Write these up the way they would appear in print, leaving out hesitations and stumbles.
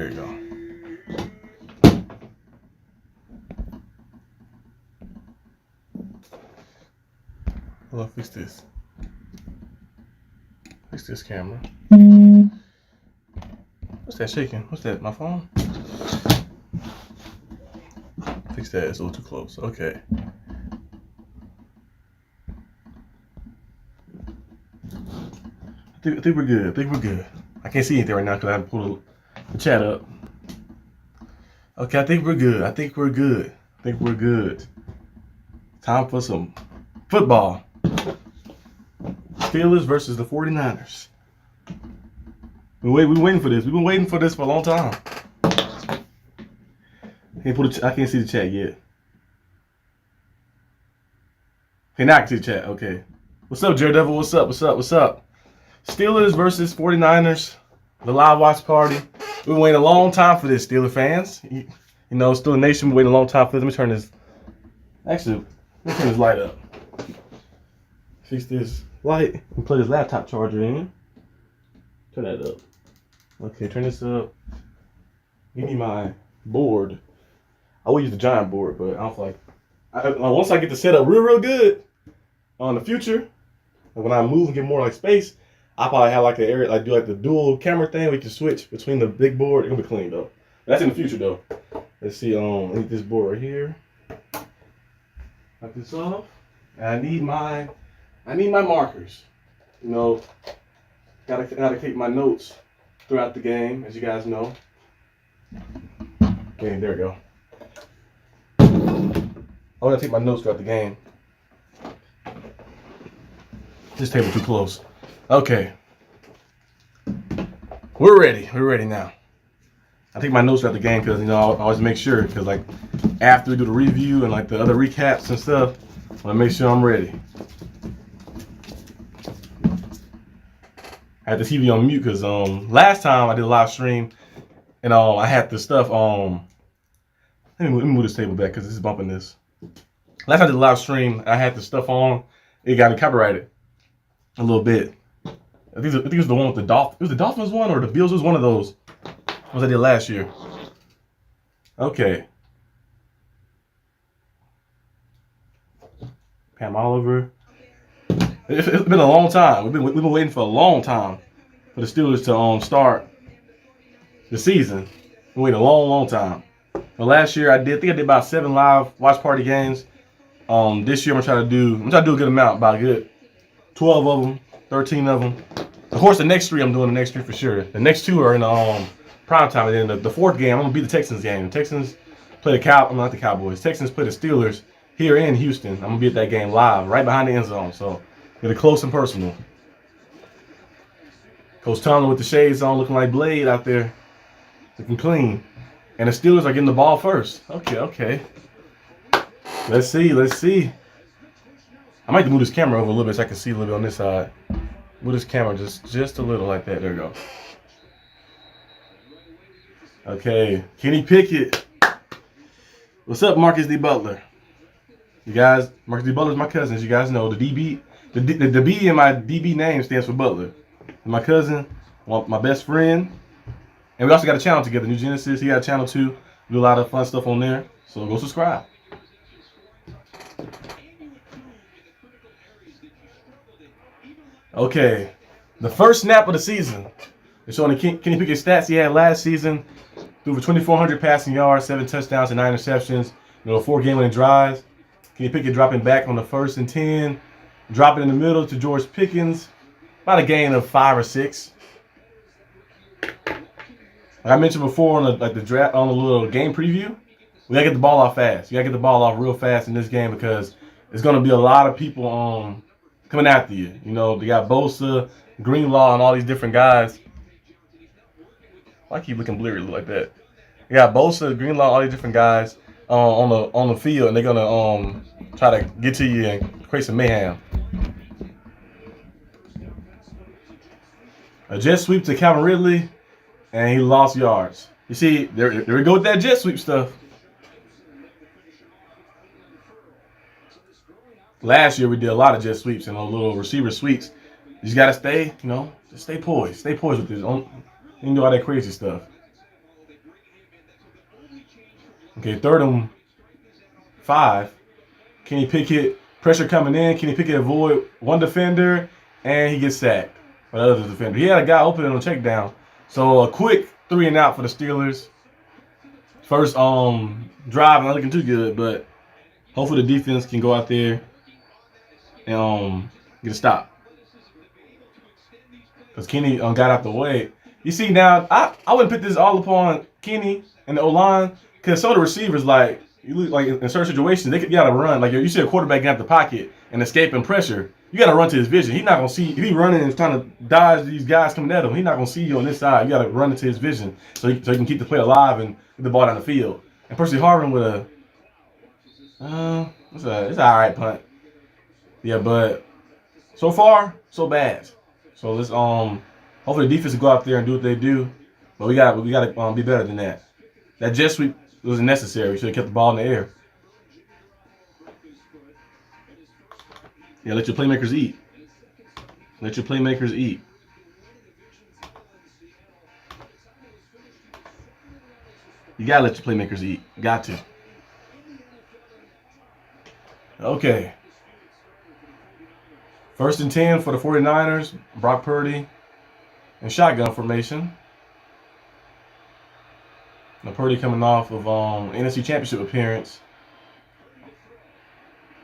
There you go. Hold on, fix this. Fix this camera. What's that shaking? What's that? My phone? Fix that. It's a little too close. Okay. I think we're good. I think we're good. I can't see anything right now because I haven't pulled the chat up. Okay, I think we're good. I think we're good. I think we're good. Time for some football. Steelers versus the 49ers. We're waiting for this. We've been waiting for this for a long time. I can't see the chat yet. Okay, now I can see the chat. Okay. What's up, Daredevil? What's up? What's up? What's up? Steelers versus 49ers. The live watch party. We've been waiting a long time for this, Steeler fans. You know, SteelerNation been waiting a long time for this. Let me turn this. Actually, let me turn this light up. Fix this light and plug this laptop charger in. Turn that up. Okay, turn this up. Give me my board. I will use the giant board, but I don't feel like. Once I get the setup real good on the future, when I move and get more like space, I'll probably have like an area, like do like the dual camera thing. We can switch between the big board. It's gonna be clean though. That's in the future though. Let's see. I need this board right here. Knock this off. And I need my markers. You know, gotta keep my notes throughout the game, as you guys know. Okay, there we go. I want to take my notes throughout the game. This table too close. Okay. We're ready. We're ready now. I take my notes throughout the game because, you know, I always make sure, because like after we do the review and like the other recaps and stuff, I want to make sure I'm ready. I had the TV on mute because last time I did a live stream and I had the stuff let me move this table back because this is bumping this. Last time I did a live stream, I had the stuff on. It got me copyrighted a little bit. I think it was the one with the Dolphins. It was the Dolphins one or the Bills. It was one of those ones I did last year. Okay. Pam Oliver. It's been a long time. We've been waiting for a long time for the Steelers to start the season. We waited a long time. But last year I think I did about 7 live watch party games. This year I'm gonna try to do a good amount, about a good 12 of them, 13 of them. Of course, the next 3 I'm doing the next 3 for sure. The next 2 are in prime time, and then the 4th game I'm gonna be the Texans game. The Texans play not the Cowboys. Texans play the Steelers here in Houston. I'm gonna be at that game live, right behind the end zone. So get it close and personal. Coach Tomlin with the shades on, looking like Blade out there, looking clean. And the Steelers are getting the ball first. Okay. Let's see. I might have to move this camera over a little bit so I can see a little bit on this side. Move this camera just a little like that. There we go. Okay, Kenny Pickett. What's up, Marcus D. Butler? You guys, Marcus D. Butler is my cousin, as you guys know. The DB, the B in my DB name stands for Butler. And my cousin, my best friend. And we also got a channel together, New Genesis. He got a channel too. We do a lot of fun stuff on there. So go subscribe. Okay, the first snap of the season. It's showing the Kenny Pickett stats he had last season. Threw for 2,400 passing yards, 7 touchdowns, and 9 interceptions. 4 game-winning drives. Kenny Pickett dropping back on the 1st and 10. Dropping in the middle to George Pickens. About a gain of 5 or 6. Like I mentioned before on the draft, on the little game preview, we gotta get the ball off fast. You gotta get the ball off real fast in this game because there's gonna be a lot of people coming after you. You know, they got Bosa, Greenlaw, and all these different guys. Why I keep looking bleary like that? You got Bosa, Greenlaw, all these different guys on the field, and they're gonna try to get to you and create some mayhem. A jet sweep to Calvin Ridley, and he lost yards. You see, there we go with that jet sweep stuff. Last year we did a lot of jet sweeps and little receiver sweeps. You just gotta stay, just stay poised. Stay poised with this. You can do all that crazy stuff. Okay, 3rd and 5. Kenny Pickett, pressure coming in. Kenny Pickett avoid one defender, and he gets sacked by the other defender. He had a guy open on a check down. So a quick 3-and-out for the Steelers. First drive, not looking too good, but hopefully the defense can go out there and get a stop. Because Kenny got out the way. You see now, I wouldn't put this all upon Kenny and the O-line, because some of the receivers, like, you look like in certain situations, you gotta run. Like, you see a quarterback get out the pocket and escaping pressure, you gotta run to his vision. He's not gonna see, if he's running and trying to dodge these guys coming at him, he's not gonna see you on this side. You gotta run into his vision so he can keep the play alive and get the ball down the field. And Percy Harvin with it's an alright punt. Yeah, but so far, so bad. So let's hopefully the defense will go out there and do what they do. But we gotta be better than that. That jet sweep wasn't necessary. We should have kept the ball in the air. Yeah, let your playmakers eat. Let your playmakers eat. You gotta let your playmakers eat. Got to. Okay. 1st and 10 for the 49ers. Brock Purdy in shotgun formation. Now Purdy coming off of NFC Championship appearance.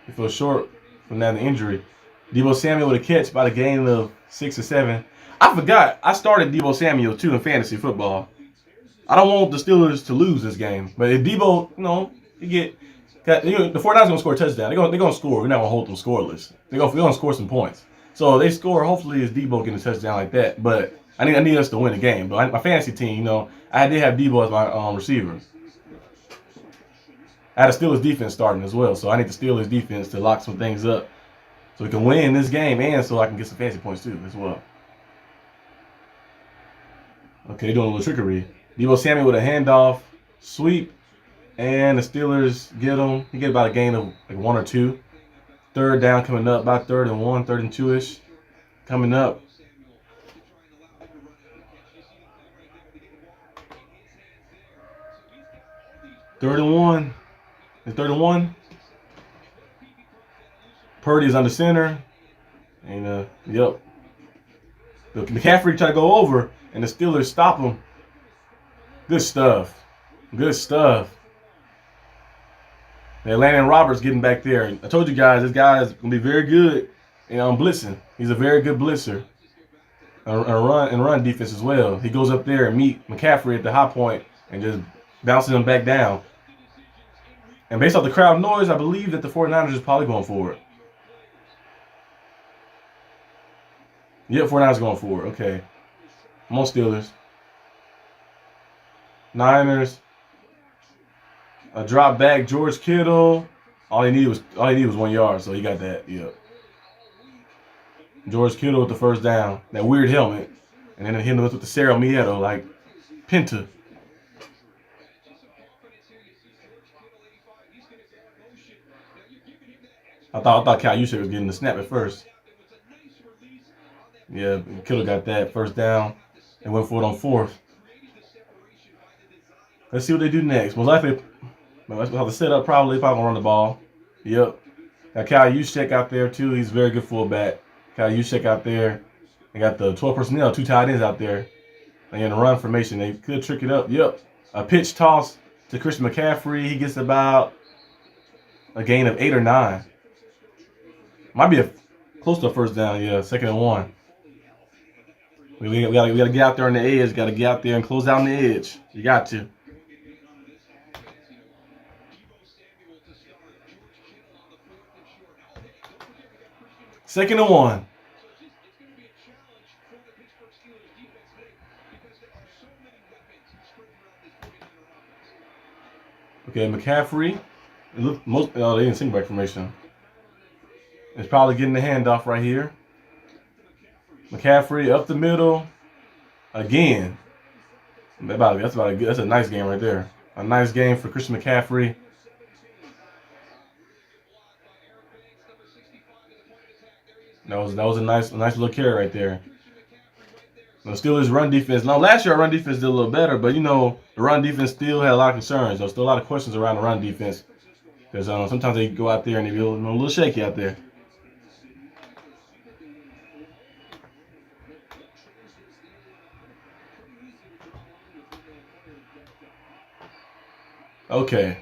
He feels short from that injury. Deebo Samuel with a catch by the gain of 6 or 7. I forgot I started Deebo Samuel too in fantasy football. I don't want the Steelers to lose this game, but if Deebo, the 49ers gonna score a touchdown. They're gonna score. We're not gonna hold them scoreless. They're gonna score some points. So if they score, hopefully it's Deebo getting a touchdown like that. But I need us to win the game. But my fantasy team, I did have Deebo as my receiver. I had a Steelers defense starting as well, so I need the Steelers defense to lock some things up so we can win this game and so I can get some fantasy points too as well. Okay, doing a little trickery. Deebo Samuel with a handoff, sweep, and the Steelers get him. He get about a gain of like 1 or 2. 3rd down coming up, about 3rd and 1, 3rd and 2-ish coming up. Third and 1. It's 3rd and 1. Purdy is under center. And, yep. The McCaffrey try to go over, and the Steelers stop him. Good stuff. Good stuff. And Landon Roberts getting back there. I told you guys, this guy is going to be very good on blitzing. He's a very good blitzer. And run defense as well. He goes up there and meet McCaffrey at the high point and just bounces him back down. And based off the crowd noise, I believe that the 49ers is probably going for it. Yep, 49ers going for it. Okay. I'm on Steelers. Niners. A drop back, George Kittle. All he needed was 1 yard, so he got that. Yep. George Kittle with the first down. That weird helmet. And then hit him with the Cerro Miedo, like Pinta. I thought Kyle Juszczyk was getting the snap at first. Yeah, Kittle got that first down and went for it on 4th. Let's see what they do next. Most likely, that's how the setup probably gonna run the ball. Yep. Got Kyle Juszczyk out there too. He's a very good fullback. Kyle Juszczyk out there. They got the 12 personnel, 2 tight ends out there. And in the run formation, they could trick it up. Yep. A pitch toss to Christian McCaffrey. He gets about a gain of 8 or 9. Might be close to a first down. Yeah, 2nd and 1. We gotta get out there on the edge. Got to get out there and close down the edge. You got to. Second and 1. Okay, McCaffrey. They didn't sing back formation. It's probably getting the handoff right here. McCaffrey up the middle. Again. That's a nice game right there. A nice game for Christian McCaffrey. That was a nice little carry right there. The Steelers' run defense. Now, last year our run defense did a little better, but the run defense still had a lot of concerns. There's still a lot of questions around the run defense because sometimes they go out there and they be a little shaky out there. Okay.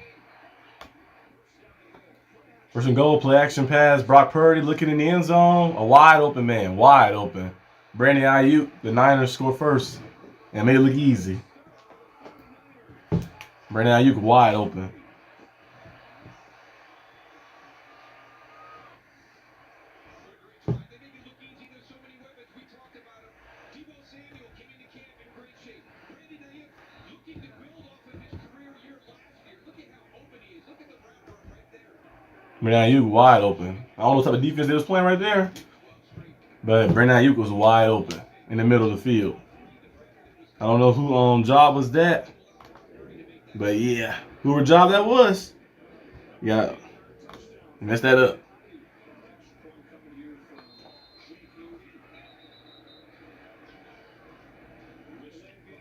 First and goal, play action pass. Brock Purdy looking in the end zone. A wide open man, wide open. Brandon Ayuk, the Niners score first and made it look easy. Brandon Ayuk wide open. Brandon Ayuk wide open. I don't know what type of defense they was playing right there, but Brandon Ayuk was wide open in the middle of the field. I don't know who job was that, but yeah, whoever job that was, yeah, messed that up.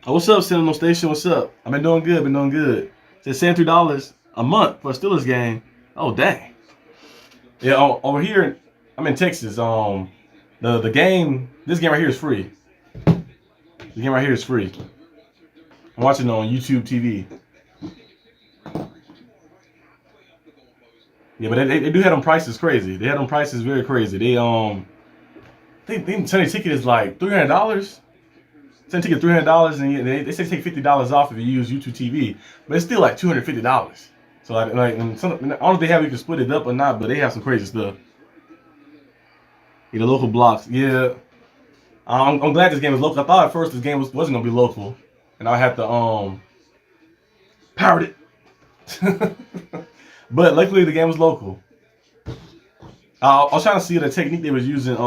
Oh, what's up, SteelerNation? What's up? I've been doing good. It's $73 a month for a Steelers game. Oh dang. Yeah, over here, I'm in Texas. The game, this game right here is free. The game right here is free. I'm watching it on YouTube TV. Yeah, but they do have them prices crazy. They have them prices very crazy. They Sunday ticket is like $300. Sunday ticket $300, and they say take $50 off if you use YouTube TV, but it's still like $250. So I don't know if they have you can split it up or not, but they have some crazy stuff. Yeah, the local blocks. Yeah, I'm glad this game is local. I thought at first this game wasn't gonna be local, and I had to pirate it. But luckily the game was local. I was trying to see the technique they was using. It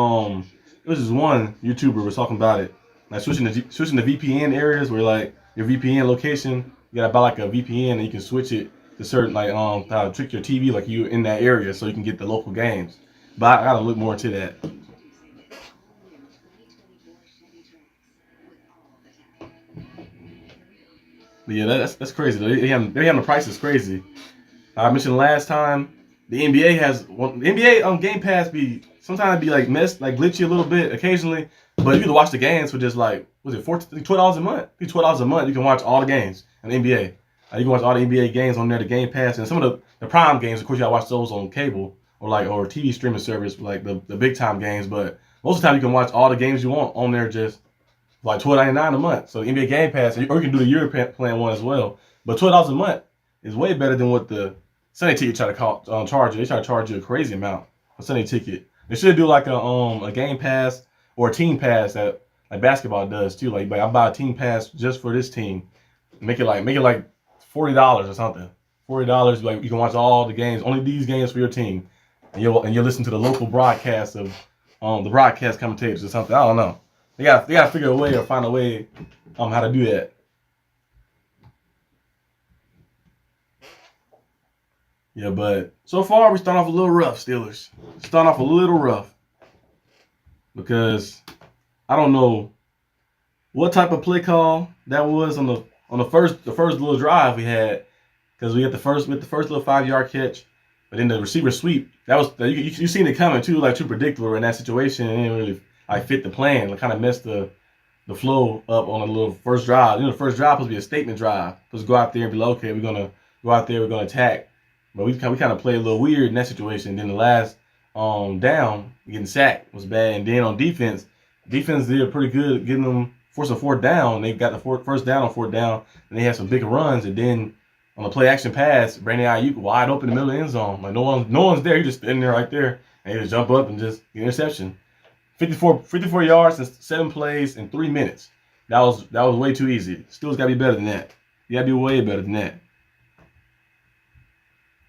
was just one YouTuber was talking about it, like switching the VPN areas where like your VPN location, you gotta buy like a VPN and you can switch it to certain like trick your TV like you in that area so you can get the local games. But I gotta look more into that. But yeah, that's crazy. They have the prices crazy. I mentioned last time the NBA has the NBA Game Pass sometimes be like messed like glitchy a little bit occasionally, but you can watch the games for just like $12 a month? $12 a month you can watch all the games in the NBA. You can watch all the NBA games on there, the Game Pass, and some of the prime games. Of course, you gotta watch those on cable or TV streaming service, like the big time games. But most of the time, you can watch all the games you want on there just like $12.99 a month. So NBA Game Pass, or you can do the year plan one as well. But $12 a month is way better than what the Sunday ticket try to charge you. They try to charge you a crazy amount for Sunday ticket. They should do like a Game Pass or a team pass that like basketball does too. Like I buy a team pass just for this team. Make it like $40 or something. $40, like you can watch all the games, only these games for your team, and you'll listen to the local broadcast of the broadcast commentators or something. I don't know. They gotta figure a way or find a way how to do that. Yeah, but so far we start off a little rough, Steelers. Start off a little rough because I don't know what type of play call that was on the first little drive we had, because we had the first little 5-yard catch, but then the receiver sweep that was you seen it coming too, like too predictable in that situation, and it didn't really like fit the plan. It kind of messed the flow up on a little first drive. The first drive supposed to be a statement drive. Supposed to go out there and be like, okay, we're gonna go out there, we're gonna attack. But we kind of played a little weird in that situation. And then the last down, getting sacked was bad. And then on defense did pretty good getting them forcing fourth down. They got the first down on fourth down, and they had some big runs. And then on the play action pass, Brandon Ayuk wide open in the middle of the end zone. Like no one's there. He just standing there right there, and he just jump up and just get an interception. 54 yards in 7 plays in 3 minutes. That was way too easy. Steelers gotta be better than that. You gotta be way better than that.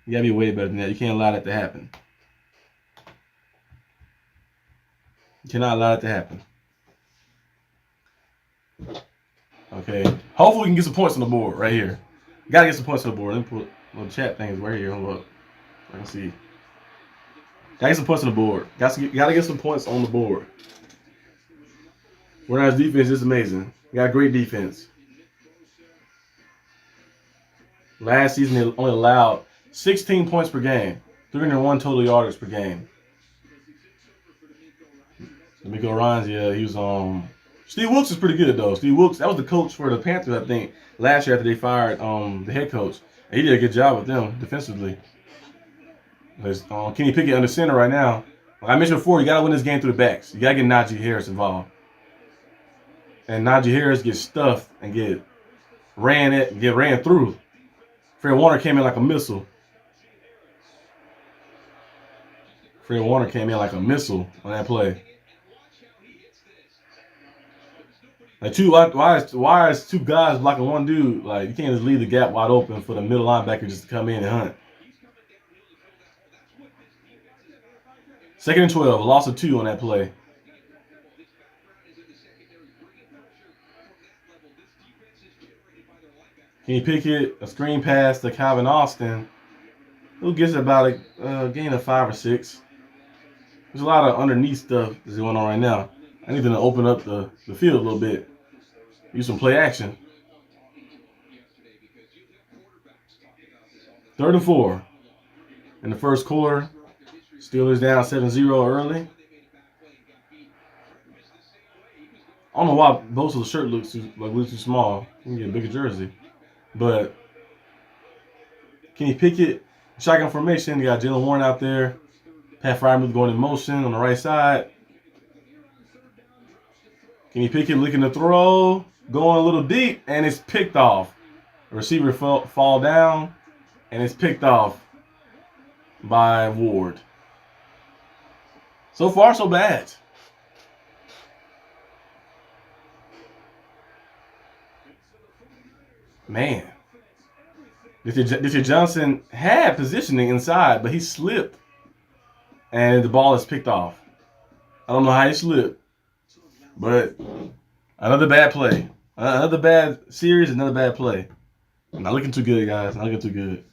You gotta be way better than that. You can't allow that to happen. You cannot allow that to happen. Okay. Hopefully we can get some points on the board right here. Gotta get some points on the board. Let me put little chat things right here. Hold up. I can see. Gotta get some points on the board. Gotta get some points on the board. 49ers defense is amazing. Got great defense. Last season, they only allowed 16 points per game, 301 total yardage per game. D'Amico Ryans, yeah, he was Steve Wilkes is pretty good though. Steve Wilkes, that was the coach for the Panthers, I think, last year after they fired the head coach. And he did a good job with them defensively. There's Kenny Pickett under center right now. Like I mentioned before, you gotta win this game through the backs. You gotta get Najee Harris involved. And Najee Harris gets stuffed and get ran through. Fred Warner came in like a missile. Fred Warner came in like a missile on that play. Like why is two guys blocking one dude? Like you can't just leave the gap wide open for the middle linebacker just to come in and hunt. 2nd and 12, a loss of 2 on that play. Kenny Pickett, a screen pass to Calvin Austin, who gets about a gain of 5 or 6. There's a lot of underneath stuff that's going on right now. I need them to open up the field a little bit. Use some play action. 3rd and 4 in the first quarter. Steelers down 7-0 early. I don't know why Bosa's shirt looks too small. You can get a bigger jersey. But Kenny Pickett, shotgun formation. You got Jalen Warren out there. Pat Freiermuth going in motion on the right side. Kenny Pickett looking to throw, going a little deep, and it's picked off. The receiver fall down, and it's picked off by Ward. So far, so bad. Man. Richard Johnson had positioning inside, but he slipped. And the ball is picked off. I don't know how he slipped. But another bad play. Another bad series, another bad play. Not looking too good, guys. Not looking too good.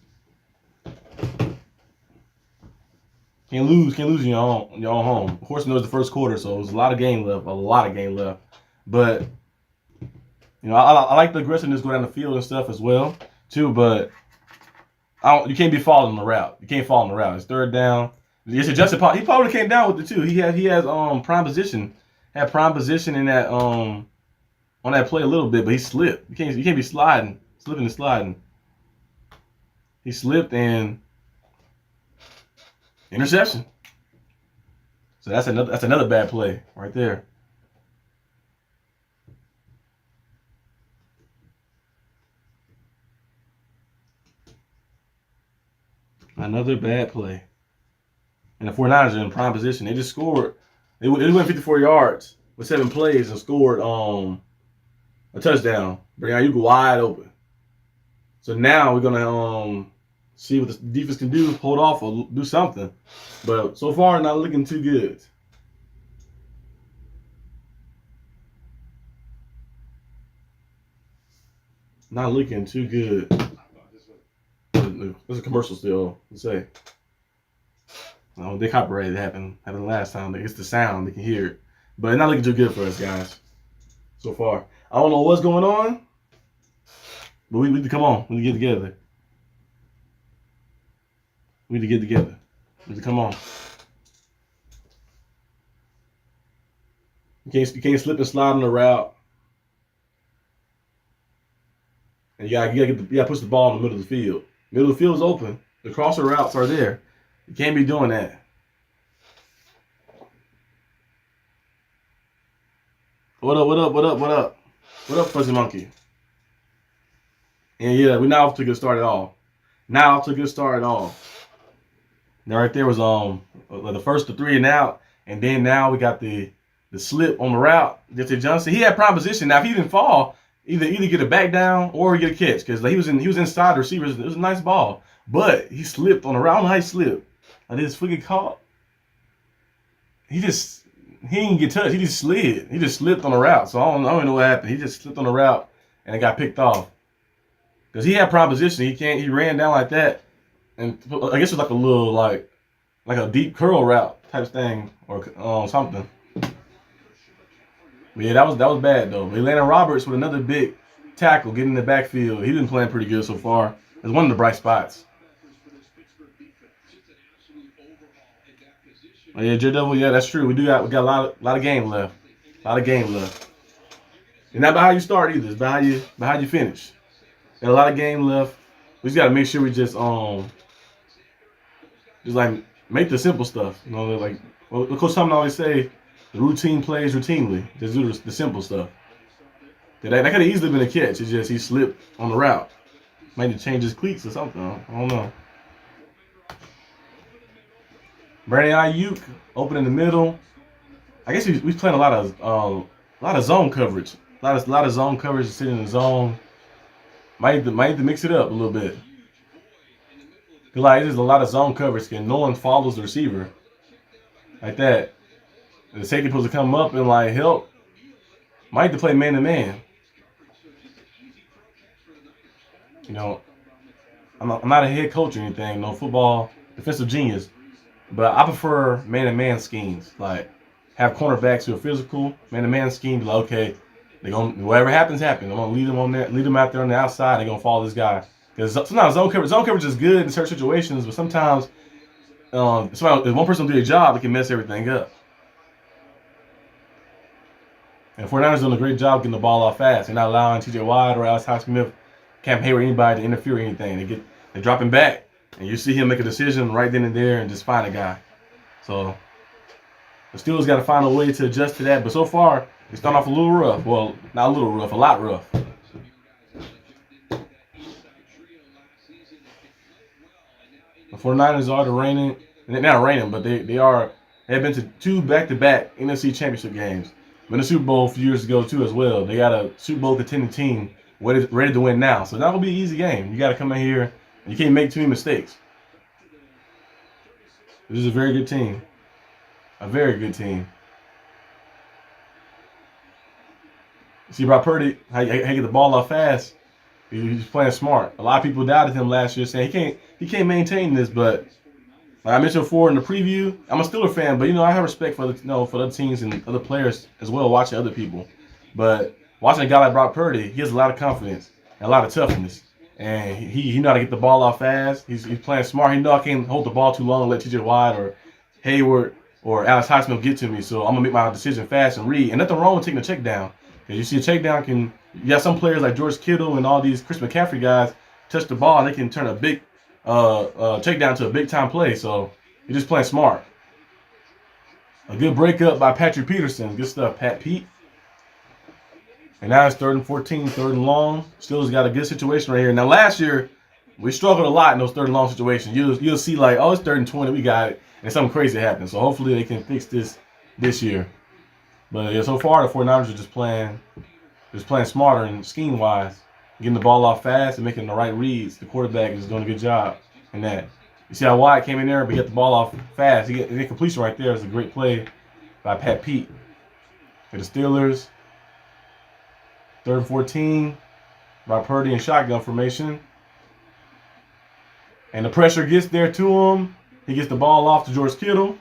Can't lose in your own home. Of course, it was the first quarter, so it was a lot of game left. But you know, I like the aggressiveness go down the field and stuff as well, too. But you can't be following the route. You can't follow the route. It's 3rd down. It's adjusted. He probably came down with it too. He has prime position. Had prime position in that on that play a little bit, but he slipped. You can't be slipping and sliding. He slipped and interception. So that's another bad play right there. Another bad play. And the 49ers are in prime position. They just scored. They went 54 yards with 7 plays and scored a touchdown. Brian Ayuk wide open. So now we're gonna see what the defense can do, hold off or do something. But so far, not looking too good. Not looking too good. There's a commercial still. Let's say. They copyrighted happened last time. It's the sound, they can hear it. But it's not looking too good for us, guys. So far. I don't know what's going on. But we need to come on. We need to get together. We need to get together. We need to come on. You can't slip and slide on the route. And you gotta push the ball in the middle of the field. Middle of the field is open. The crosser routes are there. You can't be doing that. What up? What up, Fuzzy Monkey? And yeah, we're not off to a good start at all. Now right there was the first 3 and out, and then now we got the slip on the route. Richard Johnson, he had prime position. Now if he didn't fall, either get a back down or get a catch because he was inside the receivers. It was a nice ball, but he slipped on the route. I don't know how he slipped. Like this freaking caught. He didn't get touched. He just slid. He just slipped on the route. So I don't know what happened. He just slipped on the route and it got picked off. Because he had prime position. He ran down like that. And I guess it was like a little like a deep curl route type thing or something. But yeah, that was bad though. Atlanta Roberts with another big tackle getting in the backfield. He's been playing pretty good so far. It's one of the bright spots. Oh, yeah, Daredevil. Yeah, that's true. We got a lot of game left. A lot of game left. It's not about how you start either. It's about how you finish. Got a lot of game left. We just gotta make sure we just like make the simple stuff. You know, like Coach Tomlin always say, the routine plays routinely. Just do the simple stuff. That could have easily been a catch. It's just he slipped on the route. Might need to change his cleats or something. I don't know. Brandon Ayuk open in the middle. I guess he's playing a lot of zone coverage. A lot of zone coverage, sitting in the zone. Might need to mix it up a little bit. Like there's a lot of zone coverage and no one follows the receiver like that. And the safety supposed to come up and like help. Might have to play man to man. You know, I'm not a head coach or anything, no football defensive genius, but I prefer man to man schemes. Like have cornerbacks who are physical, man to man scheme. Like okay, they're gonna whatever happens. I'm gonna lead them out there on the outside. They're gonna follow this guy. Because sometimes zone coverage is good in certain situations, but sometimes if one person do their job, it can mess everything up. And 49ers doing a great job getting the ball off fast. They're not allowing T.J. Watt or Alex Highsmith, Cam Hayward, anybody to interfere or anything. They drop him back, and you see him make a decision right then and there and just find a guy. So the Steelers got to find a way to adjust to that. But so far, they start off a little rough. Well, not a little rough, a lot rough. The 49ers are not reigning, but they have been to 2 back-to-back NFC Championship games. Been a Super Bowl a few years ago too as well. They got a Super Bowl contending team ready to win now. So it's not gonna be an easy game. You got to come in here and you can't make too many mistakes. This is a very good team. A very good team. See, Brock Purdy, how you get the ball off fast. He's playing smart. A lot of people doubted him last year, saying he can't maintain this. But like I mentioned before in the preview, I'm a Steeler fan, but I have respect for for other teams and other players as well, watching other people. But watching a guy like Brock Purdy, he has a lot of confidence and a lot of toughness, and he know how to get the ball off fast. He's playing smart. He know I can't hold the ball too long and let T.J. Watt or Hayward or Alex Highsmith get to me. So I'm gonna make my decision fast and read. And nothing wrong with taking a check down. Because you see a check down you got some players like George Kittle and all these Chris McCaffrey guys touch the ball and they can turn a big check down to a big time play. So you're just playing smart. A good breakup by Patrick Peterson. Good stuff, Pat Pete. And now it's 3rd and 14, 3rd and long. Steelers got a good situation right here. Now last year we struggled a lot in those 3rd and long situations. You'll see like, oh, it's 3rd and 20, we got it, and something crazy happened. So hopefully they can fix this year. But yeah, so far the 49ers are just playing smarter and scheme wise, getting the ball off fast and making the right reads. The quarterback is doing a good job in that. You see how Wyatt came in there, but he got the ball off fast. He get completion right there. It's a great play by Pat Pete. For the Steelers, 3rd and 14, by Purdy in shotgun formation. And the pressure gets there to him. He gets the ball off to George Kittle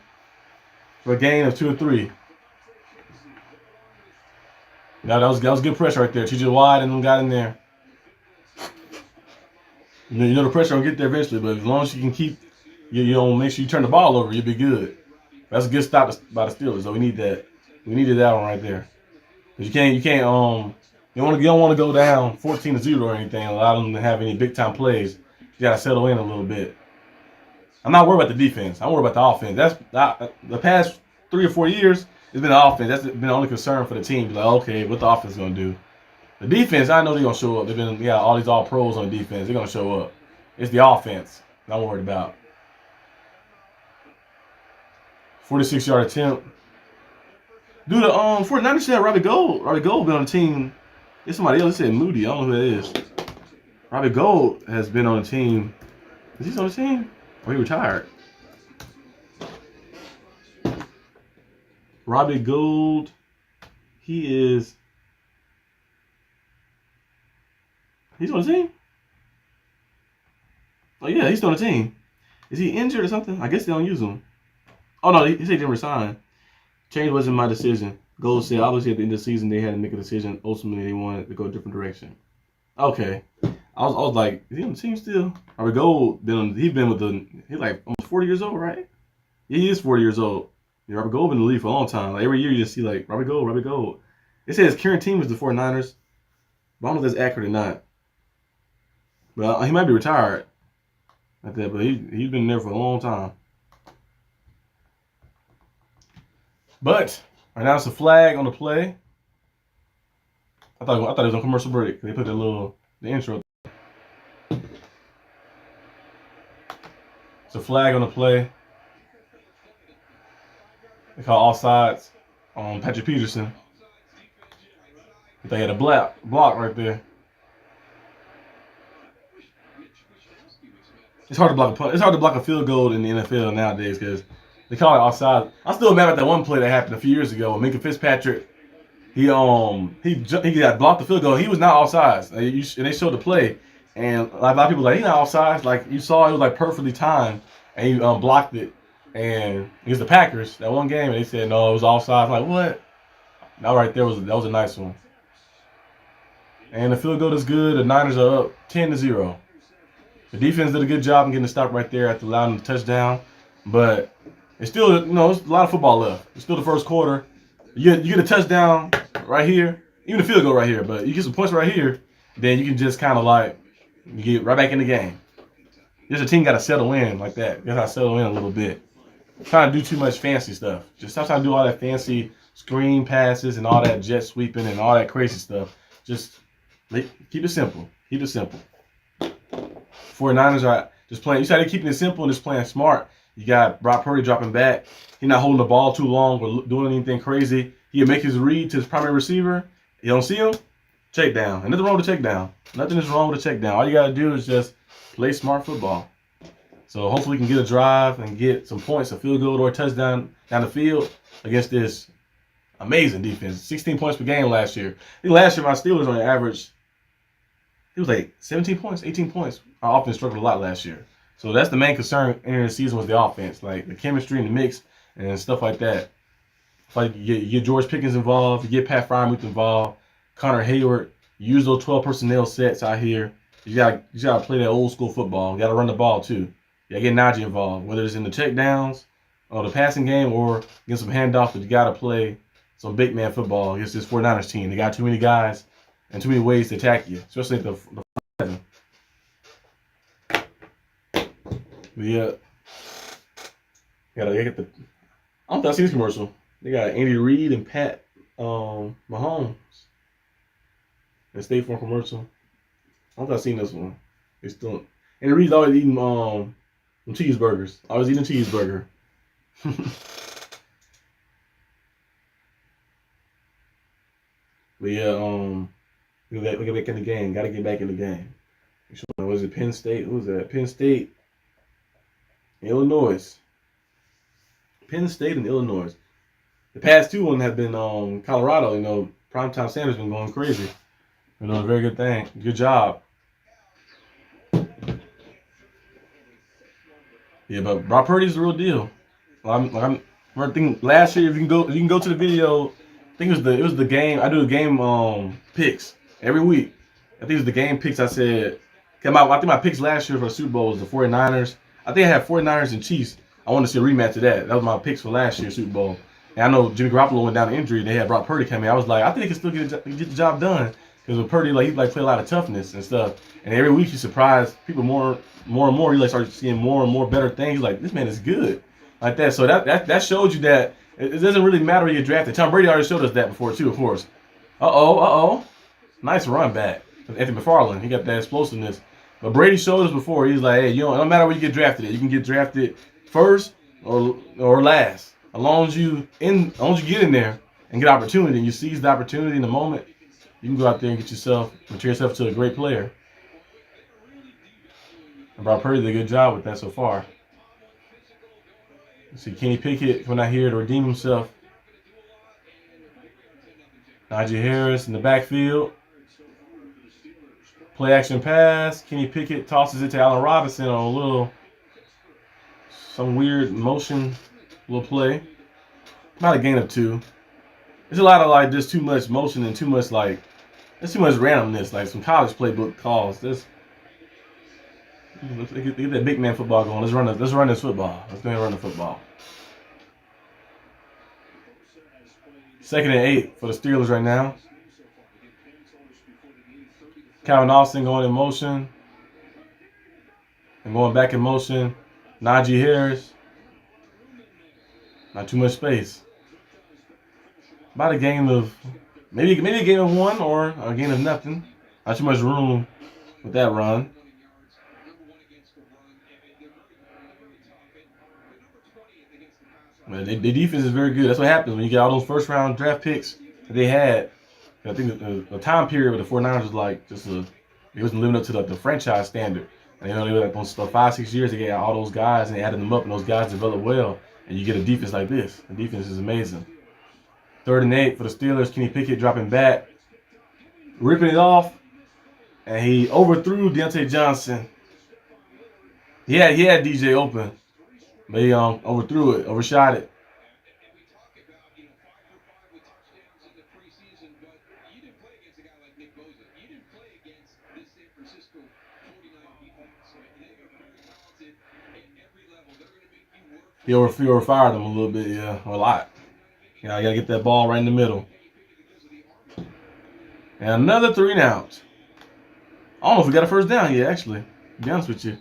for a gain of 2 or 3. Now that was good pressure right there. T.J. Watt and them got in there. You know the pressure will get there eventually, but as long as you can keep, make sure you turn the ball over, you'll be good. That's a good stop by the Steelers. So we need that. We needed that one right there. Cause you don't want to go down 14-0 or anything. Allow them to have any big time plays. You gotta settle in a little bit. I'm not worried about the defense. I'm worried about the offense. That's the past 3 or 4 years. It's been the offense. That's been the only concern for the team. Like, okay, what the offense is gonna do? The defense, I know they're gonna show up. They've been all these all pros on defense. They're gonna show up. It's the offense I'm worried about. 46-yard attempt. Dude, the 49ers said Robbie Gould. Robbie Gould been on the team. It's somebody else. They said Moody. I don't know who that is. Robbie Gould has been on the team. Is he on the team? Or he retired? Robbie Gould. He's on the team? Oh, yeah, he's on the team. Is he injured or something? I guess they don't use him. Oh, no, he said he didn't resign. Change wasn't my decision. Gold said obviously at the end of the season they had to make a decision. Ultimately, they wanted to go a different direction. Okay. I was like, is he on the team still? Robert Gold he's been with he's like almost 40 years old, right? Yeah, he is 40 years old. Yeah, Robert Gold been in the league for a long time. Like every year you just see like Robert Gold, Robert Gold. It says current team is the 49ers. But I don't know if that's accurate or not. But he might be retired like that, but he's been there for a long time. But right now it's a flag on the play. I thought it was on commercial break. They put the intro. It's a flag on the play. They call offsides on Patrick Peterson. But they had a block right there. It's hard to block a punt. It's hard to block a field goal in the NFL nowadays because they call it offside. I'm still mad at that one play that happened a few years ago when Minka Fitzpatrick he got blocked the field goal. He was not offsides. And they showed the play, and a lot of people were like he's not offsides. Like you saw, it was like perfectly timed, and he blocked it. And against the Packers that one game, and they said no, it was offsides. Like what? That right there was a nice one. And the field goal is good. The Niners are up 10-0. The defense did a good job in getting the stop right there after allowing the touchdown. But it's still, it's a lot of football left. It's still the first quarter. You get a touchdown right here, even a field goal right here. But you get some points right here, then you can just kind of like you get right back in the game. Just a team got to settle in like that. You got to settle in a little bit. Trying to do too much fancy stuff. Just stop trying to do all that fancy screen passes and all that jet sweeping and all that crazy stuff. Just keep it simple. Keep it simple. 49ers are just playing. You started keeping it simple and just playing smart. You got Brock Purdy dropping back. He's not holding the ball too long or doing anything crazy. He'll make his read to his primary receiver. You don't see him? Check down. And nothing wrong with a check down. Nothing is wrong with a check down. All you got to do is just play smart football. So hopefully we can get a drive and get some points, a field goal or a touchdown down the field against this amazing defense. 16 points per game last year. I think last year my Steelers on average, it was like 17 points, 18 points. Our offense struggled a lot last year. So that's the main concern entering the season was the offense, like the chemistry and the mix and stuff like that. Like you get George Pickens involved, you get Pat Freiermuth involved, Connor Hayward, use those 12 personnel sets out here. You gotta play that old school football. You gotta run the ball too. You gotta get Najee involved, whether it's in the check downs or the passing game or get some handoffs, but you gotta play some big man football against this 49ers team. They got too many guys and too many ways to attack you, especially at the 7. But yeah, gotta get the. I don't think I've seen this commercial. They got Andy Reid and Pat Mahomes. The State Farm commercial. I don't think I've seen this one. It's still Andy Reid's always eating cheeseburgers. Always eating a cheeseburger. But yeah, we get back in the game. Gotta get back in the game. Was it Penn State? Who was that? Penn State. Illinois. Penn State and Illinois. The past two ones have been Colorado. Primetime Sanders been going crazy. A very good thing. Good job. Yeah, but Brock Purdy's the real deal. I'm thinking last year if you can go to the video. I think it was the game. I do the game picks every week. I think it was the game picks. I said, I think my picks last year for the Super Bowl was the 49ers. I think I had 49ers and Chiefs. I wanted to see a rematch of that. That was my picks for last year's Super Bowl. And I know Jimmy Garoppolo went down to injury. They had Brock Purdy come in. I was like, I think he can still get the job done. Because with Purdy, he play a lot of toughness and stuff. And every week he surprised people more and more. He started seeing more and more better things. He's like, this man is good. Like that. So that showed you that it doesn't really matter where you're drafted. Tom Brady already showed us that before too, of course. Nice run back. Anthony McFarland, he got that explosiveness. But Brady showed us before. He's like, hey, it don't matter where you get drafted. You can get drafted first or last. As long as you get in there and get opportunity, and you seize the opportunity in the moment, you can go out there and mature yourself to a great player. And Brock Purdy did a good job with that so far. You see Kenny Pickett coming out here to redeem himself. Najee Harris in the backfield. Play action pass. Kenny Pickett tosses it to Allen Robinson on some weird motion little play. Not a gain of 2. There's a lot of like just too much motion and too much like there's too much randomness, like some college playbook calls. Let's get that big man football going. Let's run this football. Let's go ahead and run the football. 2nd and 8 for the Steelers right now. Calvin Austin going in motion. And going back in motion. Najee Harris. Not too much space. About a game of maybe a game of 1 or a game of nothing. Not too much room with that run. But the defense is very good. That's what happens when you get all those first round draft picks that they had. I think the time period with the 49ers was like it wasn't living up to the franchise standard. And they were like those 5-6 years they got all those guys and they added them up and those guys developed well. And you get a defense like this. The defense is amazing. 3rd and 8 for the Steelers. Kenny Pickett dropping back, ripping it off, and he overthrew Deontay Johnson. He had DJ open, but he overthrew it, overshot it. He overfired him a little bit, yeah, or a lot. You know, I gotta get that ball right in the middle. And another 3 and out. I don't know if we got a first down yet, actually. To be honest with you.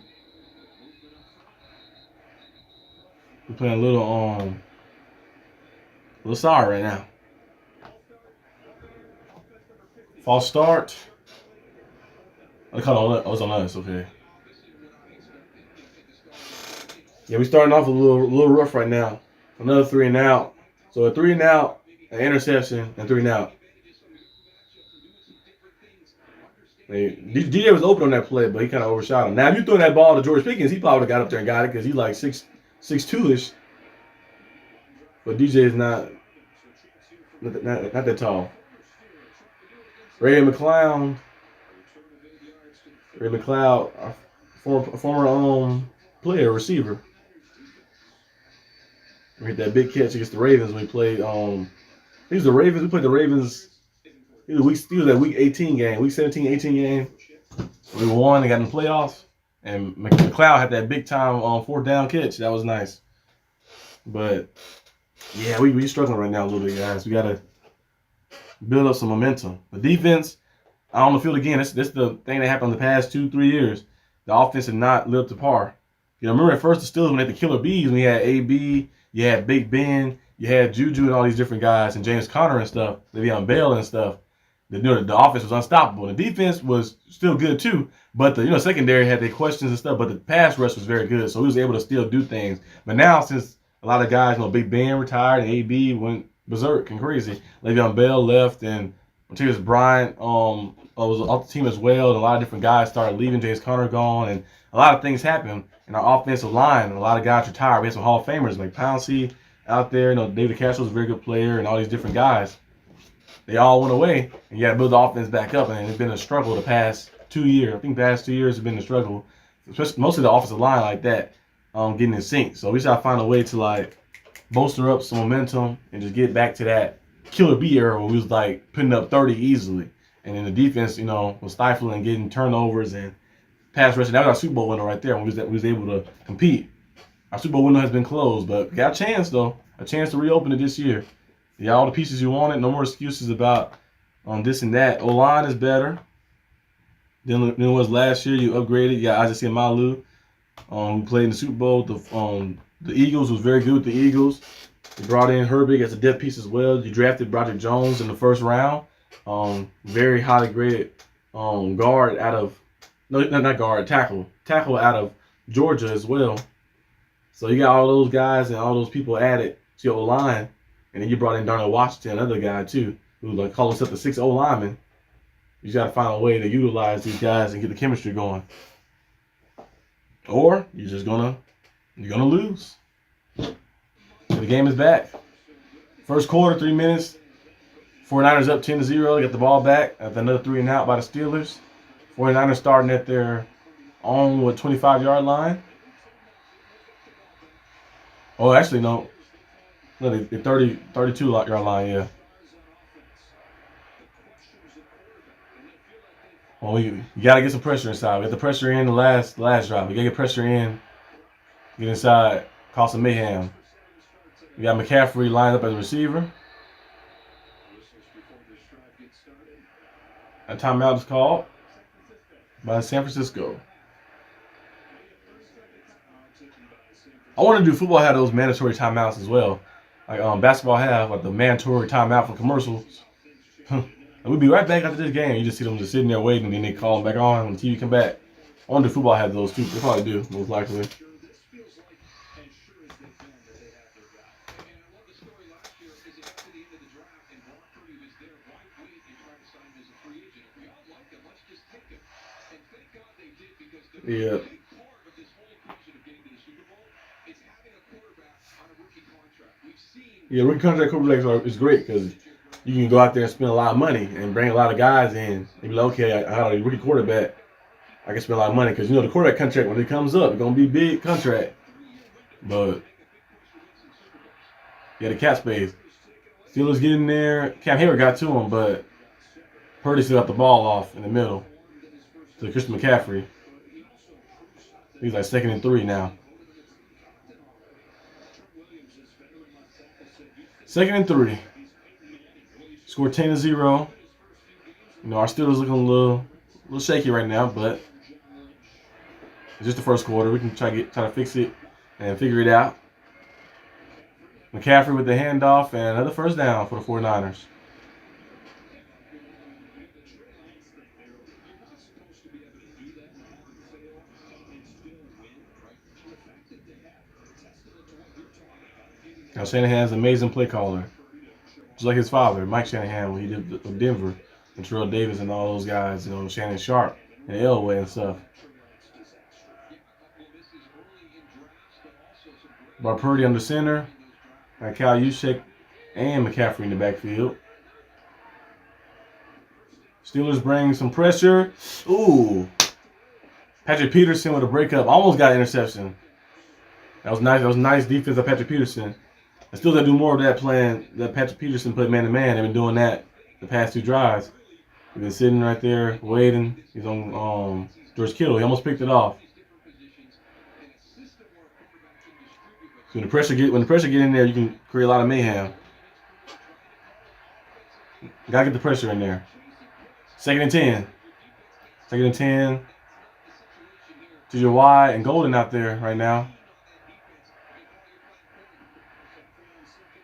We're playing a little sorry right now. False start. I caught it was on us, okay. Yeah, we starting off a little rough right now. Another 3 and out. So a 3 and out, an interception, and 3 and out. DJ was open on that play, but he kind of overshot him. Now, if you threw that ball to George Pickens, he probably would have got up there and got it because he's like 6'2"-ish. But DJ is not that tall. Ray McLeod, a former player, receiver. We hit that big catch against the Ravens when we played. These the Ravens. We played the Ravens. He was that week 18 game, week 17, 18 game. We won and got in the playoffs. And McLeod had that big time 4th down catch. That was nice. But yeah, we struggling right now a little bit, guys. We gotta build up some momentum. The defense, on the field again. This the thing that happened in the past 2-3 years. The offense did not live up to par. You know, remember at first the Steelers when they had the killer bees, when you had AB, you had Big Ben, you had Juju and all these different guys, and James Conner and stuff, Le'Veon Bell and stuff. The offense was unstoppable. The defense was still good too, but the secondary had their questions and stuff. But the pass rush was very good, so he was able to still do things. But now, since a lot of guys, Big Ben retired and AB went berserk and crazy, Le'Veon Bell left and Martavis Bryant was off the team as well, and a lot of different guys started leaving. James Conner gone, and a lot of things happened in our offensive line. And a lot of guys retired. We had some Hall of Famers like Pouncey out there. David Castle's a very good player, and all these different guys. They all went away, and you got to build the offense back up. And it's been a struggle the past 2 years. I think the past 2 years have been a struggle, especially mostly the offensive line like that, getting in sync. So we just got to find a way to bolster up some momentum and just get back to that killer bee era where we was putting up 30 easily. And then the defense, was stifling and getting turnovers and pass rushing. That was our Super Bowl window right there when we was able to compete. Our Super Bowl window has been closed, but we got a chance, though. A chance to reopen it this year. You got all the pieces you wanted. No more excuses about this and that. O-line is better than it was last year. You upgraded. You got Isaiah Malu. Who played in the Super Bowl. The Eagles was very good with the Eagles. You brought in Herbig as a depth piece as well. You drafted Broderick Jones in the 1st round. Very highly graded guard out of tackle out of Georgia as well. So you got all those guys and all those people added to your line, and then you brought in Darnell Washington, another guy too, who call himself the 6'0" lineman. You got to find a way to utilize these guys and get the chemistry going, or you're gonna lose. The game is back. First quarter, 3 minutes. 49ers up 10-0. Got the ball back after another 3 and out by the Steelers. 49ers starting at their own 25-yard line. Oh, actually, no. No, the 32-yard line, yeah. Well, you got to get some pressure inside. We got the pressure in the last drive. We got to get pressure in, get inside, cause some mayhem. We got McCaffrey lined up as a receiver. A timeout is called by San Francisco. I want to do football have those mandatory timeouts as well. Like basketball have like the mandatory timeout for commercials. We'll be right back after this game. You just see them just sitting there waiting, and then they call them back on when the TV come back. I wonder if football has those too. They probably do, most likely. Yeah. Yeah, rookie contract quarterbacks is great because you can go out there and spend a lot of money and bring a lot of guys in and be like, okay, I got a rookie quarterback. I can spend a lot of money because, you know, the quarterback contract, when it comes up, it's going to be a big contract. But, yeah, the cap space. Steelers get in there. Cam Hayward got to him, but Purdy still got the ball off in the middle to Christian McCaffrey. He's like 2nd and 3 now. 2nd and 3. Scored 10-0. You know, our Steelers looking a little shaky right now, but it's just the first quarter. We can try to fix it and figure it out. McCaffrey with the handoff and another first down for the 49ers. Now Shanahan's an amazing play caller. Just like his father, Mike Shanahan, when he did with Denver, and Terrell Davis and all those guys, you know, Shannon Sharp and Elway and stuff. Bar Purdy under center. Got Kyle Juszczyk and McCaffrey in the backfield. Steelers bring some pressure. Ooh. Patrick Peterson with a breakup. Almost got an interception. That was nice. That was nice defense of Patrick Peterson. I still got to do more of that plan that Patrick Peterson played man-to-man. They've been doing that the past 2 drives. He's been sitting right there waiting. He's on George Kittle. He almost picked it off. So when the pressure get in there, you can create a lot of mayhem. Gotta get the pressure in there. 2nd and 10. 2nd and 10. TJ Watt and Golden out there right now.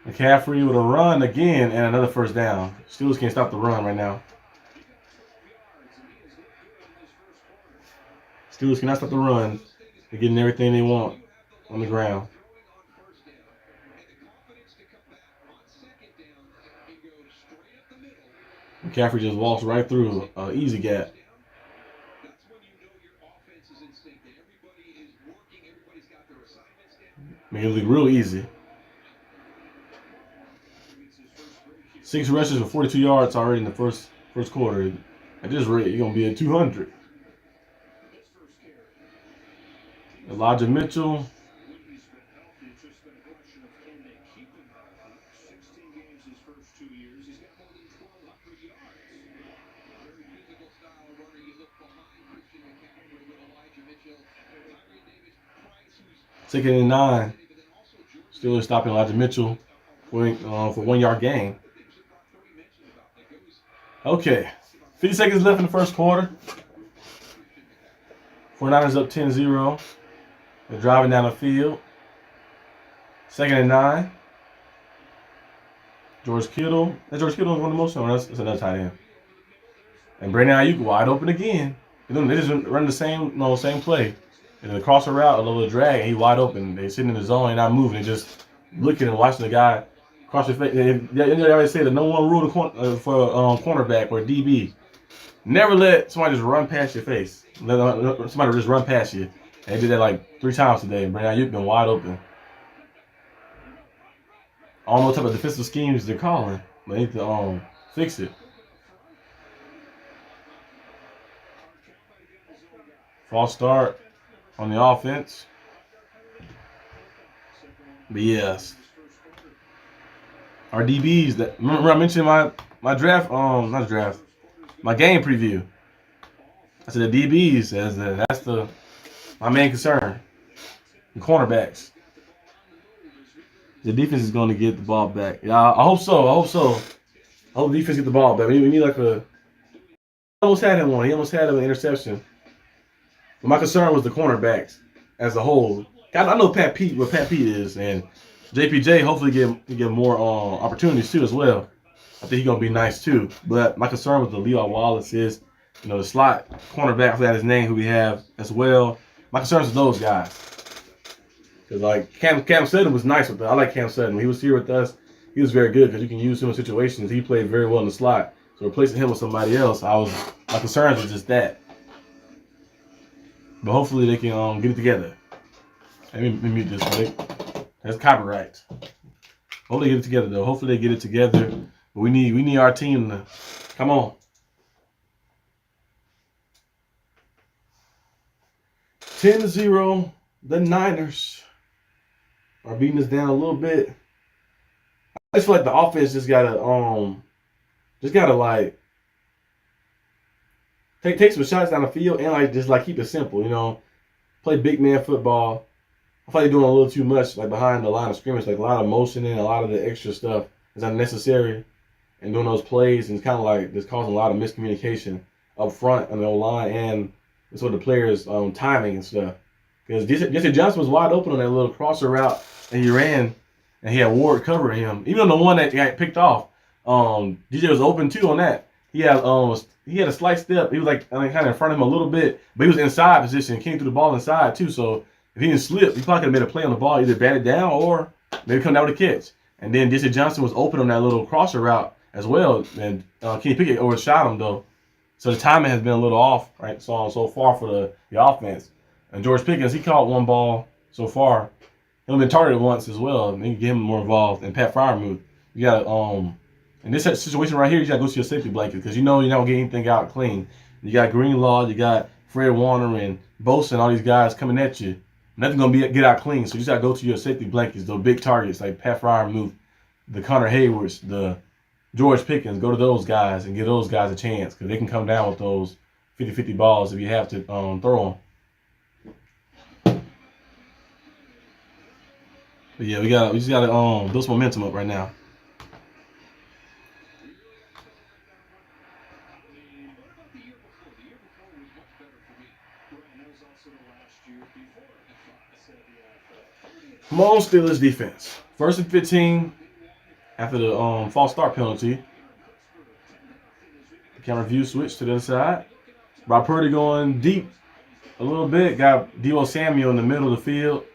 McCaffrey with a run again and another first down. Steelers can't stop the run right now. Steelers cannot stop the run. They're getting everything they want on the ground. McCaffrey just walks right through an easy gap. Make it look real easy. 6 rushes for 42 yards already in the first quarter. At this rate, you're going to be at 200. Elijah Mitchell. Second and 9. Steelers stopping Elijah Mitchell for 1 yard gain. Okay. 50 seconds left in the first quarter. 49ers up 10-0. They're driving down the field. 2nd and 9. George Kittle. George Kittle is one of the most. That's another tight end. And Brandon Ayuk wide open again. They just run the same play. And the crosser route, a little drag, and he wide open. They sitting in the zone, they're not moving. They just looking and watching the guy cross your face. They always say the number 1 rule for cornerback or DB: never let somebody just run past your face. Let somebody just run past you. And they did that like 3 times today. And Brandon Ayuk been wide open. I don't know what type of defensive schemes they're calling, but they need to fix it. False start on the offense. But yes. Our DBs that remember I mentioned my draft, not draft, my game preview. I said the DBs, that's my main concern. The cornerbacks. The defense is going to get the ball back. Yeah, I hope so. I hope the defense get the ball back. We need like a. He almost had him one. He almost had him an interception. But my concern was the cornerbacks as a whole. I know what Pat Pete is, and JPJ hopefully get more opportunities too as well. I think he's gonna be nice too. But my concern with the Levi Wallace is, the slot cornerback, for that his name, who we have as well. My concerns with those guys. Because like Cam Sutton was nice with that. I like Cam Sutton. When he was here with us, he was very good because you can use him in situations. He played very well in the slot. So replacing him with somebody else, my concerns was just that. But hopefully they can get it together. Let me mute this one. That's copyright. Hopefully they get it together though. Hopefully they get it together. But we need our team to come on. 10-0. The Niners are beating us down a little bit. I just feel like the offense just gotta like take some shots down the field and just keep it simple, play big man football. I feel like they're doing a little too much behind the line of scrimmage, a lot of motion and a lot of the extra stuff is unnecessary, and doing those plays, and it's kind of just causing a lot of miscommunication up front on the line and sort of the players' timing and stuff. Because Jesse Johnson was wide open on that little crosser route, and he ran, and he had Ward covering him. Even on the one that got picked off, DJ was open too on that. He had a slight step. He was kind of in front of him a little bit, but he was inside position. Came through the ball inside too. So if he didn't slip, he probably could have made a play on the ball, either bat it down or maybe come down with a catch. And then Jesse Johnson was open on that little crosser route as well, and Kenny Pickett overshot him though. So the timing has been a little off, right? So far for the offense. And George Pickens, he caught one ball so far. He's been targeted once as well. And you get him more involved. And Pat Freiermuth, you got in this situation right here, you got to go to your safety blanket because you're not going to get anything out clean. You got Greenlaw, you got Fred Warner and Bosa and all these guys coming at you. Nothing's going to get out clean. So you just got to go to your safety blankets, those big targets like Pat Freiermuth, the Connor Haywards, the George Pickens. Go to those guys and give those guys a chance because they can come down with those 50-50 balls if you have to throw them. But yeah, we just gotta build some momentum up right now. Come on, Steelers defense. 1st and 15 after the false start penalty. The counter view switch to the other side. Rob Purdy going deep a little bit. Got Deebo Samuel in the middle of the field.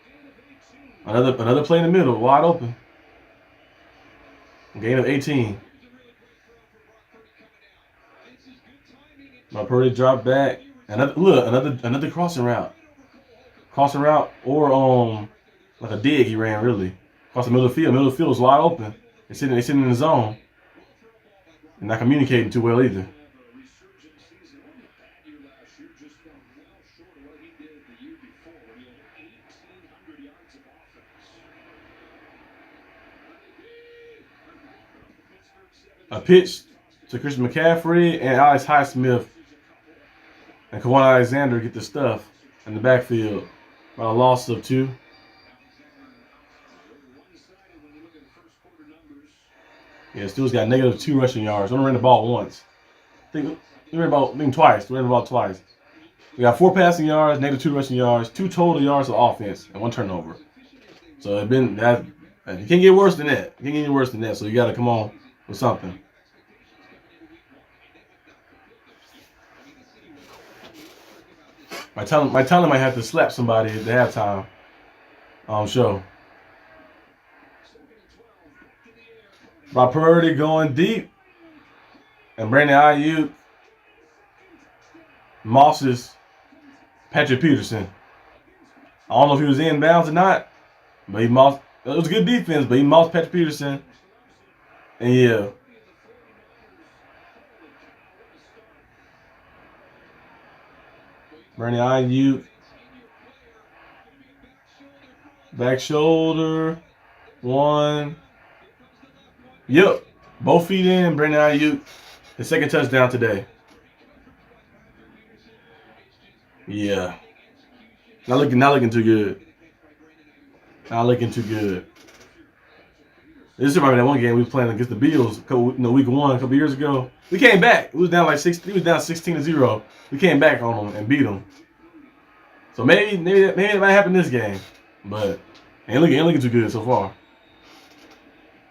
Another play in the middle, wide open. Gain of 18. Rob Purdy dropped back. Another crossing route. Crossing route or like a dig he ran really. Across the middle of the field. Middle of the field was wide open. They're sitting in the zone. And not communicating too well either. A pitch to Christian McCaffrey and Alex Highsmith and Kawhi Alexander get the stuff in the backfield by a loss of 2. Yeah, Steelers got -2 rushing yards. Only ran the ball once. They ran the ball twice. We got 4 passing yards, -2 rushing yards, 2 total yards of offense, and 1 turnover. So it been that. You can't get worse than that. You can't get any worse than that. So you got to come on with something. My talent might have to slap somebody at the halftime show. Rob Purdy going deep. And Brandon Ayuk Moss's Patrick Peterson. I don't know if he was inbounds or not, but it was a good defense, but he mossed Patrick Peterson. And yeah. Brandon Ayuk. Back shoulder. 1. Yep. Both feet in. Brandon Ayuk. His second touchdown today. Yeah. Not looking too good. Not looking too good. This is probably that one game we was playing against the Bills, week one, a couple years ago. We came back. We was down like 6. We was down 16-0. We came back on them and beat them. So maybe it might happen this game, but ain't looking too good so far.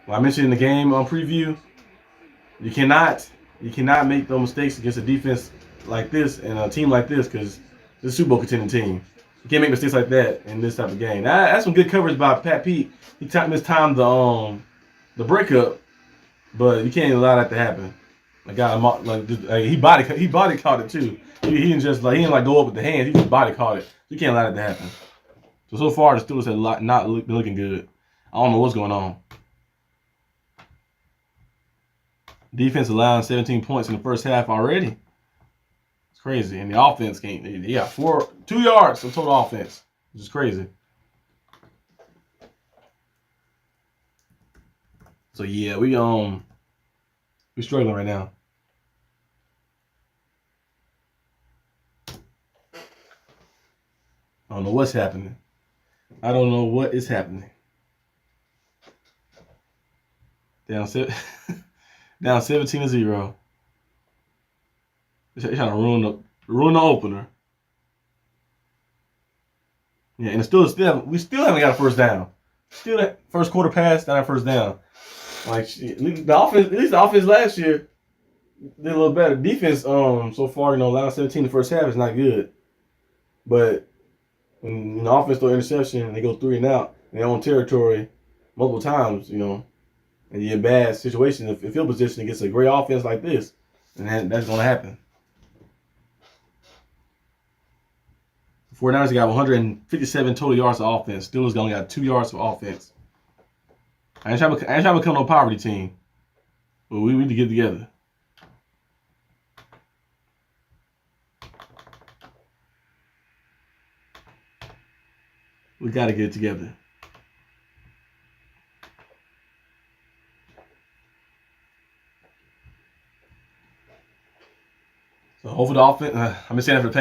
Well, I mentioned in the game on preview, you cannot make those mistakes against a defense like this and a team like this because this is a Super Bowl contending team. You can't make mistakes like that in this type of game. That's some good coverage by Pat Pete. He mistimed the breakup, but you can't allow that to happen. Like he body caught it too. He didn't just he didn't go up with the hands. He just body caught it. You can't allow that to happen. So far the Steelers have not been looking good. I don't know what's going on. Defense allowing 17 points in the first half already. It's crazy, and the offense can't. They got 2 yards of total offense, which is crazy. So yeah, we struggling right now. I don't know what's happening. I don't know what is happening. Down 17-0. They're trying to ruin the opener. Yeah, and we still haven't got a first down. Still that first quarter pass, not a first down. Like shit, at least the offense last year did a little better. Defense, so far, allowing 17 the first half is not good. But when the offense throw interception and they go 3 and out in their own territory multiple times, and you're in a bad situation, if field position against a great offense like this, and that's going to happen. 49ers got 157 total yards of offense. Steelers only got 2 yards of offense. I ain't trying to become no poverty team, but we need to get together. We got to get it together. So hopefully the offense. I've been saying that for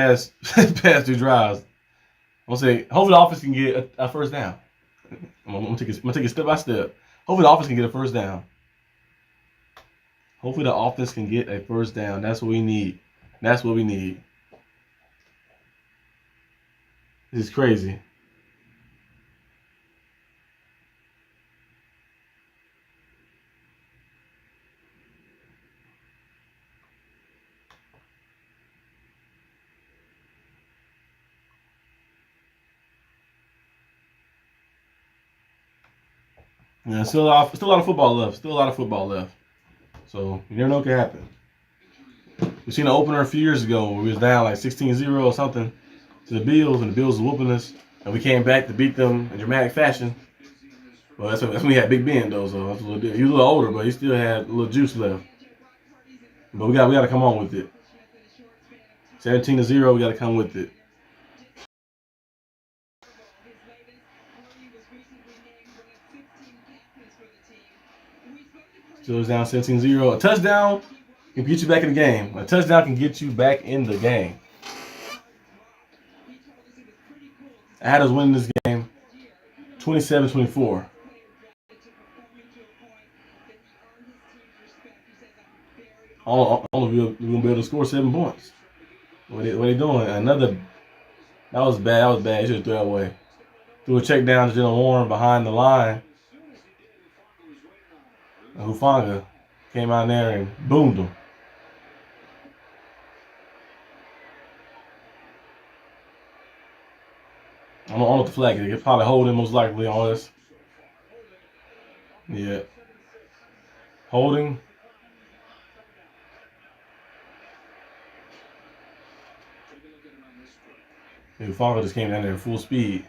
the past 2 drives. I'm gonna say hopefully the offense can get a first down. I'm gonna take it step by step. Hopefully the offense can get a first down. Hopefully the offense can get a first down. That's what we need. That's what we need. This is crazy. Yeah, still a lot of football left. Still a lot of football left. So you never know what can happen. We seen an opener a few years ago where we was down like 16-0 or something to the Bills, and the Bills was whooping us, and we came back to beat them in dramatic fashion. Well, that's when we had Big Ben though, so that's a little bit. He was a little older, but he still had a little juice left. But we got to come on with it. 17-0, we got to come with it. Steelers down 17-0. A touchdown can get you back in the game. A touchdown can get you back in the game. I had us winning this game 27-24. I don't know if we're going to be able to score 7 points. What they doing? That was bad. You should have threw that away. Threw a check down to Jalen Warren behind the line. And Hufanga came out there and boomed him. I don't know what the flag is. They could probably hold him most likely on this. Yeah. Holding. Hufanga just came down there in full speed.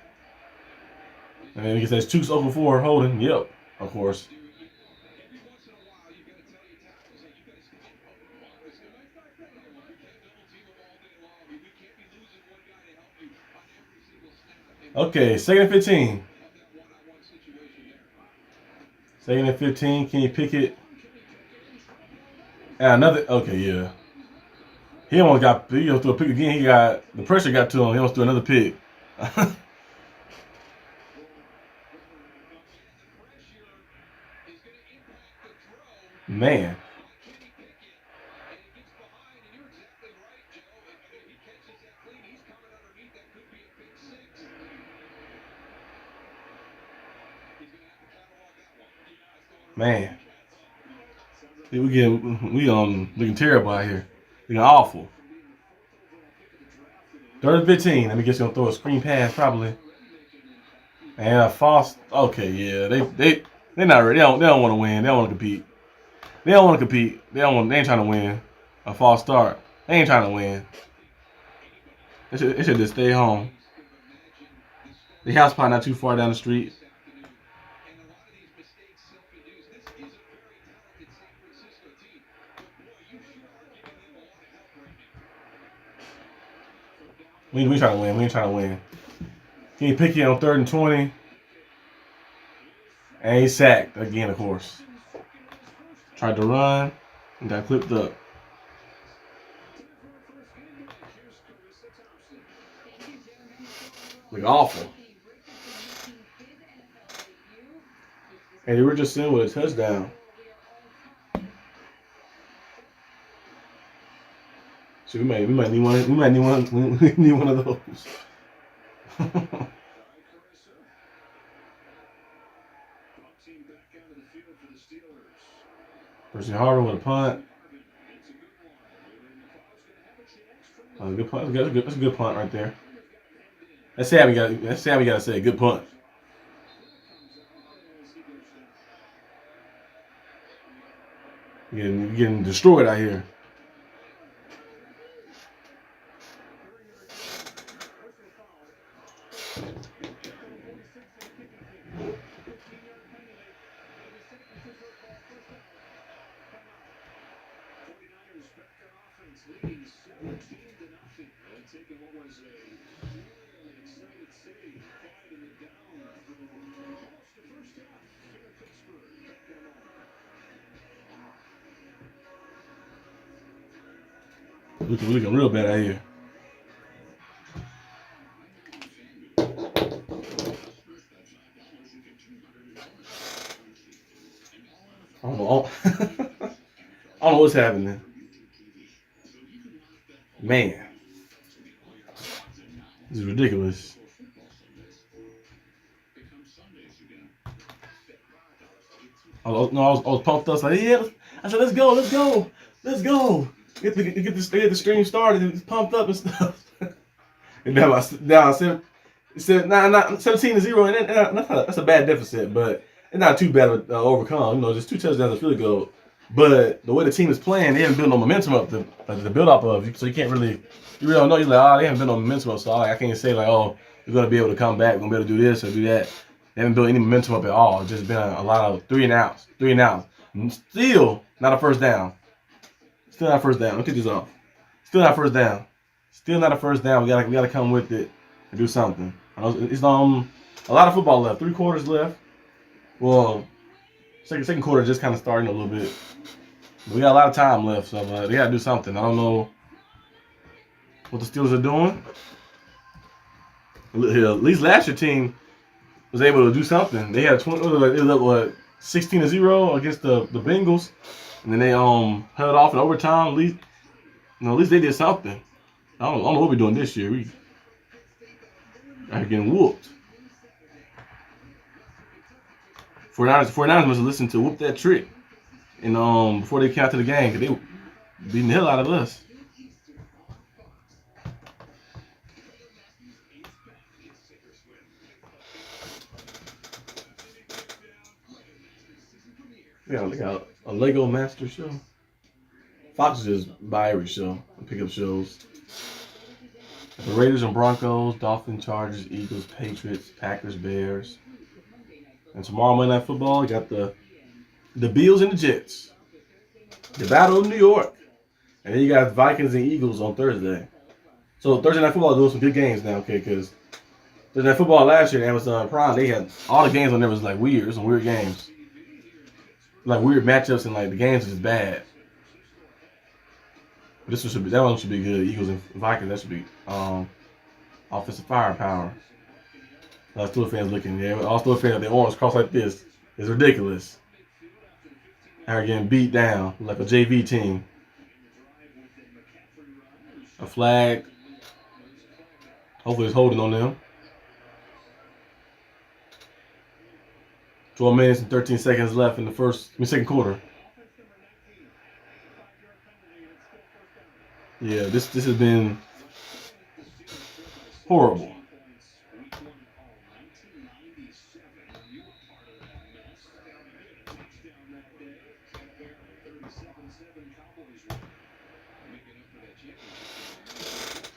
And then he says Chooks over 4 holding. Yep, of course. Okay, 2nd and 15. 2nd and 15. Kenny Pickett. And another. Okay, yeah. He almost got, he almost threw a pick again. The pressure got to him. He almost threw another pick. Man. Man. We looking terrible out here. Looking awful. 3rd and 15. Let me guess, gonna throw a screen pass probably. And a false. Okay, yeah, they're not ready. They don't want to win. They don't want to compete. They don't want to compete. They ain't trying to win. A false start. They ain't trying to win. They should just stay home. The house probably not too far down the street. We trying to win. We ain't trying to win. Kenny Pickett on 3rd and 20. And he sacked again, of course. Tried to run and got clipped up. Look awful. And they were just in with a touchdown. So we might need one. We might need one. We need one of those. Percy Harvin with a punt. Good punt. That's a good punt right there. That's sad. We got to say good punt. You're getting destroyed out here. Looking real bad out here. I don't know. I don't know what's happening. Man. This is ridiculous. I was pumped up. Like, yeah. I said, let's go. Get the stream started and it's pumped up and stuff. And now 17-0, and that's a bad deficit, but it's not too bad to overcome. Just 2 touchdowns is really good. But the way the team is playing, they haven't built no momentum up to build up of. So you can't really, you really don't know. You're like, they haven't built no momentum up. So I can't say like, you're gonna be able to come back, we're gonna be able to do this or do that. They haven't built any momentum up at all. It's just been a lot of 3 and outs. Still not a first down. Look at this off. Still not first down. We gotta come with it and do something. It's a lot of football left. 3 quarters left. Well, second quarter just kind of starting a little bit. But we got a lot of time left, so they gotta do something. I don't know what the Steelers are doing. At least last year team was able to do something. They had 16-0 against the Bengals, and then they held off in overtime. At least they did something. I don't know what we're doing this year. We are getting whooped. 49ers must have listened to Whoop That Trick, and before they came out to the game, because they beating the hell out of us. Yeah, they got a Lego Master show. Fox is just buy every show and pick up shows. The Raiders and Broncos, Dolphins, Chargers, Eagles, Patriots, Packers, Bears. And tomorrow Monday Night Football, you got the Bills and the Jets. The Battle of New York. And then you got Vikings and Eagles on Thursday. So Thursday Night Football is doing some good games now, okay? Because Thursday Night Football last year, Amazon Prime, they had all the games on there was like weird. Some weird games. Like weird matchups and like the games was just bad. That one should be good. Eagles and Vikings. That should be offensive firepower. All Steelers fans looking. Yeah, all Steelers fans have their arms crossed like this. It's ridiculous. They're getting beat down like a JV team. A flag. Hopefully it's holding on them. 12 minutes and 13 seconds left in the second quarter. Yeah, this has been horrible.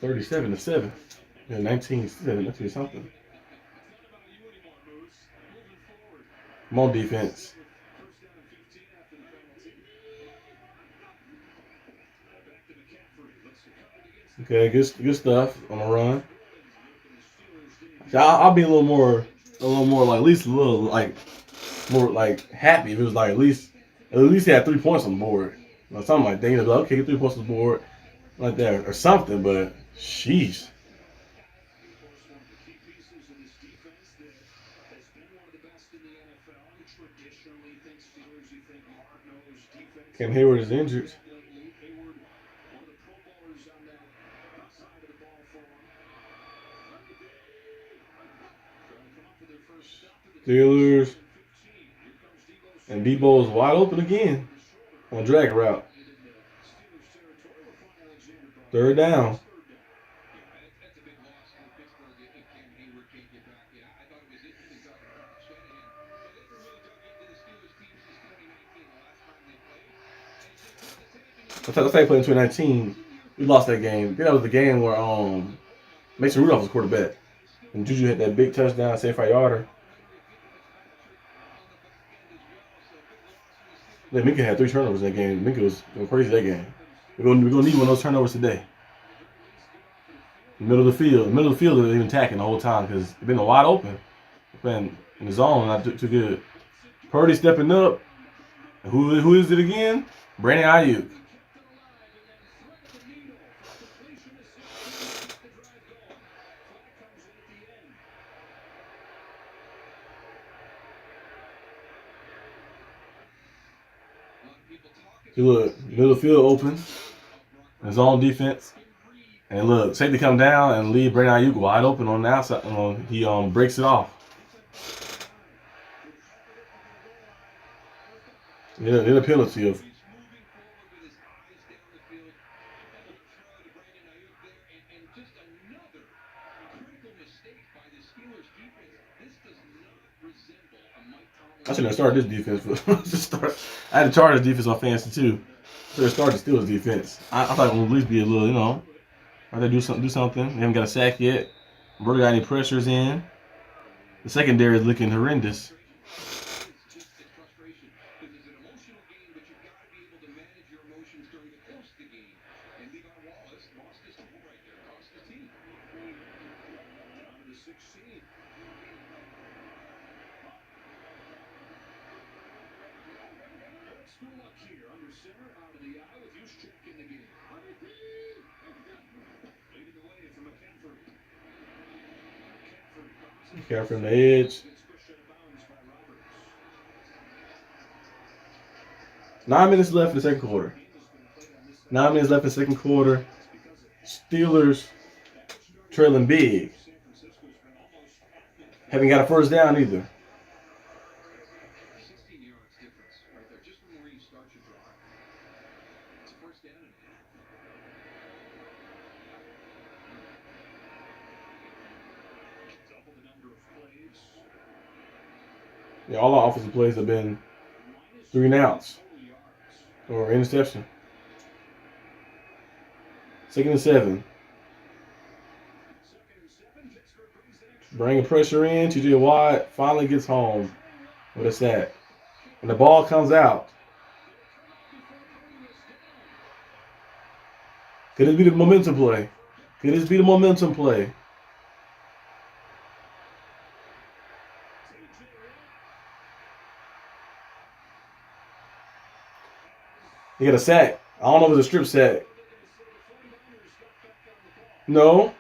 $37-7. Yeah, 19-7. That's do something. More defense. Okay, good stuff on the run. I'll be a little more like at least a little like more like happy if it was like at least he had 3 points on the board or something like that. You know, like, okay, get 3 points on the board like that or something. But sheesh. Cam Hayward is injured. Steelers. And Debo is wide open again on drag route. 3rd down. Let's say playing 2019. We lost that game. I think that was the game where Mason Rudolph was quarterback. And Juju had that big touchdown, 75-yarder. Yeah, Minka had 3 turnovers in that game. Minka was going crazy that game. We're gonna need one of those turnovers today. Middle of the field. Middle of the field, they've been attacking the whole time because they've been wide open. Playing in the zone, not too good. Purdy stepping up. Who is it again? Brandon Ayuk. Look, middle of the field open. His own defense. And look, safety come down and leave Brandon Ayuk wide open on the outside. He breaks it off. In a penalty of. I shouldn't have started this defense. I had to charge this defense on fantasy too. Should have started the Steelers defense. I thought it would at least be a little, Or they do something. They haven't got a sack yet. Barely got any pressures in. The secondary is looking horrendous. Careful on the edge. 9 minutes left in the second quarter. 9 minutes left in the second quarter. Steelers trailing big. Haven't got a first down either. Yeah, all our offensive plays have been 3 and outs or interception. 2nd and 7. Bringing pressure in. TJ Watt finally gets home with a sack. And the ball comes out. Could this be the momentum play? Could this be the momentum play? He got a sack. I don't know if it's a strip sack. No.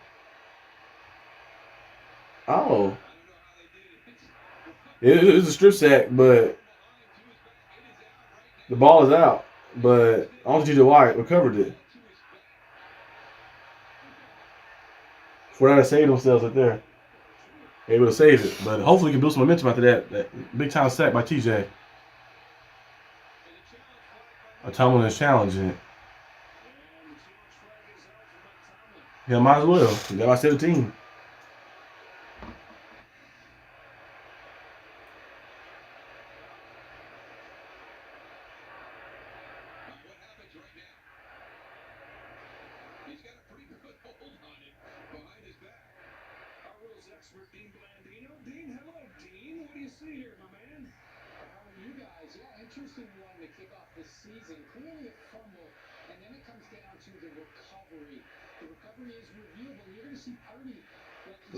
Oh. It was a strip sack, but the ball is out. But I don't think TJ Watt recovered it. 49ers saved themselves right there. Able to save it. But hopefully he can build some momentum after that big time sack by TJ. Tomlin is challenging it. Yeah, might as well. He got my 17.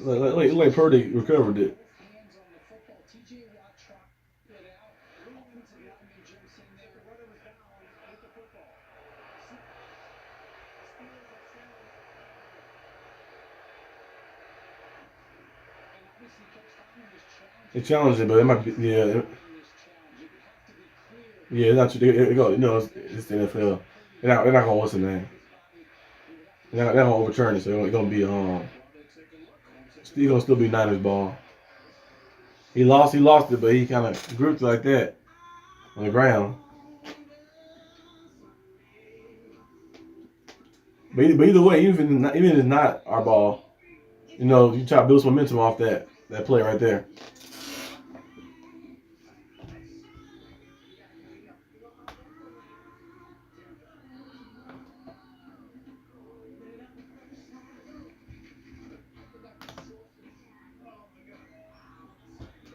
Like Purdy recovered it. They challenged it, but it might be yeah. Yeah, not too. They go. It's the NFL. They're not gonna what's the name? They're not gonna overturn it, so it's gonna be Still gonna still be Niners ball. He lost it, but he kind of gripped it like that on the ground. But either way, even if it's not our ball, you try to build some momentum off that play right there.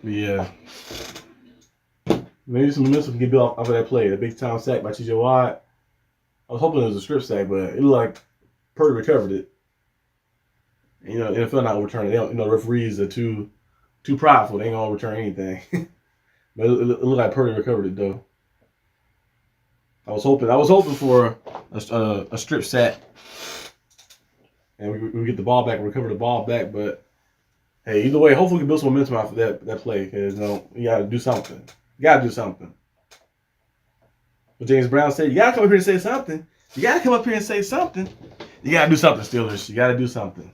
Yeah. Maybe some momentum can get built off of that play. The big time sack by TJ Watt. I was hoping it was a strip sack, but it looked like Purdy recovered it. And, NFL not overturning. They don't, referees are too prideful. They ain't gonna overturn anything. But it looked like Purdy recovered it though. I was hoping for a strip sack, and we get the ball back, recover the ball back. But hey, either way, hopefully we can build some momentum off of that play because you got to do something. You got to do something. But James Brown said, "You got to come up here and say something. You got to come up here and say something. You got to do something, Steelers. You got to do something."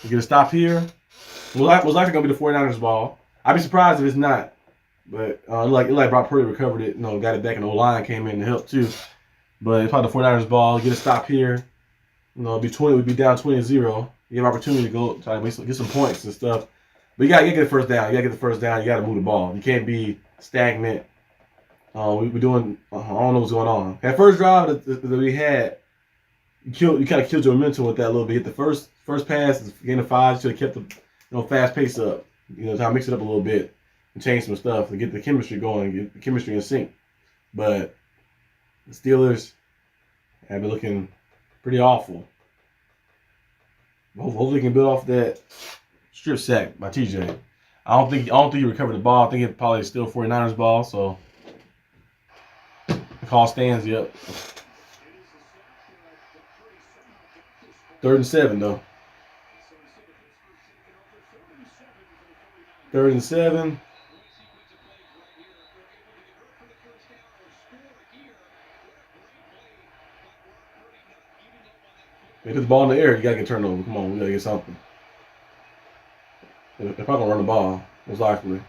We get a stop here. Was likely gonna be the 49ers ball. I'd be surprised if it's not. But like Brock Purdy recovered it, got it back, and the line came in to help too. But it's probably the 49ers ball. Get a stop here. We'd be down 20-0. You have opportunity to go try to get some points and stuff. But you gotta get the first down. You gotta move the ball. You can't be stagnant. We're doing. I don't know what's going on. That first drive that we had, you kind of killed your momentum with that a little bit. Hit the first pass, gain of 5. Should have kept the fast pace up. Try to mix it up a little bit and change some stuff to get the chemistry going, get the chemistry in sync. But the Steelers have been looking pretty awful. Hopefully, they can build off that strip sack by TJ. I don't think he recovered the ball. I think it probably still 49ers ball. So the call stands. Yep. 3rd and 7 though. 3rd and 7. They put the ball in the air, you gotta get turned over. Come on, we gotta get something. They're probably gonna run the ball, most likely.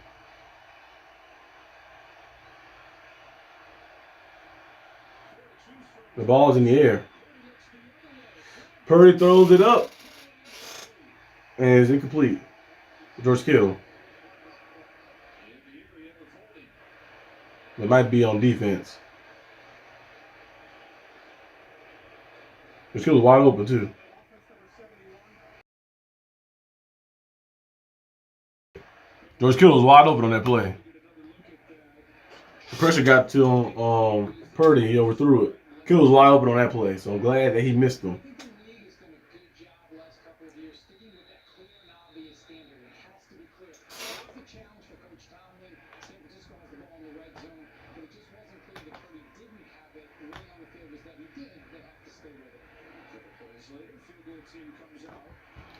The ball's in the air. Purdy throws it up, and it's incomplete. George Kittle. It might be on defense. George Kittle's wide open too. George Kittle was wide open on that play. The pressure got to Purdy. He overthrew it. Kittle was wide open on that play, so I'm glad that he missed him.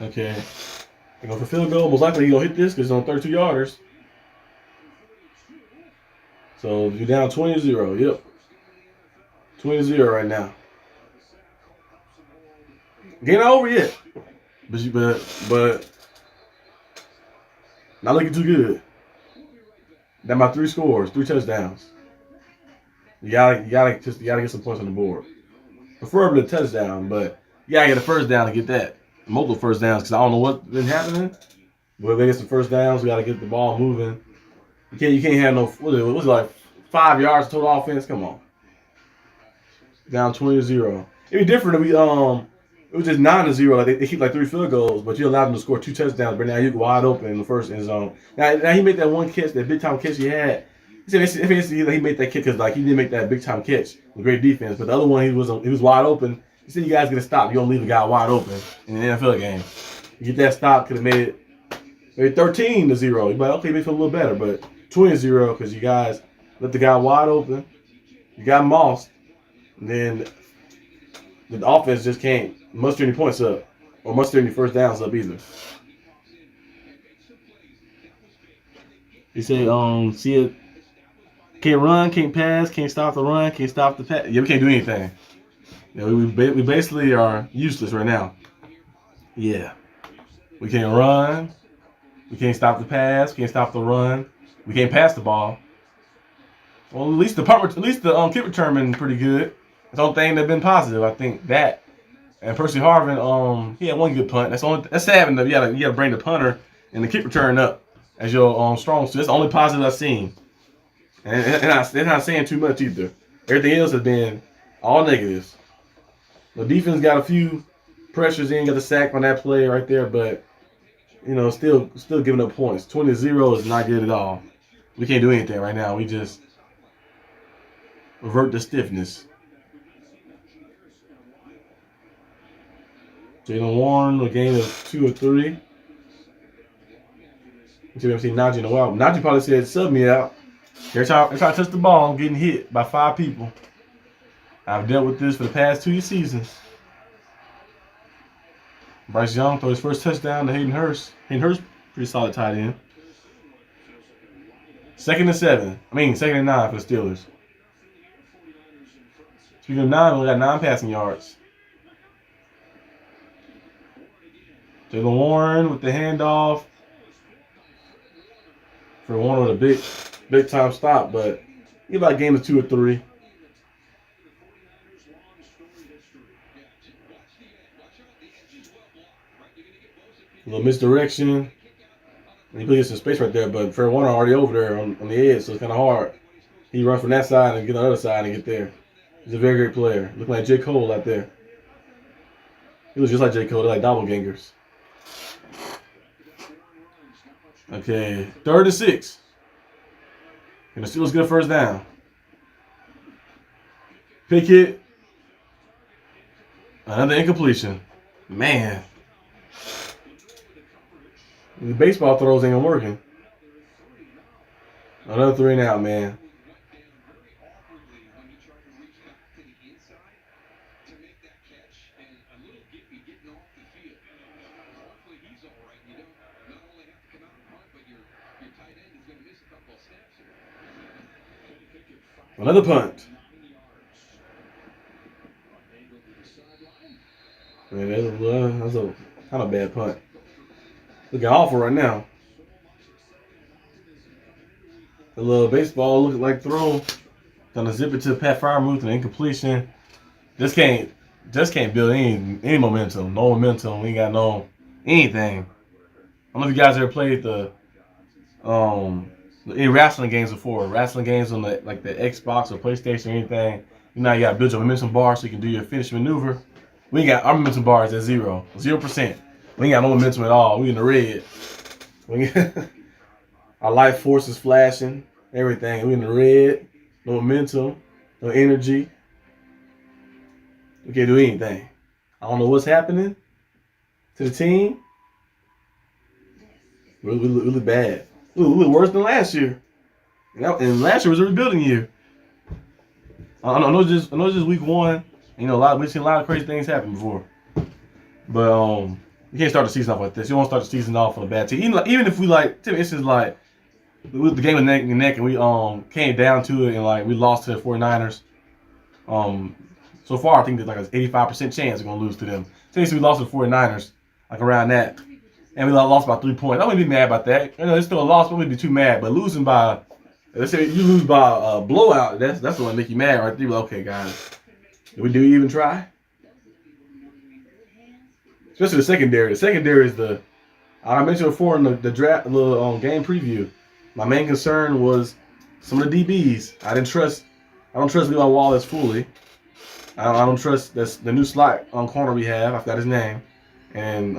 Okay. They go for field goal. Most likely he's going to hit this because it's on 32 yarders. So you're down 20-0. Yep. 20-0 right now. Game not over yet. But not looking too good. That my 3 scores, 3 touchdowns. You gotta get some points on the board. Preferably a touchdown, but you gotta get a first down to get that. Multiple first downs, because I don't know what's been happening. But if they get some first downs, we gotta get the ball moving. You can't have no, what was it, like 5 yards total offense? Come on. Down 20-0. It'd be different if it was just 9-0. Like they keep like 3 field goals, but you allowed them to score 2 touchdowns. But now you're wide open in the first end zone. Now he made that one catch, that big time catch he had. He said he made that catch because like he didn't make that big time catch with great defense. But the other one he was wide open. He said you guys get a stop. You don't leave a guy wide open in an NFL game. You get that stop, could have made it maybe 13-0. You're like, okay, maybe feel a little better, but 20-0 because you guys let the guy wide open. You got mossed, and then the offense just can't muster any points up or muster any first downs up either. He said, see it. Can't run, can't pass, can't stop the run, can't stop the pass. Yeah, we can't do anything. Yeah, we basically are useless right now. Yeah. We can't run. We can't stop the pass. We can't stop the run. We can't pass the ball. Well, at least the kick return been pretty good. That's the only thing that's been positive. I think that. And Percy Harvin, he had one good punt. That's sad enough. You gotta bring the punter and the kick return up as your strong suit. That's the only positive I've seen. And they're not saying too much either. Everything else has been all negatives. The defense got a few pressures in, got the sack on that play right there, but still giving up points. 20-0 is not good at all. We can't do anything right now. We just revert to stiffness. Jalen Warren, a game of 2 or 3. We haven't seen Najee in a while. Najee probably said, sub me out. Every time I touch the ball, I'm getting hit by 5 people. I've dealt with this for the past 2 seasons. Bryce Young throws his first touchdown to Hayden Hurst. Hayden Hurst, pretty solid tight end. 2nd and 9 for the Steelers. Speaking of 9, we got 9 passing yards. Jalen Warren with the handoff. For Warren with a big time stop, but he about a game of 2 or 3. A little misdirection. He put some space right there, but Fred Warner already over there on the edge, so it's kind of hard. He runs from that side and get on the other side and get there. He's a very great player. Looking like J. Cole out there. He was just like J. Cole. They're like doppelgangers. Okay, 3rd and 6. And the Steelers get a first down. Pickett. Another incompletion. Man. The baseball throws ain't working. Another 3 and out, man. Another punt. Man, that's a kind of bad punt. Looking awful right now. The little baseball looking like throw. Gonna zip it to Pat Freiermuth and incompletion. Just can't build any momentum. No momentum. We ain't got no anything. I don't know if you guys ever played any wrestling games before. Wrestling games on the Xbox or PlayStation or anything. You gotta build your momentum bar so you can do your finish maneuver. We ain't got our momentum bar is at 0%. We ain't got no momentum at all. We in the red. Our life force is flashing. Everything. We in the red. No momentum. No energy. We can't do anything. I don't know what's happening to the team. Really bad. We look worse than last year. And last year was a rebuilding year. I know it's just week 1. We've seen a lot of crazy things happen before. But you can't start the season off like this. You won't start the season off on a bad team. Even if we like, it's just like the game was neck and neck, and we came down to it, and like we lost to the 49ers. So far I think there's like an 85% chance we're gonna lose to them. Since we lost to the 49ers, like around that, and we lost by 3 points. I wouldn't be mad about that. You know, it's still a loss, but I wouldn't be too mad. But losing by, let's say you lose by a blowout, that's what would make you mad right there. Like, okay, guys, do we even try? Especially the secondary. The secondary is I mentioned before in the draft, little game preview. My main concern was some of the DBs. I don't trust Levi Wallace fully. I don't trust the new slot corner we have. I forgot his name. And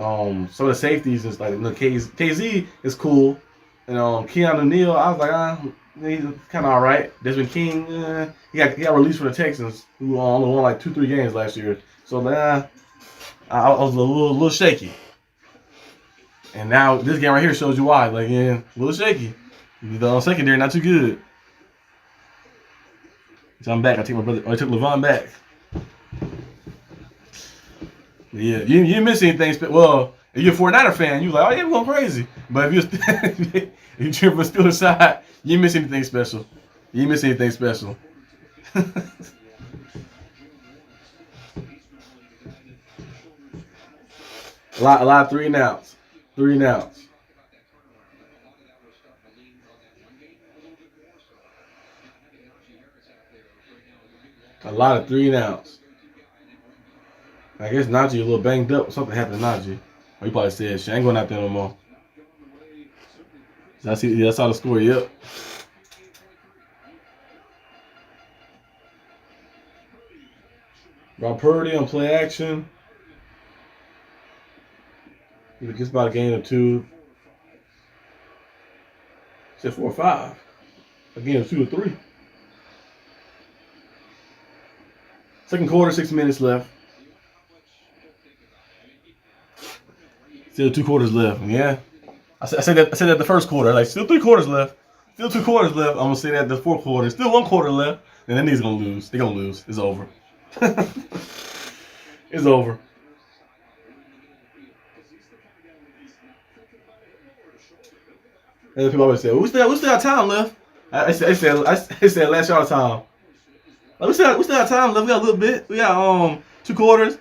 some of the safeties is like KZ is cool. And Keanu Neal, I was like, he's kind of all right. Desmond King, he got released from the Texans, who only won like 2-3 games last year. So I was a little shaky. And now this game right here shows you why. Like, yeah, a little shaky. The secondary not too good. So I'm back. I took Levon back. Yeah, you didn't miss anything. Well, if you're a 49er fan, you're like, oh yeah, we're going crazy. But if you're cheering for the Steelers side, you didn't miss anything special. You didn't miss anything special. A lot of 3 and outs. 3 and outs. A lot of 3 and outs. I guess Najee a little banged up. Something happened to Najee. Or he probably said, "Shit, I ain't going out there no more." I saw the score. Yep. Rob Purdy on play action. He gets about a game or 2. Said 4 or 5. A game of 2 or 3. Second quarter, 6 minutes left. Still 2 quarters left. Yeah. I said that the first quarter. Like, still 3 quarters left. Still 2 quarters left. I'm going to say that the 4th quarter. Still 1 quarter left. And then he's going to lose. They're going to lose. It's over. It's over. And people always say, well, we still got time left. I said last year time. Like, we still got time left. We got a little bit. We got 2 quarters.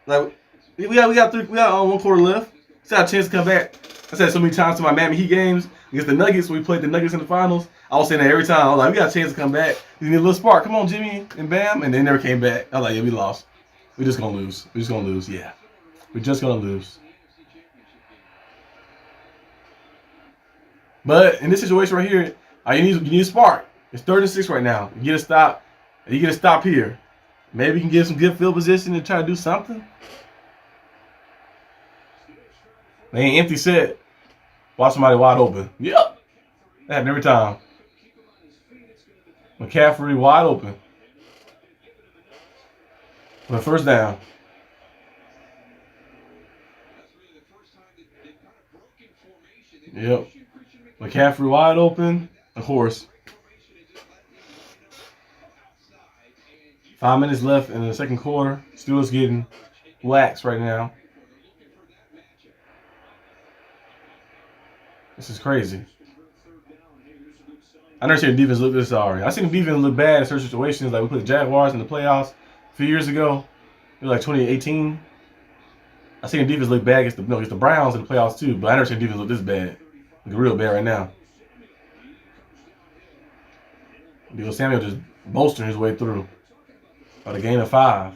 Like we got 1 quarter left. Still got a chance to come back. I said so many times to my Miami Heat games against the Nuggets when we played the Nuggets in the finals. I was saying that every time. I was like, we got a chance to come back. We need a little spark. Come on, Jimmy and Bam. And they never came back. I was like, yeah, we lost. We're just gonna lose. We're just gonna lose. Yeah, we're just gonna lose. But in this situation right here, you need a spark. It's 3rd and 6 right now. You get a stop. You get a stop here. Maybe you can get some good field position and try to do something. They ain't empty set. Watch somebody wide open. Yep. That happens every time. McCaffrey wide open. For the first down. Yep. McCaffrey wide open. Of course. 5 minutes left in the second quarter. Steelers getting waxed right now. This is crazy. I never seen the defense look this sorry. I seen the defense look bad in certain situations. Like we put the Jaguars in the playoffs a few years ago. It was like 2018. I seen the defense look bad against the Browns in the playoffs too. But I never seen the defense look this bad. Look real bad right now. Deebo Samuel just bolstering his way through. About a gain of 5.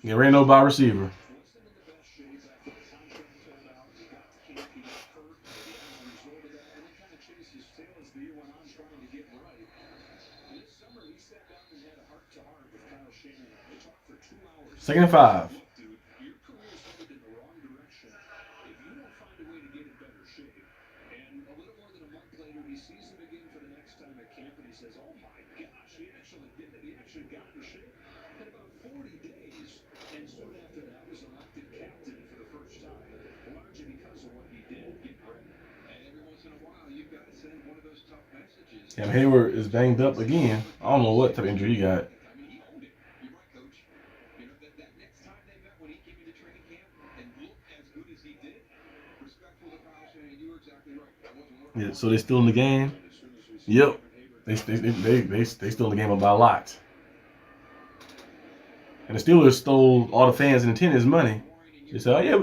Get ran over by a receiver. Second and 5. Cam Hayward is banged up again. I don't know what type of injury he got. Yeah, so they still in the game. Yep, they still in the game by a lot. And the Steelers stole all the fans and attendance money. They said, "Oh yeah,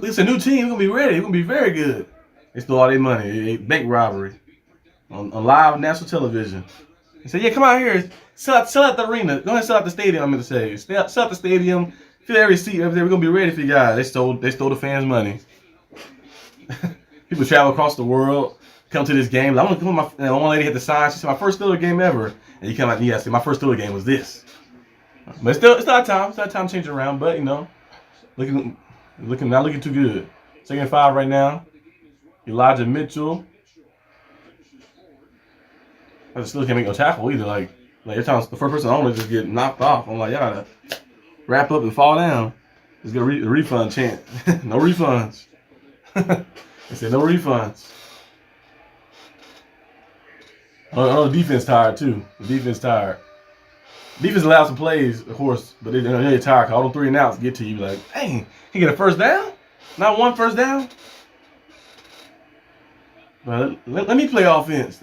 it's a new team. We're gonna be ready. We're gonna be very good." They stole all their money. Bank robbery on live national television. They said, "Yeah, come out here, sell out the arena. Go ahead and sell out the stadium." I'm gonna say, sell out the stadium. Fill every seat. Everything. We're gonna be ready for you guys." They stole the fans' money. People travel across the world, come to this game. I want to come. One lady had the sign. She said, "My first Steelers game ever." And you come out, yeah, I said, "My first Steelers game was this." But it's not time. It's not time to change around. But you know, not looking too good. 2nd and 5 right now. Elijah Mitchell. I still can't make no tackle either. Like every time the first person on it just get knocked off. I'm like, y'all gotta wrap up and fall down. Just get a refund chant. No refunds. They said no refunds. Oh, the defense tired too. The defense tired. Defense allows some plays, of course, but they're tired. All them 3 and outs get to you. Like, dang, he get a first down? Not one first down? But let me play offense.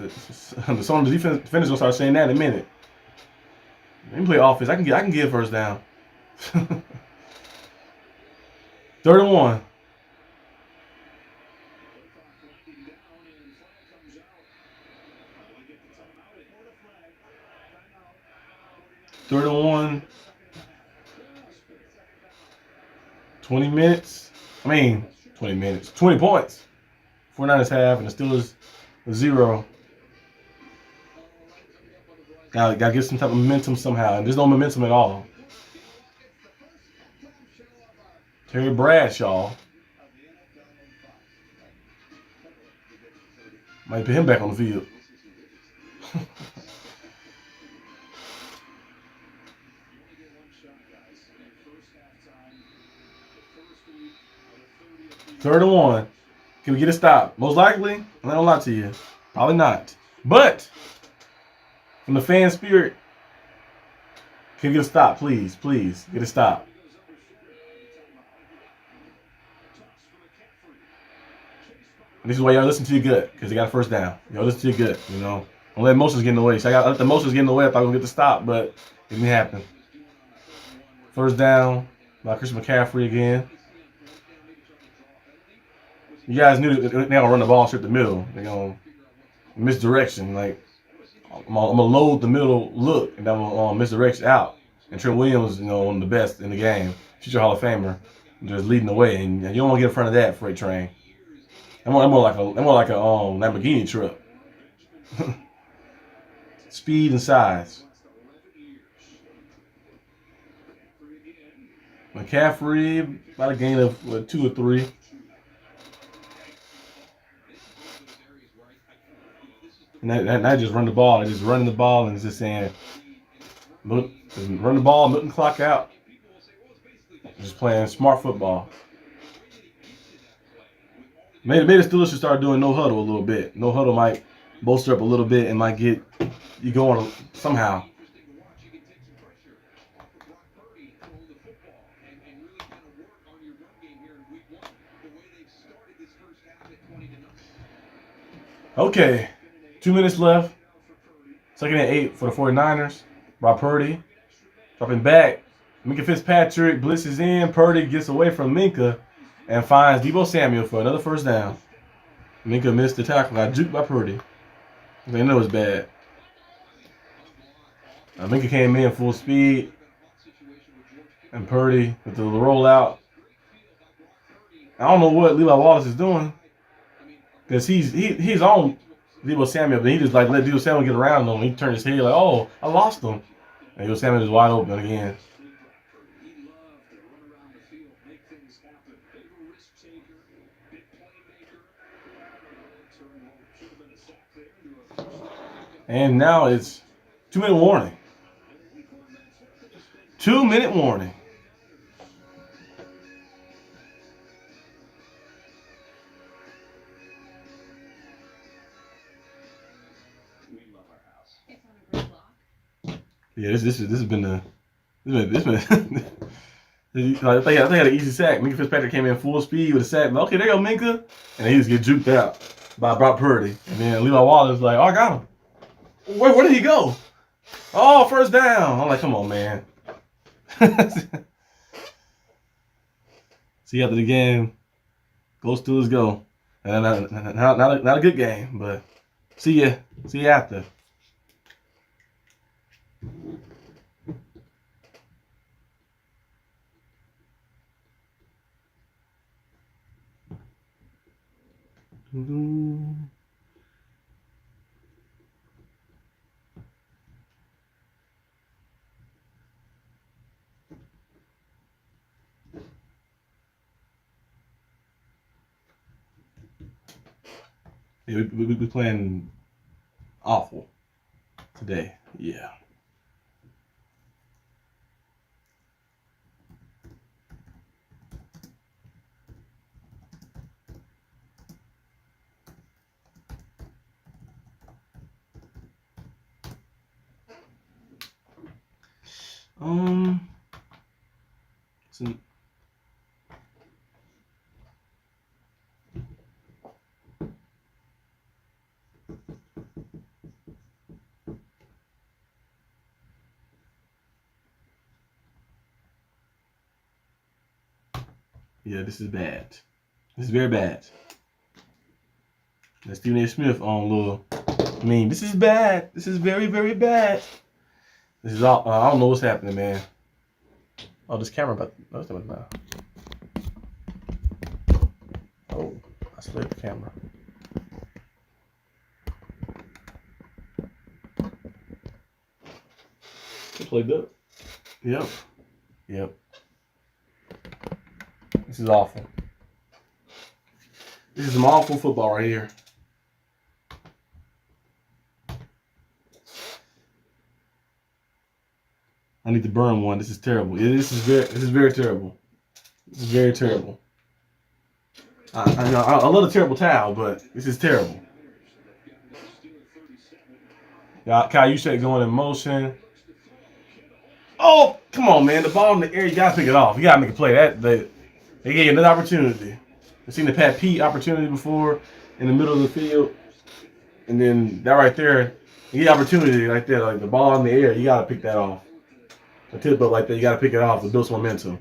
Some of the defenders gonna start saying that in a minute. Let me play offense. I can get a first down. 3rd and 1. Third and 1. 20 minutes. 20 minutes. 20 points. 49ers half and the Steelers 0. Gotta get some type of momentum somehow. And there's no momentum at all. Terry Bradshaw. Might put him back on the field. Third and 1. Can we get a stop? Most likely, I'm not gonna lie to you. Probably not. But from the fan spirit, can we get a stop, please? Please, get a stop. And this is why y'all listen to your gut, because they got a first down. Y'all listen to your gut, you know. Don't let emotions get in the way. So I got let the emotions get in the way. I thought I was gonna get the stop, but it didn't happen. First down by Christian McCaffrey again. You guys knew they're gonna run the ball straight the middle. They're gonna misdirection. Like I'm gonna load the middle look, and then I'm gonna misdirection out. And Trent Williams, you know, one of the best in the game, future Hall of Famer, just leading the way. And you don't want to get in front of that freight train. I'm more like a Lamborghini truck. Speed and size. McCaffrey about a gain of 2 or 3. And I just run the ball. I just running the ball and it's just saying, look, run the ball, milk and clock out. Just playing smart football. Maybe the Steelers should start doing no huddle a little bit. No huddle might bolster up a little bit and might get you going somehow. Okay, 2 minutes left. 2nd and 8 for the 49ers. Rob Purdy dropping back. Minka Fitzpatrick blitzes in. Purdy gets away from Minka and finds Deebo Samuel for another first down. Minka missed the tackle. Got juked by Purdy. They know it's bad. Minka came in full speed. And Purdy with the rollout. I don't know what Levi Wallace is doing. Because he's on Deebo Samuel, but he just like let Deebo Samuel get around him. He turned his head like, oh, I lost him. And Deebo Samuel is wide open again. And now it's 2-minute warning. 2-minute warning. Yeah, this has been I think they had an easy sack. Minka Fitzpatrick came in full speed with a sack. Like, okay, there you go, Minka. And then he just get juked out by Brock Purdy. And then Levi Wallace like, oh, I got him. Where did he go? Oh, first down. I'm like, come on, man. See, after the game, go Steelers go. And not a good game, but see ya. See you after. Yeah, we playing awful today. Yeah. Yeah, this is bad. This is very bad. That's Stephen A. Smith on little. I mean, this is bad. This is very, very bad. This is all. I don't know what's happening, man. Oh, this camera about. Oh, it's now. Oh, I split the camera. It played up. Yep. Yep. This is awful. This is some awful football right here. I need to burn one. This is terrible. Yeah, this is very terrible. This is very terrible. I love a terrible towel, but this is terrible. Kyle Juszczyk going in motion. Oh, come on, man. The ball in the air, you got to pick it off. You got to make a play. They gave you another opportunity. I've seen the Pat Pete opportunity before in the middle of the field. And then that right there, you get opportunity right there. Like the ball in the air, you got to pick that off. A tip up like that, you got to pick it off to build some momentum.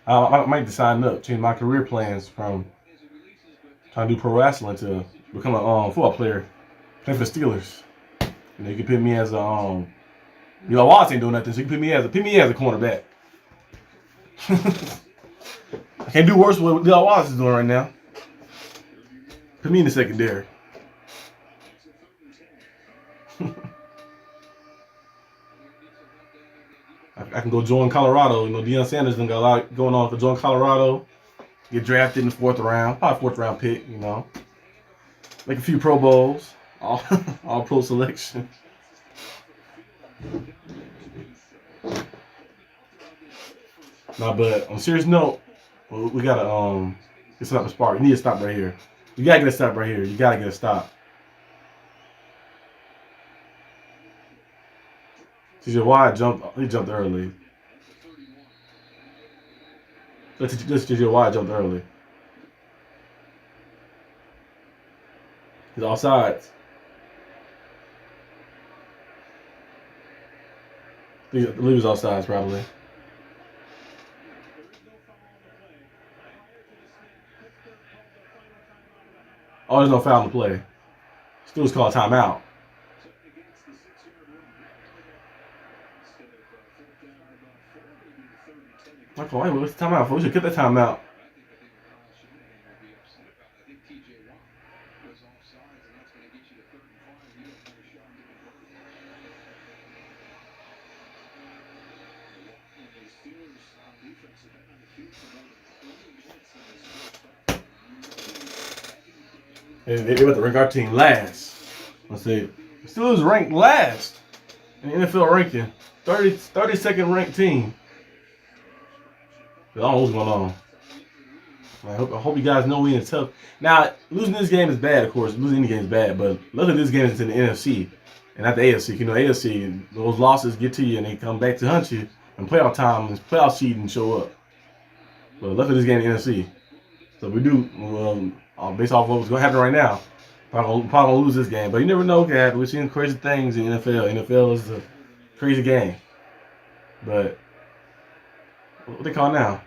I might sign up, change my career plans from trying to do pro wrestling to become a football player, play for the Steelers. And you can pick me as a Wallace ain't doing nothing, so you can pick me as a cornerback. I can't do worse than what Levi Wallace is doing right now. Put me in the secondary. I can go join Colorado. You know, Deion Sanders done got a lot going on for join Colorado. Get drafted in the 4th round, probably 4th round pick. You know, make a few Pro Bowls, all pro selection. Nah, but on a serious note, we gotta get something to spark. You need to stop right here. You gotta get a stop right here. You gotta get a stop. TJ Watt jumped. He jumped early. TJ Watt jumped early. He's offsides. I believe he was offsides probably. Oh, there's no foul in the play. Still was called timeout. Okay, what's the timeout for? We should get that timeout. And they about to rank our team last. Let's see. Steelers ranked last in the NFL ranking. 32nd ranked team. I don't know what's going on. I hope you guys know we in tough. Now, losing this game is bad, of course. Losing any game is bad, but luckily this game is in the NFC and not the AFC. You know, AFC, those losses get to you and they come back to hunt you. And playoff time and playoff seeding show up. But luckily this game is the NFC. So we do, based off of what's going to happen right now, probably gonna lose this game. But you never know, Cat. We're seeing crazy things in the NFL. NFL is a crazy game. But what they call now?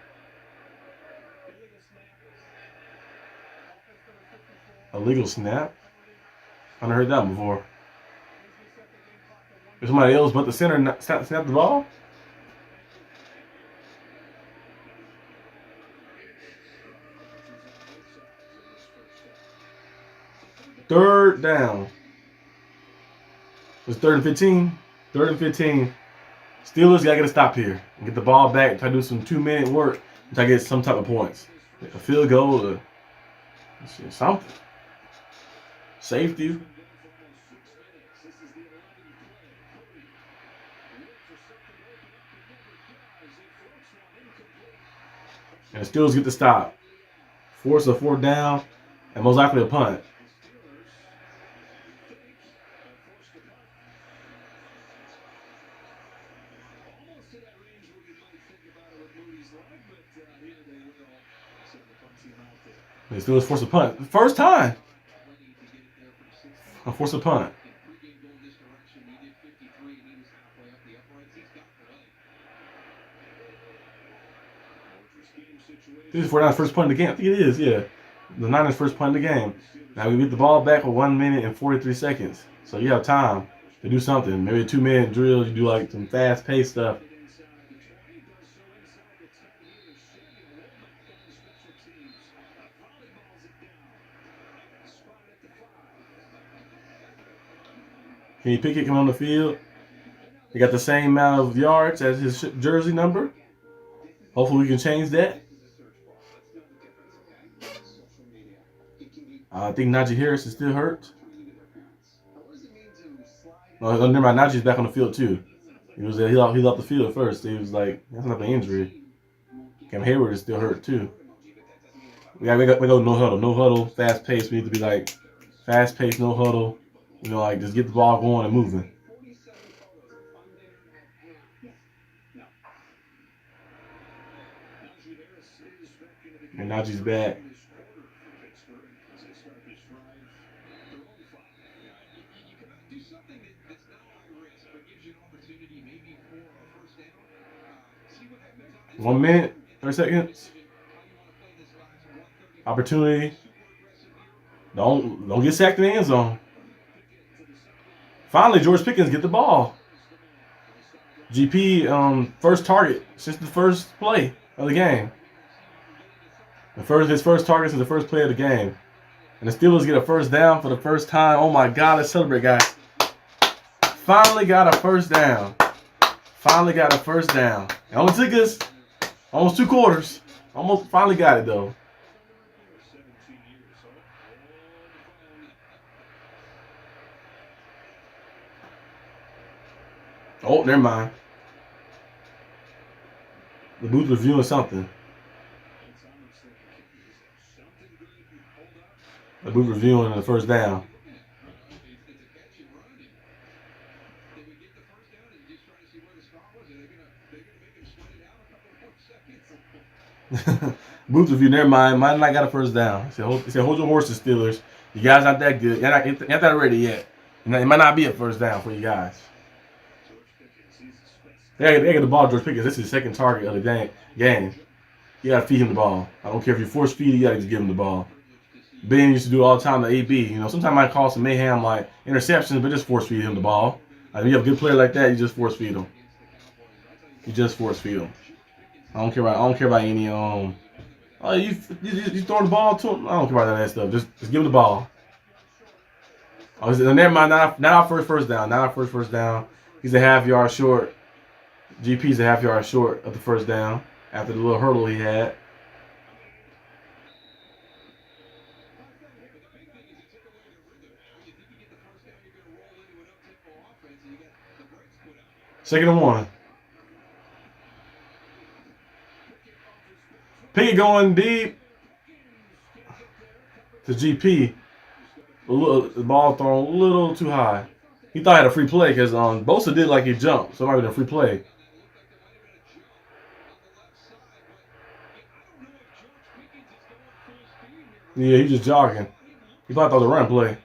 Illegal snap? I never heard that before. Is somebody else but the center snap the ball? Third down. It's 3rd and 15. 3rd and 15. Steelers gotta get a stop here and get the ball back. Try to do some 2-minute work. Try to get some type of points. A field goal or something. Safety. And the Steelers get the stop. Force a 4th down and most likely a punt. The Steelers force a punt. First time. I force a punt. This is 49ers' first punt of the game. I think it is, yeah. The Niners' first punt of the game. Now we get the ball back with 1 minute and 43 seconds. So you have time to do something. Maybe a 2-minute drill. You do like some fast-paced stuff. Kenny Pickett come on the field. He got the same amount of yards as his jersey number. Hopefully we can change that. I think Najee Harris is still hurt. No, never mind. Najee's back on the field too. He off the field first. He was like, that's not an injury. Cam Hayward is still hurt too. We go no huddle, fast pace. We need to be like fast pace, no huddle. You know, like just get the ball going and moving. And Najee's back. One minute, 30 seconds. Opportunity. Don't get sacked in the end zone. Finally, George Pickens get the ball. GP first target since the first play of the game. His first target since the first play of the game. And the Steelers get a first down for the first time. Oh my God, let's celebrate, guys. Finally got a first down. Finally got a first down. It only took us almost 2 quarters. Almost finally got it though. Oh, never mind. The booth reviewing something. The booth reviewing the first down. Booth review, never mind. Mine not got a first down. He said, hold your horses, Steelers. You guys not that good. You're not that ready yet. It might not be a first down for you guys. They get the ball, George Pickens. This is his second target of the game. You got to feed him the ball. I don't care if you force feed, you got to just give him the ball. Ben used to do it all the time to AB. You know, sometimes I call some mayhem like interceptions, but just force feed him the ball. Like, when you have a good player like that, you just force feed him. You just force feed him. I don't care about any oh you throw the ball to him. I don't care about that stuff. Just give him the ball. Oh, never mind. Not our first down. Not our first down. He's a half-yard short. GP's a half-yard short of the first down after the little hurdle he had. Second and 1. Pickett going deep. to GP. The ball thrown a little too high. He thought he had a free play because Bosa did like he jumped, so it might have been a free play. Yeah, he's just jogging. He probably thought it was a run play.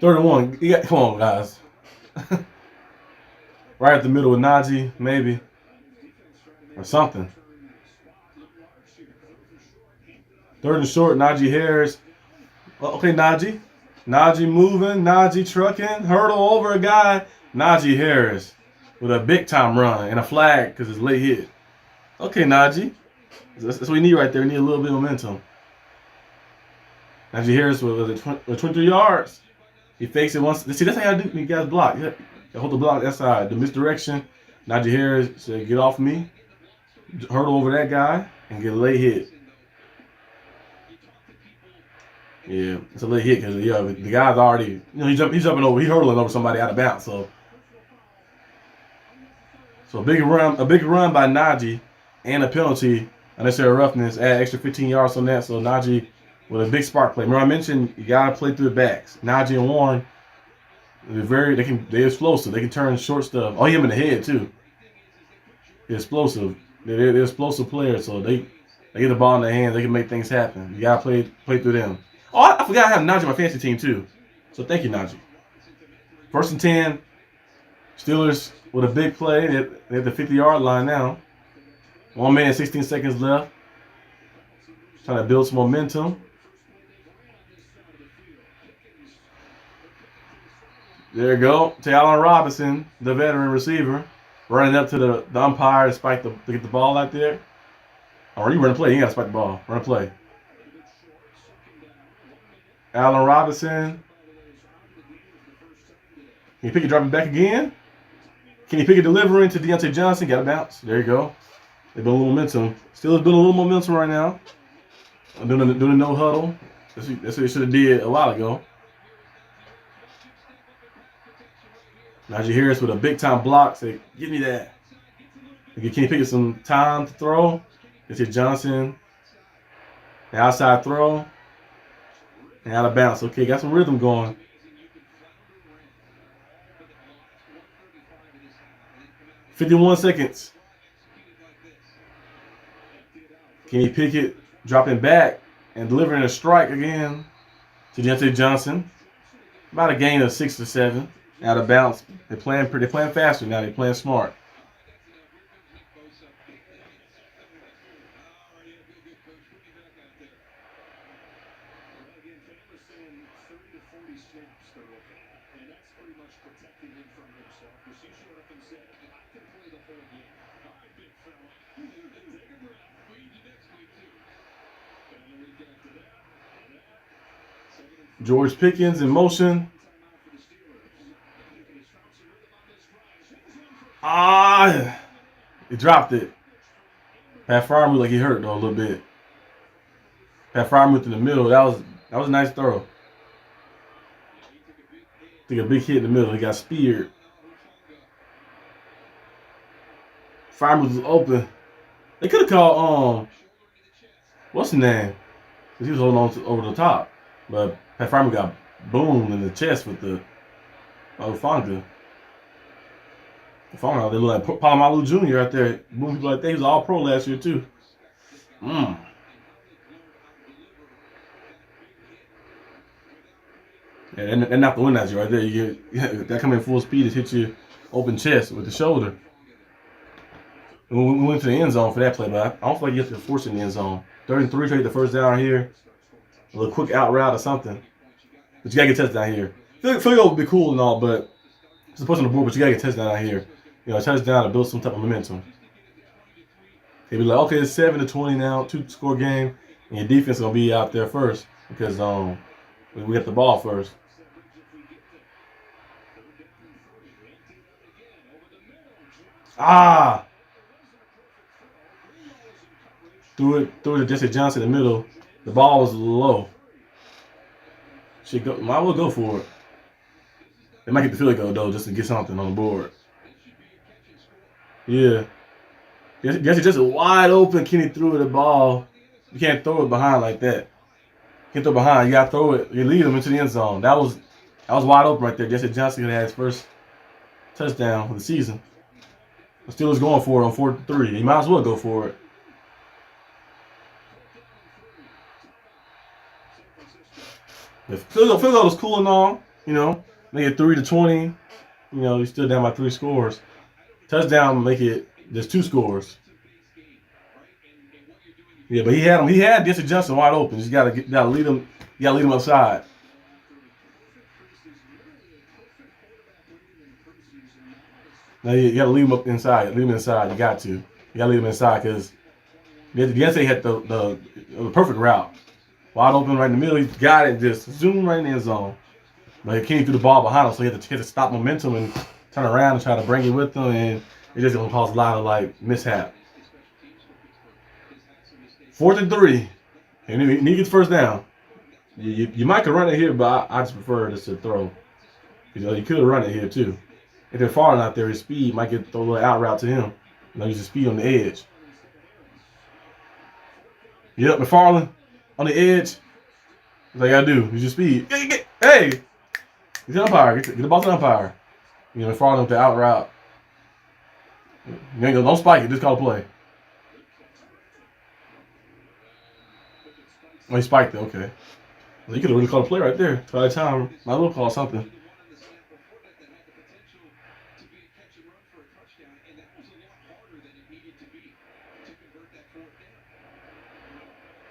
Third and one. Come on, guys. Right at the middle with Najee, maybe. Or something. Third and short, Najee Harris. Okay, Najee. Najee moving, Najee trucking, hurdle over a guy. Najee Harris with a big time run and a flag because it's late hit. Okay, Najee. That's what we need right there. We need a little bit of momentum. Najee Harris with 23 yards. He fakes it once. See, that's how you do. You guys block. You hold the block that side. The misdirection. Najee Harris said, "Get off me." Hurdle over that guy and get a late hit. Yeah, it's a late hit because the guy's already, he's jumping over, he's hurdling over somebody out of bounds. So a big run by Najee and a penalty, unnecessary roughness, add extra 15 yards on that. So Najee with a big spark play. Remember I mentioned you gotta play through the backs. Najee and Warren, they're explosive. They can turn short stuff. Oh, him in the head too. They're explosive. They're explosive players, so they get the ball in their hands. They can make things happen. You gotta play through them. Oh, I forgot I have Najee on my fantasy team too. So thank you, Najee. 1st and 10. Steelers with a big play. They're at the 50-yard line now. 1 minute, 16 seconds left. Trying to build some momentum. There you go. To Allen Robinson, the veteran receiver, running up to the umpire to get the ball out there. Or you run a play. You got to spike the ball. Run a play. Allen Robinson. Can you pick it, drop it back again? Can you pick it, delivering to Deontay Johnson? Got a bounce. There you go. They build a little momentum. Steelers building a little momentum right now. Doing a no huddle. That's what they should have did a while ago. Najee Harris with a big time block. Say, give me that. Can you pick it some time to throw? It's your Johnson. The outside throw. And out of bounds. Okay, got some rhythm going. "51 seconds. Can he pick it, dropping back, and delivering a strike again to Deontay Johnson? About a gain of 6 or 7. Out of bounds. They're playing faster now. They're playing smart. George Pickens in motion. He dropped it. Pat Freiermuth like he hurt though a little bit. Pat Freiermuth in the middle. That was a nice throw. Took a big hit in the middle. He got speared. Freiermuth was open. They could have called what's his name? Because he was holding on over the top, but Pat Freiermuth got boomed in the chest with the Fonga. They look like Palomalu Jr. out there. Boom, people like that. He was all pro last year too. Yeah, and not the win last year right there. You get that coming full speed, it hit you open chest with the shoulder. And we went to the end zone for that play, but I don't feel like you have to force it in the end zone. 33 take the first down here. A little quick out route or something. But you gotta get a touchdown here. Field goal would be cool and all, but it's a push on the board, but you gotta get a touchdown out here. A touchdown to build some type of momentum. They'd be like, okay, it's 7-20 now, 2-score game, and your defense is gonna be out there first because we get the ball first. Threw it to Jesse Johnson in the middle. The ball was low. Might well go for it. They might get the field goal though, just to get something on the board. Yeah. Guess it's just a wide open. Kenny threw it the ball. You can't throw it behind like that. You can't throw it behind. You gotta throw it. You lead him into the end zone. That was wide open right there. Jesse Johnson could have his first touchdown for the season. The Steelers going for it on 4th and 3. He might as well go for it. The field goal was cool and all. You know, make it 3-20. You know, he's still down by 3 scores. Touchdown, make it just 2 scores. Yeah, but he had Jesse Johnson wide open. You just gotta lead him. You gotta lead him outside. Now you gotta leave him up inside. Leave him inside. You got to. You gotta leave him inside because Jesse had the perfect route. Wide open right in the middle. He got it. Just zoom right in the end zone. But he came through the ball behind him, so he had to stop momentum and turn around and try to bring it with him, and it just gonna cause a lot of like mishap. 4th and 3, and he gets first down. You might could run it here, but I just prefer just to throw. You know, you could run it here too. If they're far out there, his speed might get throw a little out route to him. You know, use his speed on the edge. Yep, McFarland on the edge. That's all you gotta do. Use your speed. Hey, get the umpire. Get the ball to the umpire. You know, McFarland with the out route. You ain't don't spike it. Just call a play. Oh, he spiked it. Okay. Well, you could have really called a play right there. Try the time. Might as well call something.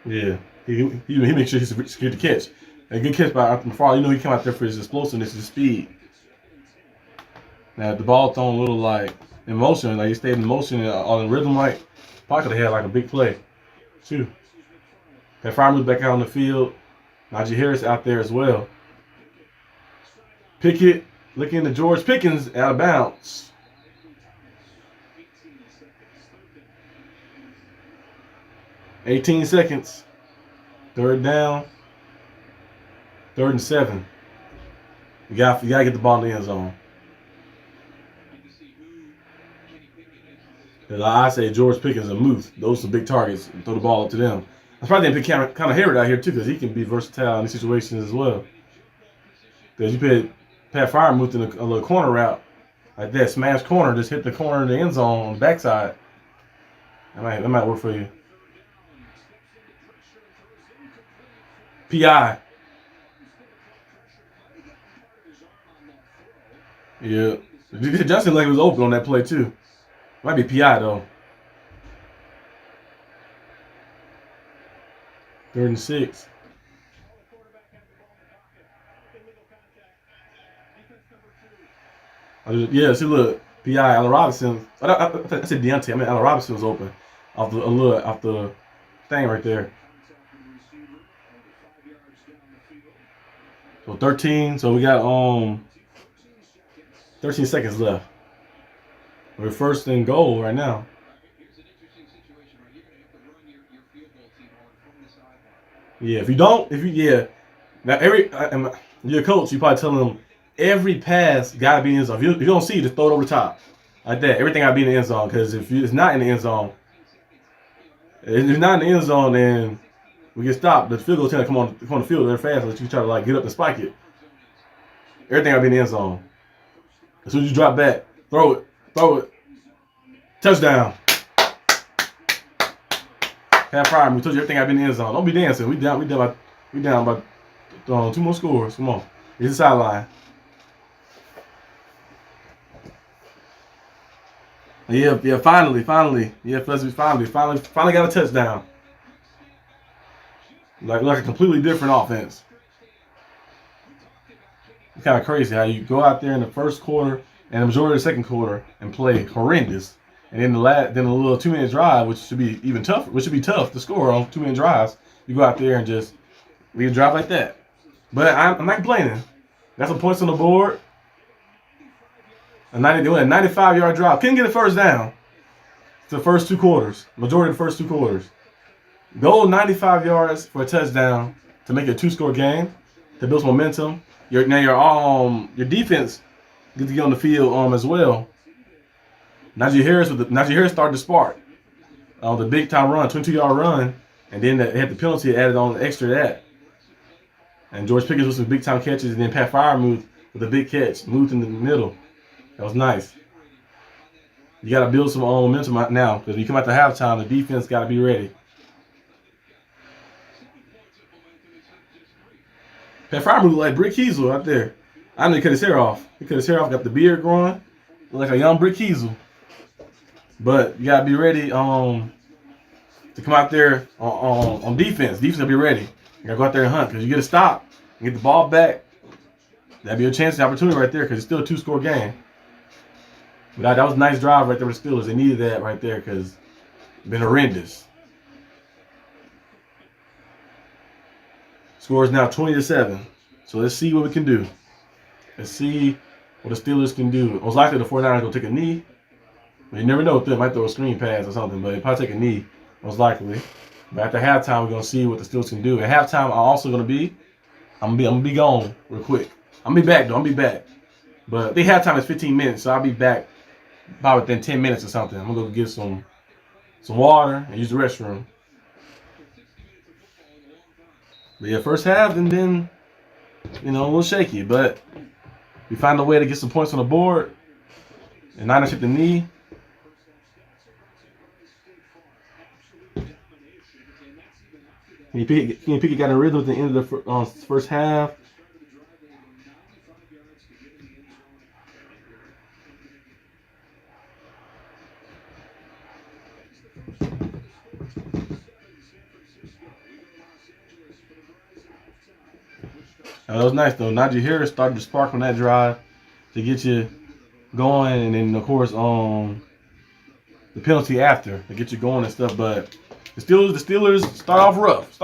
Yeah, he makes sure he's secured the catch. A good catch by McFarland. You know he came out there for his explosiveness, his speed. Now if the ball thrown a little like in motion, like he stayed in motion and on the rhythm, like probably could have had like a big play too. That Fire moves back out on the field. Najee Harris out there as well. Pickett looking to George Pickens out of bounds. $18 seconds. 3rd down. 3rd and 7. You gotta get the ball in the end zone. I say George Pickens and Muth. Those are big targets. Throw the ball up to them. That's probably pick kind of Hayward out here too, because he can be versatile in these situations as well. Because you put Pat Fryermuth in a little corner route like that, smash corner, just hit the corner of the end zone on the backside. That might work for you. PI. Yeah. Justin Lake was open on that play too. Might be PI though. 3rd and 6. Yeah, see, look, PI, Allen Robinson. I said Deontay. I mean, Allen Robinson was open off the thing right there. So 13. So we got 13 seconds left. We're 1st and goal right now. Yeah, now you're a coach, you probably telling them every pass gotta be in the end zone. If you don't see it, just throw it over the top. Like that. Everything gotta be in the end zone. Because if it's not in the end zone, then we get stopped. The field goal trying to come on the field very fast, unless you try to like get up and spike it. Everything gotta be in the end zone. As soon as you drop back, throw it. Touchdown. Pat Fryer, we told you everything gotta be in the end zone. Don't be dancing. We down by 2 more scores. Come on. Here's the sideline. Yeah, finally. Yeah, Fuzzy finally got a touchdown. Like a completely different offense. It's kind of crazy how you go out there in the 1st quarter and the majority of the 2nd quarter and play horrendous. And then then a little 2-minute drive, which should be even tougher, which should be tough to score on 2-minute drives. You go out there and just leave a drive like that. But I'm not complaining. Got some points on the board. A 95-yard drive. Couldn't get a 1st down. The first 2 quarters. Majority of the first 2 quarters. Go 95 yards for a touchdown to make it a 2-score game. To build some momentum. Your defense gets to get on the field as well. Najee Harris started to spark. The big time run, 22-yard run, and then they had the penalty added on extra to that. And George Pickens with some big time catches, and then Pat Freiermuth with a big catch, moved in the middle. That was nice. You got to build some momentum out now because when you come out to halftime, the defense got to be ready. Pat Freiermuth looked like Brick Kiesel out there. I know he cut his hair off. He cut his hair off, got the beard growing, looked like a young Brick Kiesel. But you got to be ready to come out there on defense. Defense got to be ready. You got to go out there and hunt because you get a stop and get the ball back. That'd be a chance, opportunity right there because it's still a 2-score game. But that was a nice drive right there with the Steelers. They needed that right there because it's been horrendous. Score is now 20-7. So let's see what we can do. Let's see what the Steelers can do. Most likely the 49ers will take a knee. But you never know. They might throw a screen pass or something, but they probably take a knee, most likely. But after halftime, we're going to see what the Steelers can do. At halftime, I'm also going to be, I'm gonna be gone real quick. I'm going to be back, though. I'm going to be back. But the halftime is 15 minutes, so I'll be back probably within 10 minutes or something. I'm going to go get some water and use the restroom. But yeah, first half, and then, a little shaky. But we found a way to get some points on the board. And Niners hit the knee. Kenny Pickett got a rhythm at the end of the first half. That was nice, though. Najee Harris started to spark on that drive to get you going. And then, of course, the penalty after to get you going and stuff. But the Steelers start off rough.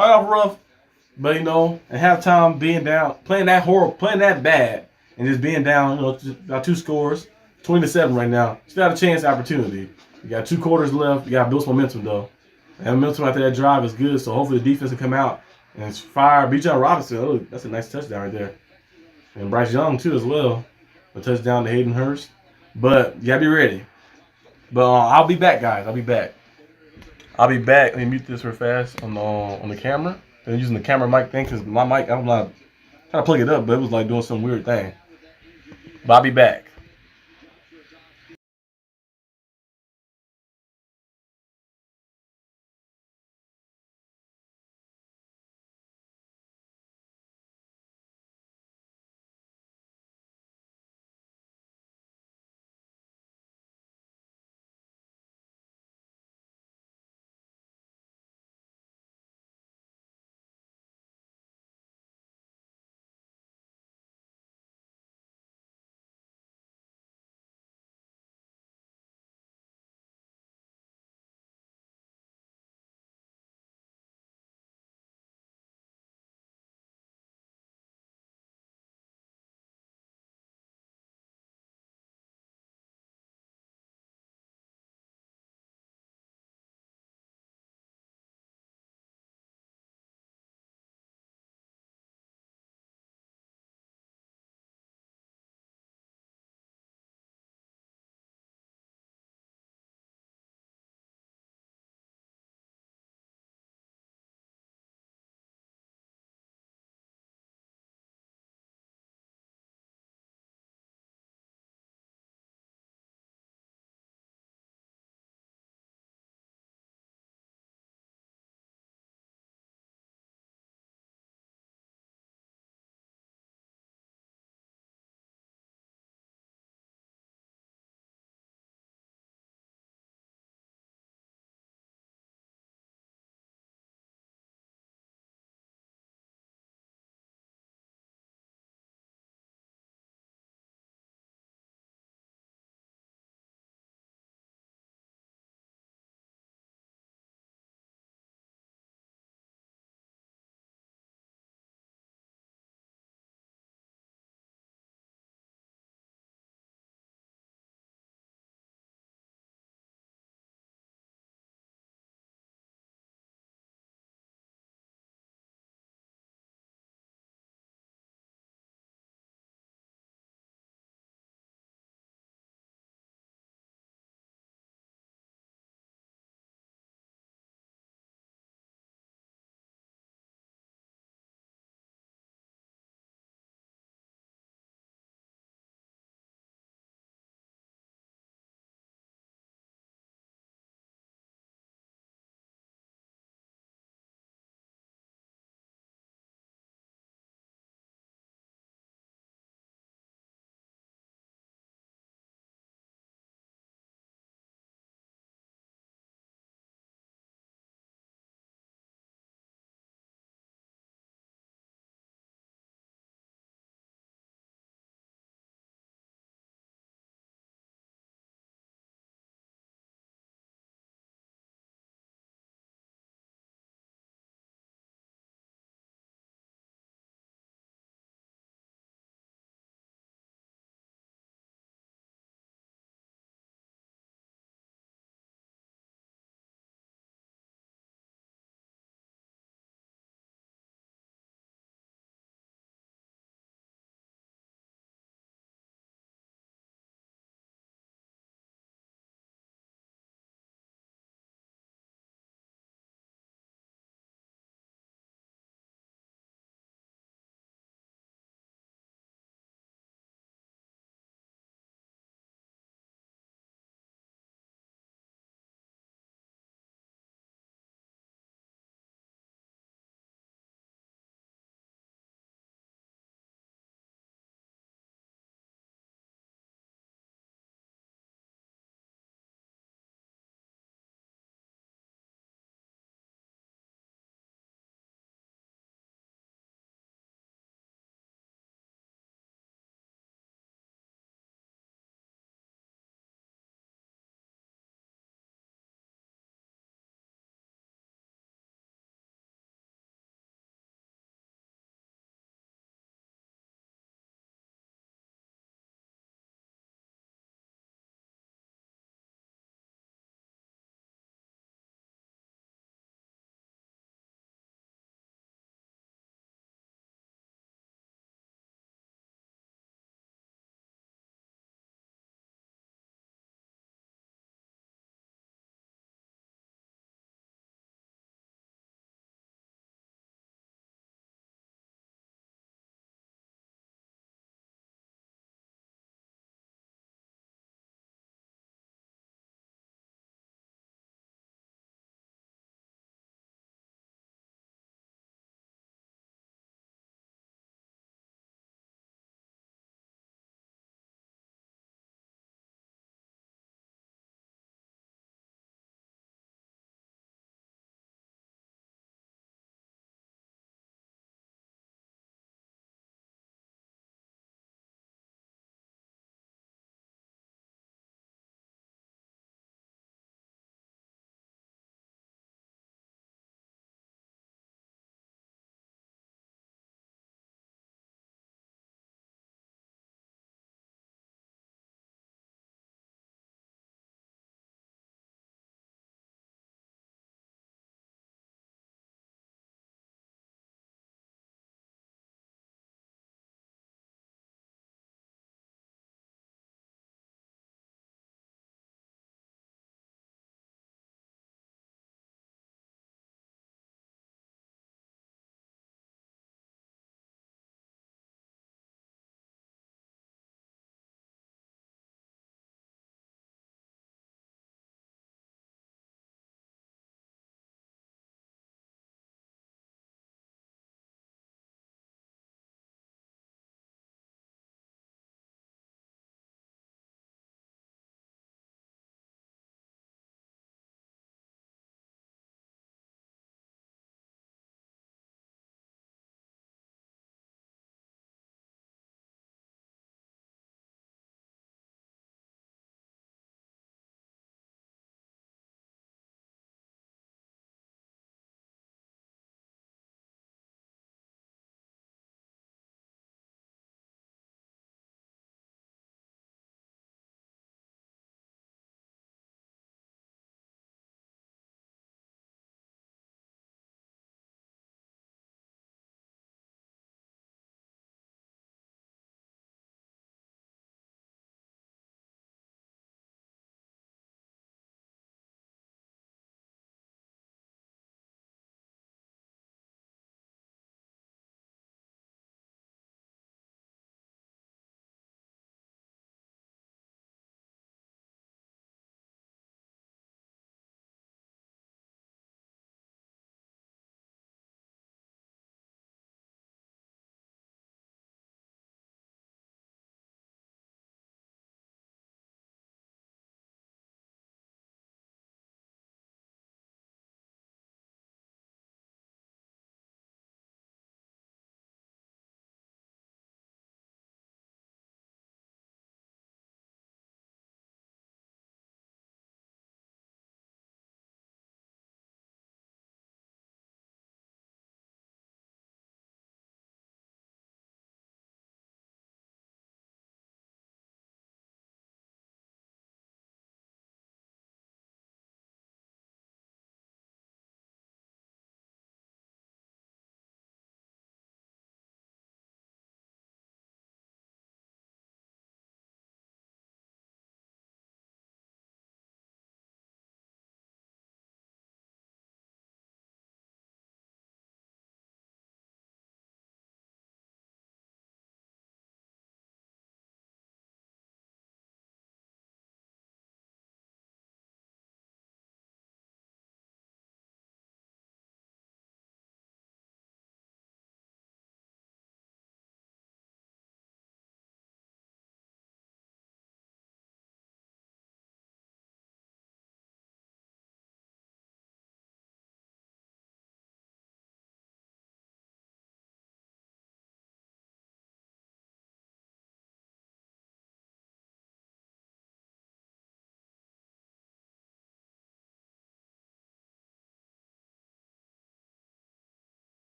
But, at halftime, being down, playing that bad, and just being down, about 2 scores, 20-7 right now. Still have a chance, opportunity. You got 2 quarters left. You got to build some momentum, though. And momentum after that drive is good, so hopefully the defense can come out and fire Bijan Robinson. Oh, that's a nice touchdown right there. And Bryce Young, too, as well. A touchdown to Hayden Hurst. But you got to be ready. But I'll be back, guys. I'll be back. Let me mute this real fast on the camera. I'm using the camera mic thing because my mic, I'm not trying to plug it up, but it was like doing some weird thing. But I'll be back.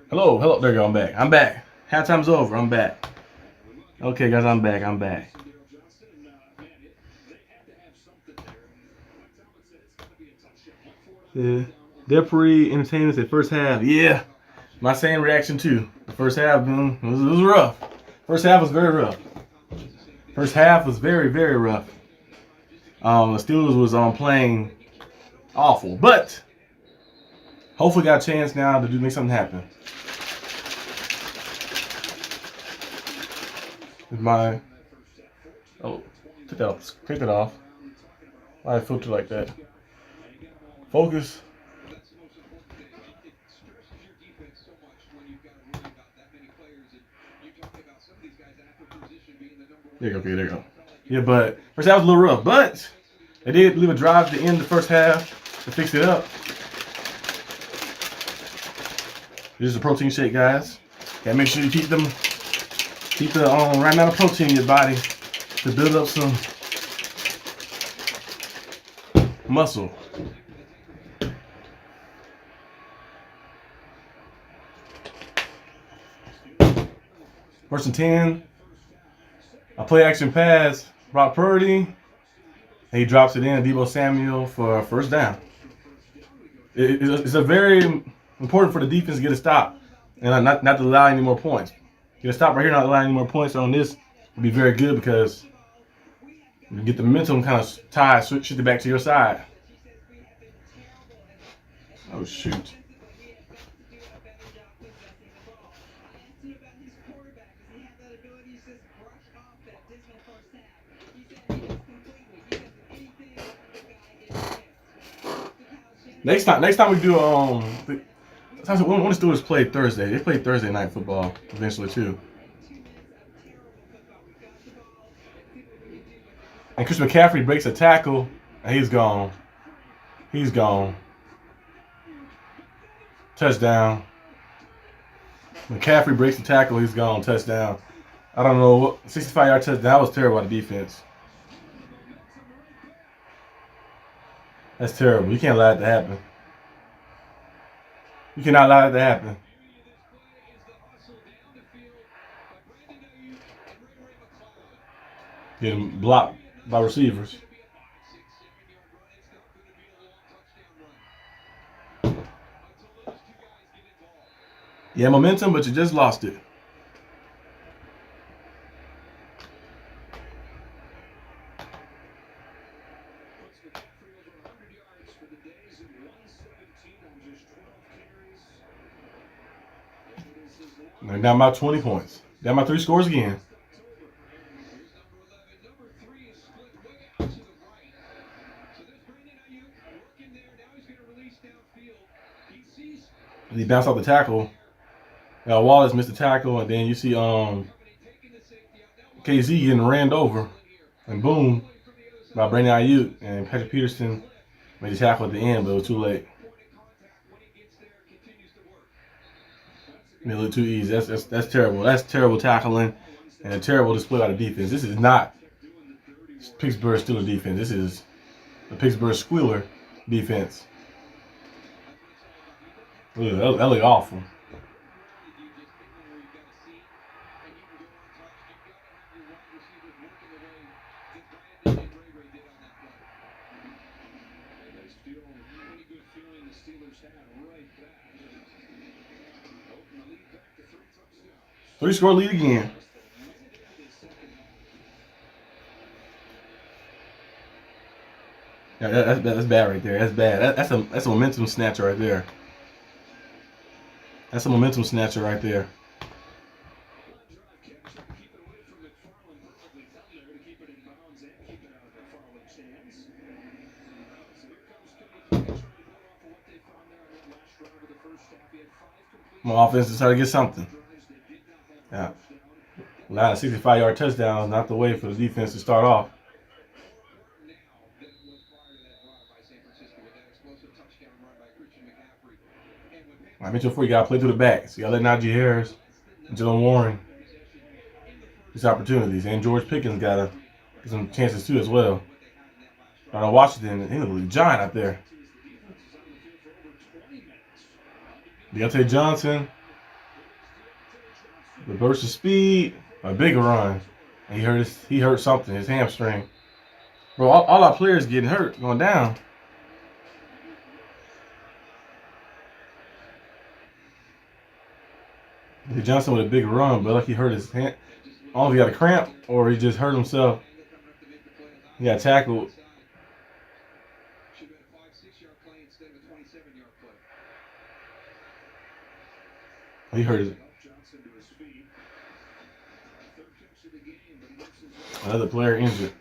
Hello, hello. There you go. I'm back. I'm back. Halftime's over. I'm back. Okay, guys, I'm back. I'm back. Yeah. Deputy Entertainment said first half. Yeah. My same reaction too. The first half, it was rough. First half was very rough. First half was very, very rough. The Steelers was playing awful, but hopefully got a chance now to make something happen. Take that off. Take that off. Why filter like that? Focus. There you go. Okay, there you go. Yeah, but first half was a little rough, but they did leave a drive at the end of the first half to fix it up. This is a protein shake, guys. Gotta make sure you keep the right amount of protein in your body to build up some muscle. First and 10. A play action pass. Brock Purdy. And he drops it in. Deebo Samuel for a first down. It's a very important for the defense to get a stop and not to allow any more points. Get a stop right here, not allow any more points on this would be very good because you get the momentum kind of tied, shift it back to your side. Oh, shoot. Next time we do when the Steelers played Thursday, they played Thursday night football eventually too. And Chris McCaffrey breaks a tackle, and he's gone. He's gone. Touchdown. McCaffrey breaks the tackle, he's gone. Touchdown. I don't know what 65-yard touchdown. That was terrible by the defense. That's terrible. You can't allow that to happen. You cannot allow that to happen. Getting blocked by receivers. Yeah, momentum, but you just lost it. They're down by 20 points. Down by 3 scores again. And he bounced off the tackle. Wallace missed the tackle, and then you see KZ getting ran over, and boom, by Brandon Ayuk, and Patrick Peterson made the tackle at the end, but it was too late. Made it look too easy. That's terrible. That's terrible tackling and a terrible display by the defense. This is not Pittsburgh Steelers defense. This is the Pittsburgh Squealer defense. Ugh, that looked awful. Three-score lead again. Yeah, that's bad right there. That's bad. That's a momentum snatcher right there. That's a momentum snatcher right there. My offense is trying to get something. Yeah. Now, a 65-yard touchdown is not the way for the defense to start off. I mentioned before, you got to play through the backs. You got to let Najee Harris and Jalen Warren these opportunities. And George Pickens got some chances too as well. Washington, he looked like a giant out there. Deontay Johnson. The burst of speed. A big run. And he hurt something. His hamstring. Bro, all our players getting hurt, going down. Johnson with a big run, but like he hurt his hand. I don't know if he got a cramp or he just hurt himself. He got tackled. He hurt his. Another player injured.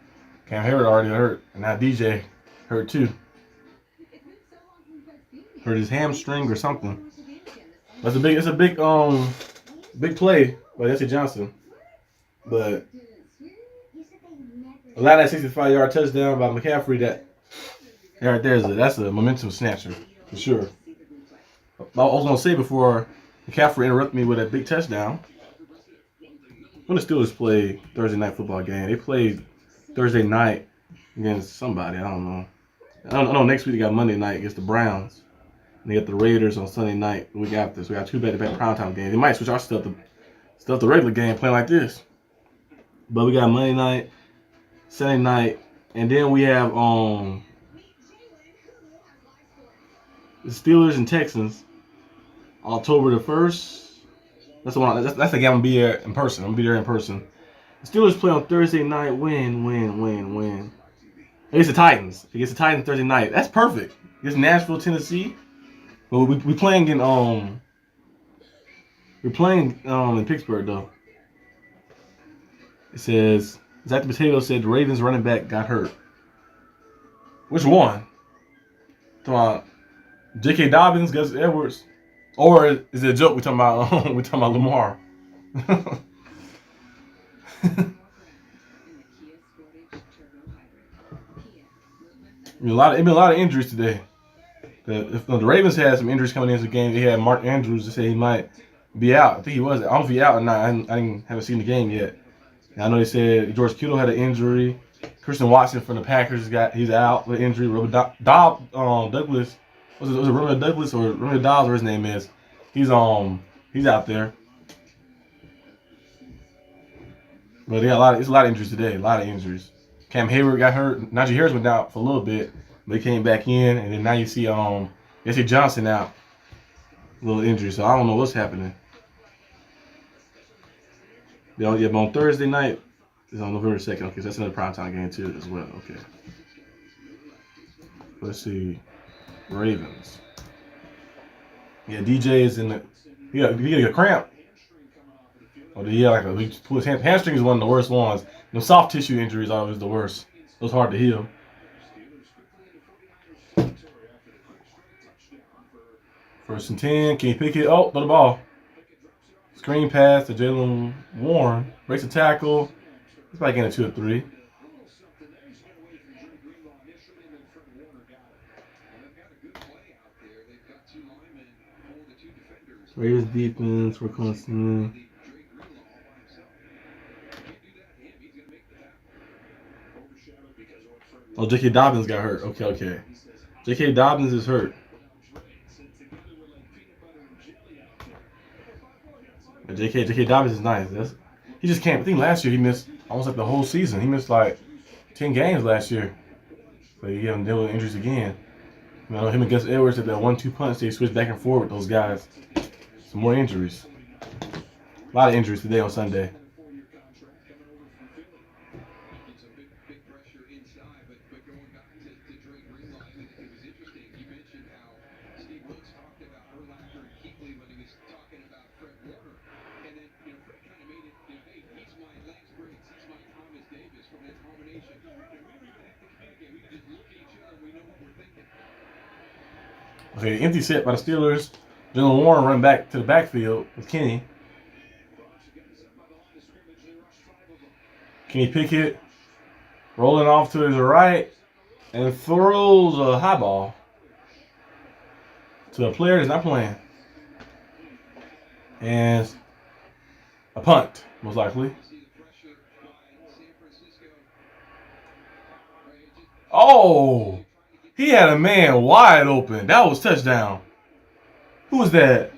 Cam Hayward already hurt, and now DJ hurt too. Hurt his hamstring or something. That's a big. It's a big big play by Jesse Johnson, but a lot of that 65-yard touchdown by McCaffrey. That right there that's a momentum snatcher for sure. I was gonna say before McCaffrey interrupted me with a big touchdown. When the Steelers played Thursday night football game, they played Thursday night against somebody. I don't know. I know next week they got Monday night against the Browns. And they got the Raiders on Sunday night the week after. So we got 2 back-to-back primetime games. They might switch our stuff the regular game playing like this. But we got Monday night, Sunday night, and then we have the Steelers and Texans October the 1st. That's the one. That's the game I'm gonna be there in person. I'm gonna be there in person. The Steelers play on Thursday night. Win. Against the Titans. Against the Titans Thursday night. That's perfect. Against Nashville, Tennessee. Well, we playing in Pittsburgh though. It says Zach the Potato said the Ravens running back got hurt. Which one? Talking about J.K. Dobbins, Gus Edwards, or is it a joke? We talking about Lamar. I mean, a lot of injuries today. The Ravens had some injuries coming into the game. They had Mark Andrews to say he might be out. I think he was. I don't know if he's out or not. Haven't seen the game yet. And I know they said George Kittle had an injury. Christian Watson from the Packers he's out with injury. Douglas, was it Romeo Douglas or Romeo Dobbs, or his name is? He's out there. But it's a lot of injuries today. A lot of injuries. Cam Hayward got hurt. Najee Harris went out for a little bit, but he came back in, and then now you see Jesse Johnson out, a little injury. So I don't know what's happening. But on Thursday night is on November 2nd. Okay, so that's another primetime game too as well. Okay. Let's see, Ravens. Yeah, DJ is in the. He got a cramp. Or he pull his hamstring is one of the worst ones. The soft tissue injuries are always the worst. Those hard to heal. First and 10. Can you pick it? Oh, throw the ball. Screen pass to Jalen Warren. Breaks a tackle. He's probably getting a 2 or 3. Ravens defense. We're constantly. Oh, J.K. Dobbins got hurt. Okay. J.K. Dobbins is hurt. But J.K. Dobbins is nice. He just can't. I think last year he missed almost like the whole season. He missed like 10 games last year. So he had deal with injuries again. You know, him and Gus Edwards at that 1-2 punch, they switched back and forth with those guys. Some more injuries. A lot of injuries today on Sunday. Okay, empty set by the Steelers. Jalen Warren run back to the backfield with Kenny. Kenny Pickett rolling off to his right and throws a high ball to a player that's not playing. And a punt, most likely. Oh! He had a man wide open. That was touchdown. Who was that?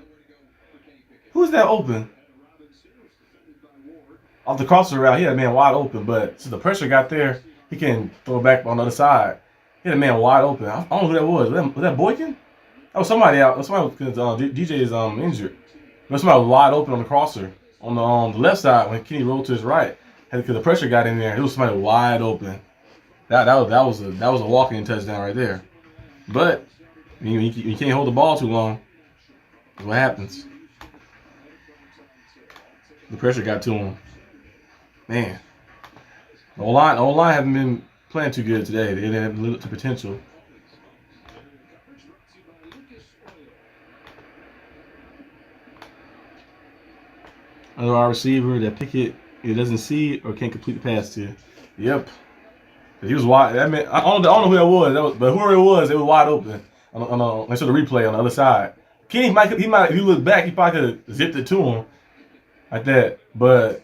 Who's that open? Off the crosser route, he had a man wide open, but since the pressure got there, he can throw it back on the other side. He had a man wide open. I don't know who that was. Was that Boykin? Oh, somebody out. Somebody because DJ is injured. But somebody was wide open on the crosser on the left side when Kenny rolled to his right. Because the pressure got in there, it was somebody wide open. That was a walk-in touchdown right there. But you can't hold the ball too long. That's what happens. The pressure got to him. Man, the O-line haven't been playing too good today. They didn't have live up to potential. Another wide receiver that Pickett either doesn't see or can't complete the pass to. Yep. He was wide. That meant, I don't know who that was. But whoever it was wide open. Let's show the replay on the other side. Kenny if he looked back, he probably could have zipped it to him like that. But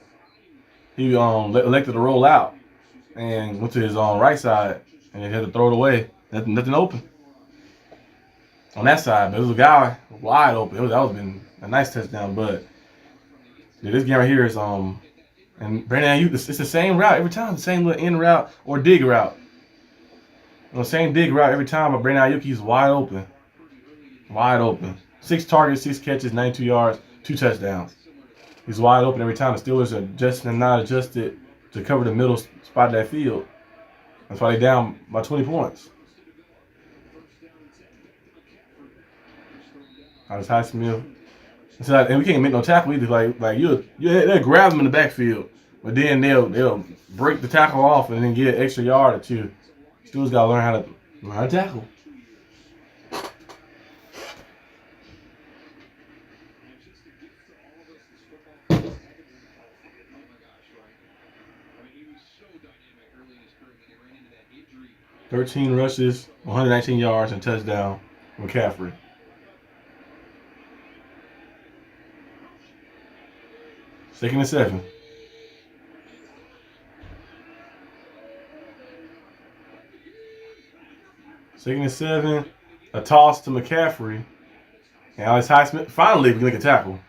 he elected to roll out and went to his right side and he had to throw it away. Nothing open on that side. But it was a guy wide open. That would have been a nice touchdown. But yeah, this game right here is and Brandon Ayuk, it's the same route every time, the same little in route or dig route. Same dig route every time, but Brandon Ayuk, he's wide open. Wide open. 6 targets, 6 catches, 92 yards, 2 touchdowns. He's wide open every time. The Steelers are just not adjusted to cover the middle spot of that field. That's why they're down by 20 points. That was Highsmith. And we can't make no tackle either. Like they'll grab them in the backfield, but then they'll break the tackle off and then get an extra yard or 2. Steelers gotta learn how to tackle. "13 rushes, 119 yards, and touchdown." McCaffrey. Second and 7. Second and 7. A toss to McCaffrey. And Alex Highsmith finally can make a tackle.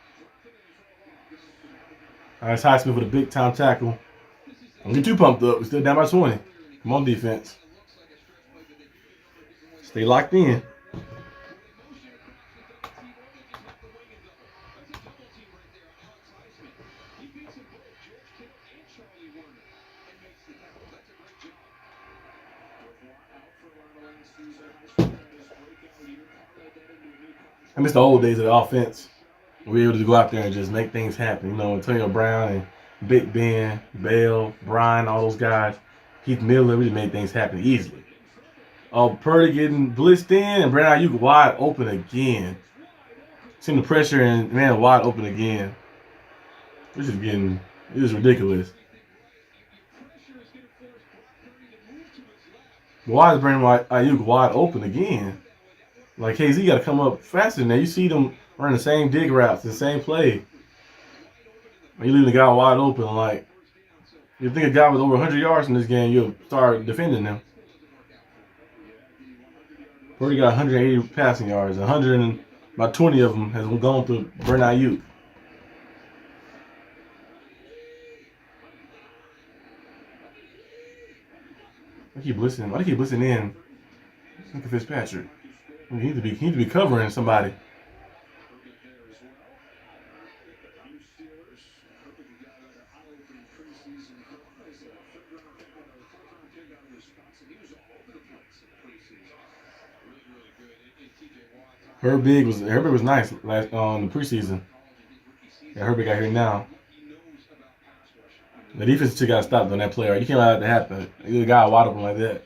Alex Highsmith with a big time tackle. Don't get too pumped up. We're still down by 20. Come on, defense. Stay locked in. I miss the old days of the offense. We were able to go out there and just make things happen. Antonio Brown and Big Ben, Bell, Brian, all those guys. Keith Miller, we just made things happen easily. Purdy getting blitzed in, and Brandon Ayuk wide open again. Seeing the pressure and man wide open again. This is ridiculous. Why is Brandon Ayuk wide open again? Like KZ got to come up faster than that. You see them running the same dig routes, the same play. When you leave the guy wide open, like you think a guy with over 100 yards in this game, you'll start defending him. Purdy got 180 passing yards, 100 and about 20 of them has gone through Brandon Ayuk. Why keep blitzing in? Look at Fitzpatrick. He needs to be covering somebody. Herbig was nice last on the preseason. Yeah, Herbig got here now. The defense just got to stop on that play. Right? You can't allow that to happen. You got a guy wide open like that.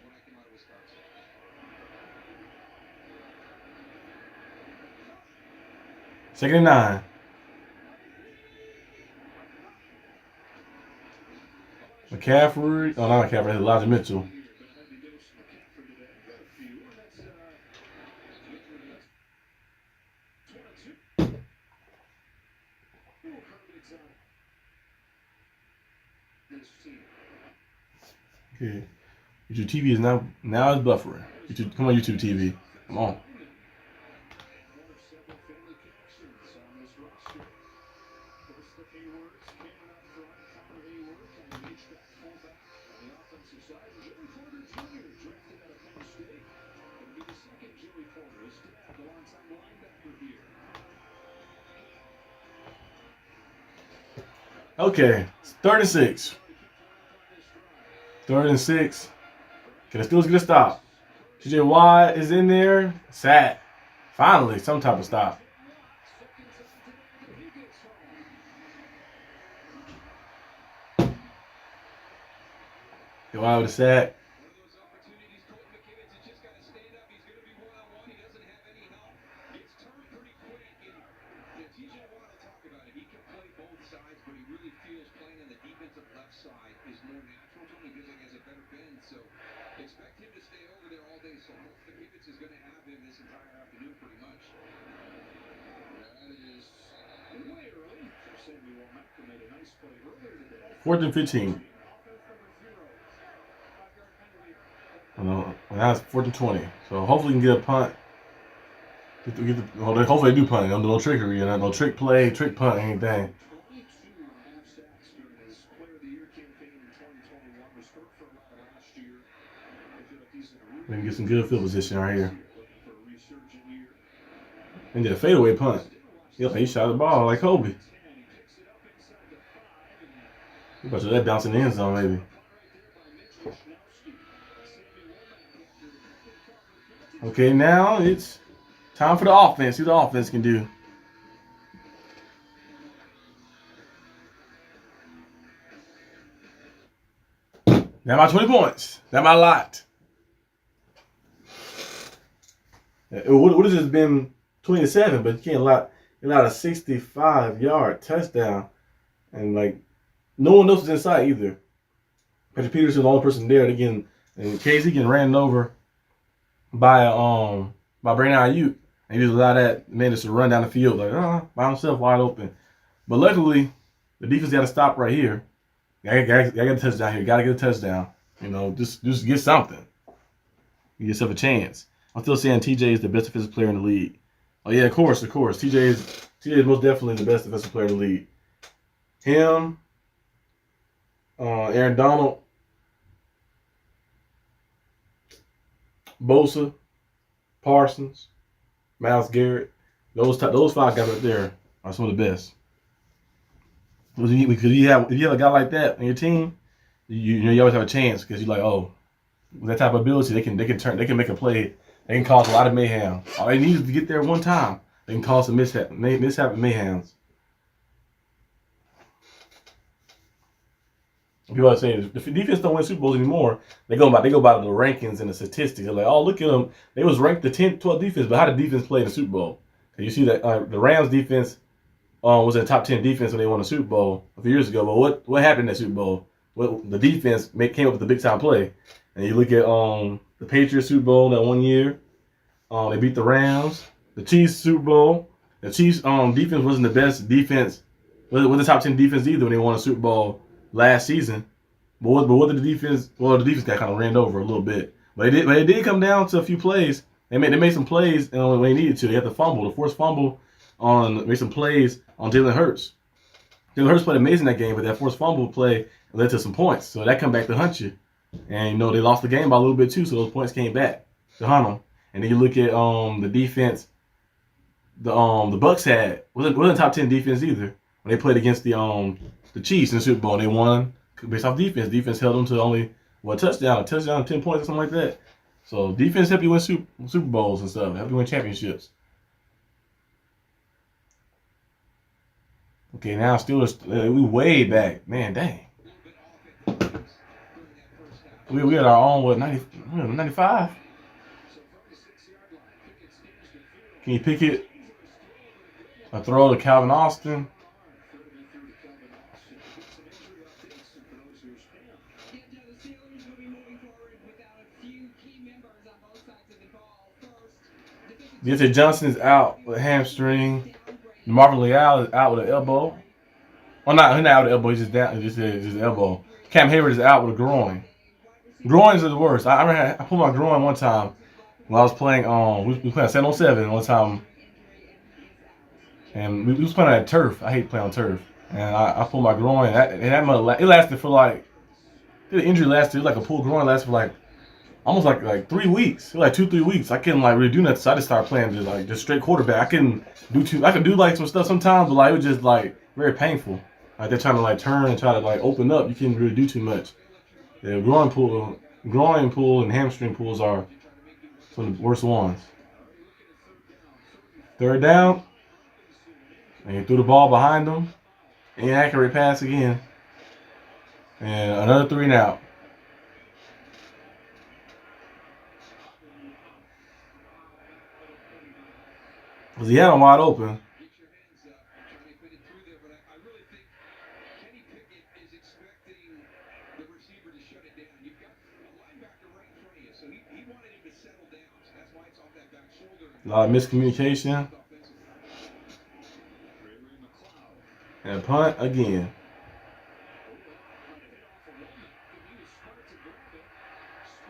Second and 9. McCaffrey. Oh, not McCaffrey. It's Elijah Mitchell. Okay. YouTube TV is now it's buffering. Come on, YouTube TV. Come on. Okay, it's 3rd and 6. 3rd and 6. Can the Steelers get a stop? TJ Watt is in there. Sack. Finally, some type of stop. Go out with a sack. Fourth and 15. Now it's 4th and 20. So hopefully we can get a punt. Hopefully they do punt. No trickery, no trick play, trick punt, anything. We can get some good field position right here. And get a fadeaway punt. He shot the ball like Kobe. You about to let bounce in the end zone, maybe. Okay, now it's time for the offense. See what the offense can do. That my 20 points. That my lot. What has this been? 27, but you can't allow a 65-yard touchdown, and like no one else is inside either. Patrick Peterson's the only person there. Again, in case he getting ran over by Brandon Ayuk, and he just allow that man just to run down the field like by himself wide open. But luckily, the defense got to stop right here. Got to get a touchdown here. Got to get a touchdown. Just get something. Give yourself a chance. I'm still saying TJ is the best defensive player in the league. Oh yeah, of course. TJ is most definitely the best defensive player in the league. Him, Aaron Donald, Bosa, Parsons, Myles Garrett. Those 5 guys right there are some of the best. Because if you have a guy like that on your team, you always have a chance because you're like, oh, with that type of ability, they can make a play. They can cause a lot of mayhem. All they need is to get there one time. They can cause some mishap and mayhems. People are saying if the defense don't win Super Bowls anymore, they go by the rankings and the statistics. They're like, oh, look at them. They was ranked the 10th, 12th defense, but how did defense play in the Super Bowl? And you see that the Rams defense was in the top 10 defense when they won the Super Bowl a few years ago. But what happened in that Super Bowl? Well, the defense came up with the big time play. And you look at the Patriots Super Bowl that one year. They beat the Rams. The Chiefs Super Bowl. The Chiefs defense wasn't the best defense. Wasn't the top 10 defense either when they won a Super Bowl last season. But what did the defense? Well, the defense got kind of ran over a little bit. But it did come down to a few plays. They made some plays when they needed to. They had the forced fumble made some plays on Jalen Hurts. Jalen Hurts played amazing that game, but that forced fumble play led to some points. So that come back to hunt you. And they lost the game by a little bit too, so those points came back to hunt them. And then you look at the defense. The Bucs wasn't top 10 defense either when they played against the Chiefs in the Super Bowl. They won based off defense. Defense held them to only a touchdown, 10 points or something like that. So defense help you win Super Bowls and stuff. Help you win championships. Okay, now Steelers, we way back. Man, dang. We had our own, 95? Can you pick it? A throw to Calvin Austin. Deontay Johnson is out with a hamstring. Marvin Leal is out with an elbow. Well, he's not out with an elbow. He's just down. Just his elbow. Cam Hayward is out with a groin. Groins are the worst. I pulled my groin one time when I was playing. We was playing 7-on-7 one time, and we was playing on turf. I hate playing on turf, and I pulled my groin. It lasted for the injury lasted like a pulled groin lasted for almost like 3 weeks. It was 2-3 weeks. I couldn't really do nothing, so I just started playing just straight quarterback. I couldn't do I could do some stuff sometimes, but it was just very painful. Like they're trying to like turn and try to like open up. You can't really do too much. The groin pull, and hamstring pulls are some of the worst ones. Third down, and he threw the ball behind him. Inaccurate pass again, and another 3 and out. Because he had him wide open. A lot of miscommunication. And punt again.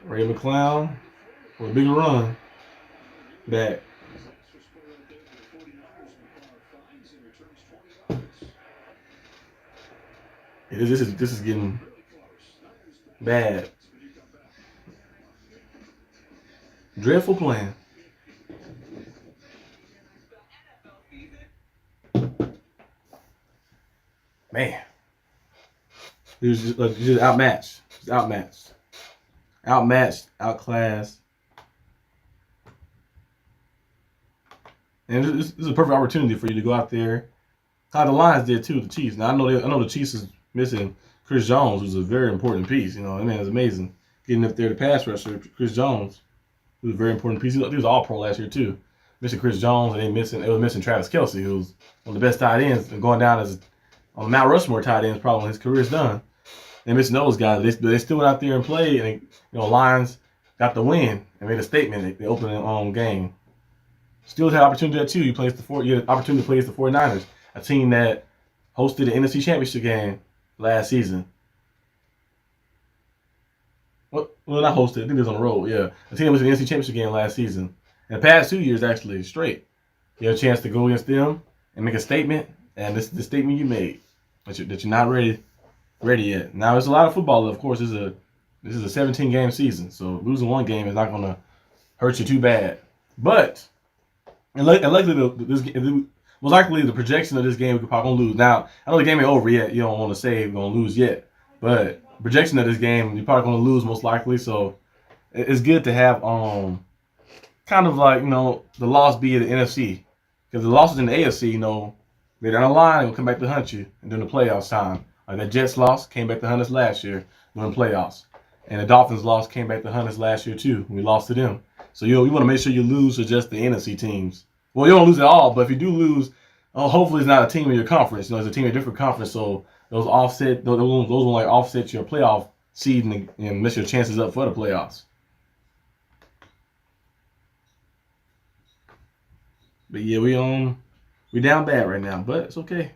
Ray McClown with a big run back. This is getting bad. Dreadful plan. Man. He was just outmatched. Just outmatched. Outmatched, outclassed. And this is a perfect opportunity for you to go out there. How the Lions did too, the Chiefs. Now I know the Chiefs is missing Chris Jones, who's a very important piece. You know, that man is amazing. Getting up there to pass rusher, Chris Jones, who's a very important piece. He was all pro last year too. Missing Chris Jones, and they were missing Travis Kelce, who's one of the best tight ends, and going down as on Mount Rushmore tight ends probably when his career is done. They missing those guys. They still went out there and played, and Lions got the win and made a statement. They opened their game. Still had opportunity there too. You had opportunity to play against the 49ers, a team that hosted the NFC Championship game last season. Well, not hosted. I think it was on the road. Yeah, a team that was in the NFC Championship game last season. In the past 2 years, actually, straight. You had a chance to go against them and make a statement, and this is the statement you made that you're not ready yet. Now, there's a lot of football. Of course, this is a 17-game season, so losing one game is not going to hurt you too bad. But and luckily, most likely the projection of this game we could probably lose. Now, I know the game ain't over yet. You don't want to say we're going to lose yet, but projection of this game, you're probably going to lose most likely. So it's good to have kind of like the loss be in the NFC, because the losses in the AFC, they're down the line and come back to hunt you during the playoffs time. Like that Jets loss came back to hunt us last year during the playoffs. And the Dolphins loss came back to hunt us last year too. We lost to them. So you want to make sure you lose to just the NFC teams. Well, you don't lose at all, but if you do lose, hopefully it's not a team in your conference. It's a team in a different conference. So those will like offset your playoff seed and mess your chances up for the playoffs. But yeah, we down bad right now, but it's okay.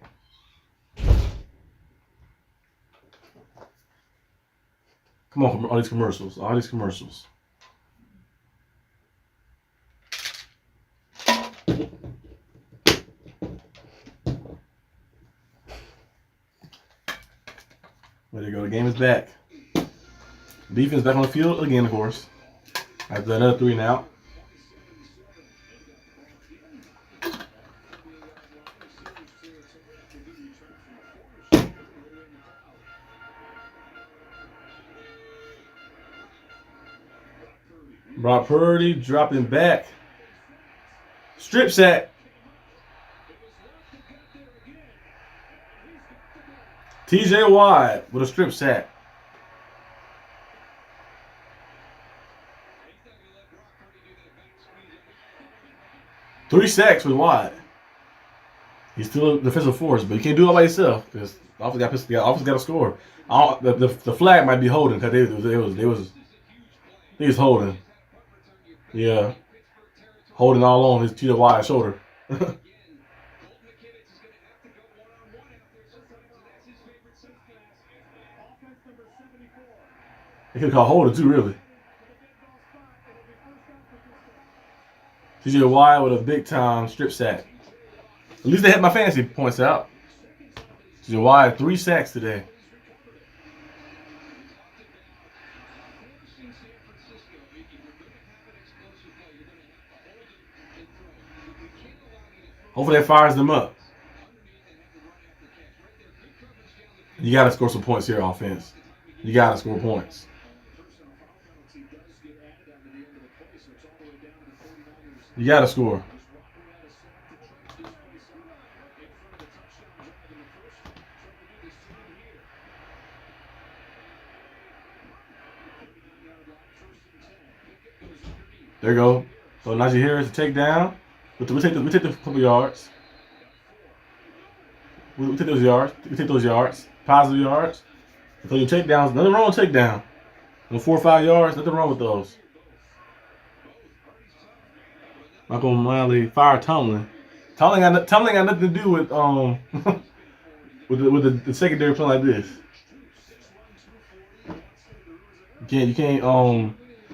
Come on, all these commercials. There you go. The game is back. Defense back on the field again, of course. After another 3 and out. Brock Purdy dropping back. Strip sack. TJ Watt with a strip sack. Three sacks with Watt. He's still a defensive force, but you can't do it all by yourself because the offense got to score. The flag might be holding because they was holding. Yeah, holding all on his TJ Watt shoulder. They could call holding too, really. TJ Watt with a big time strip sack. At least they had my fantasy points out. TJ Watt 3 sacks today. Hopefully that fires them up. You got to score some points here, offense. You got to score points. You got to score. There you go. So Najee Harris a takedown. We take the couple yards. We take those yards. We take those yards. Positive yards. So your takedowns, nothing wrong with takedown. 4 or 5 yards, nothing wrong with those. Michael Miley fire Tomlin. Tomlin got nothing to do with with the secondary play like this. You can't I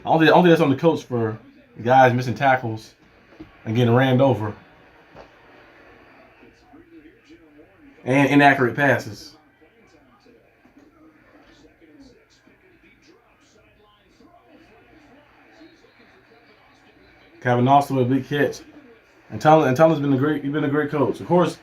don't think that's on the coach for guys missing tackles and getting ran over. And inaccurate passes. Kevin Austin with a big catch. And Tomlin's been a great coach. Of course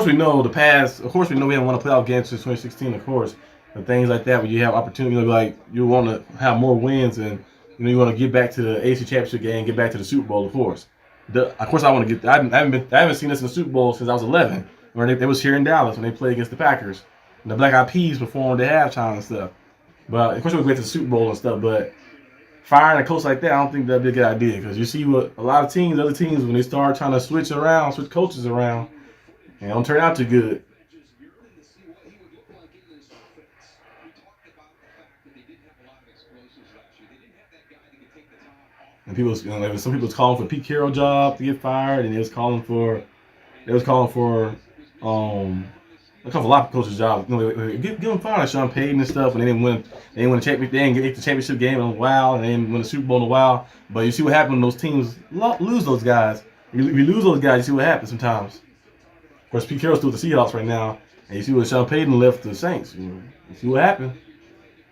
we know the past. Of course we know we haven't won a playoff game since 2016. Of course, and things like that where you have opportunity, like you want to have more wins and you want to get back to the AFC Championship game, get back to the Super Bowl. Of course, I want to get. I haven't seen this in the Super Bowl since I was 11, when they was here in Dallas when they played against the Packers. And the Black Eyed Peas performed at halftime and stuff. But of course we went to the Super Bowl and stuff. But firing a coach like that, I don't think that'd be a good idea, because you see what a lot of teams, other teams, when they start trying to switch coaches around, it don't turn out too good. And some people was calling for Pete Carroll job to get fired, and they was calling for a lot of coaches' jobs. Give them fired, like Sean Payton and stuff, and they didn't win. They didn't win the championship. They didn't get the championship game in a while, and they didn't win the Super Bowl in a while. But you see what happened when those teams lose those guys. You lose those guys, you see what happens sometimes. Of course, Pete Carroll's still with the Seahawks right now, and you see what Sean Payton left the Saints. You see what happened.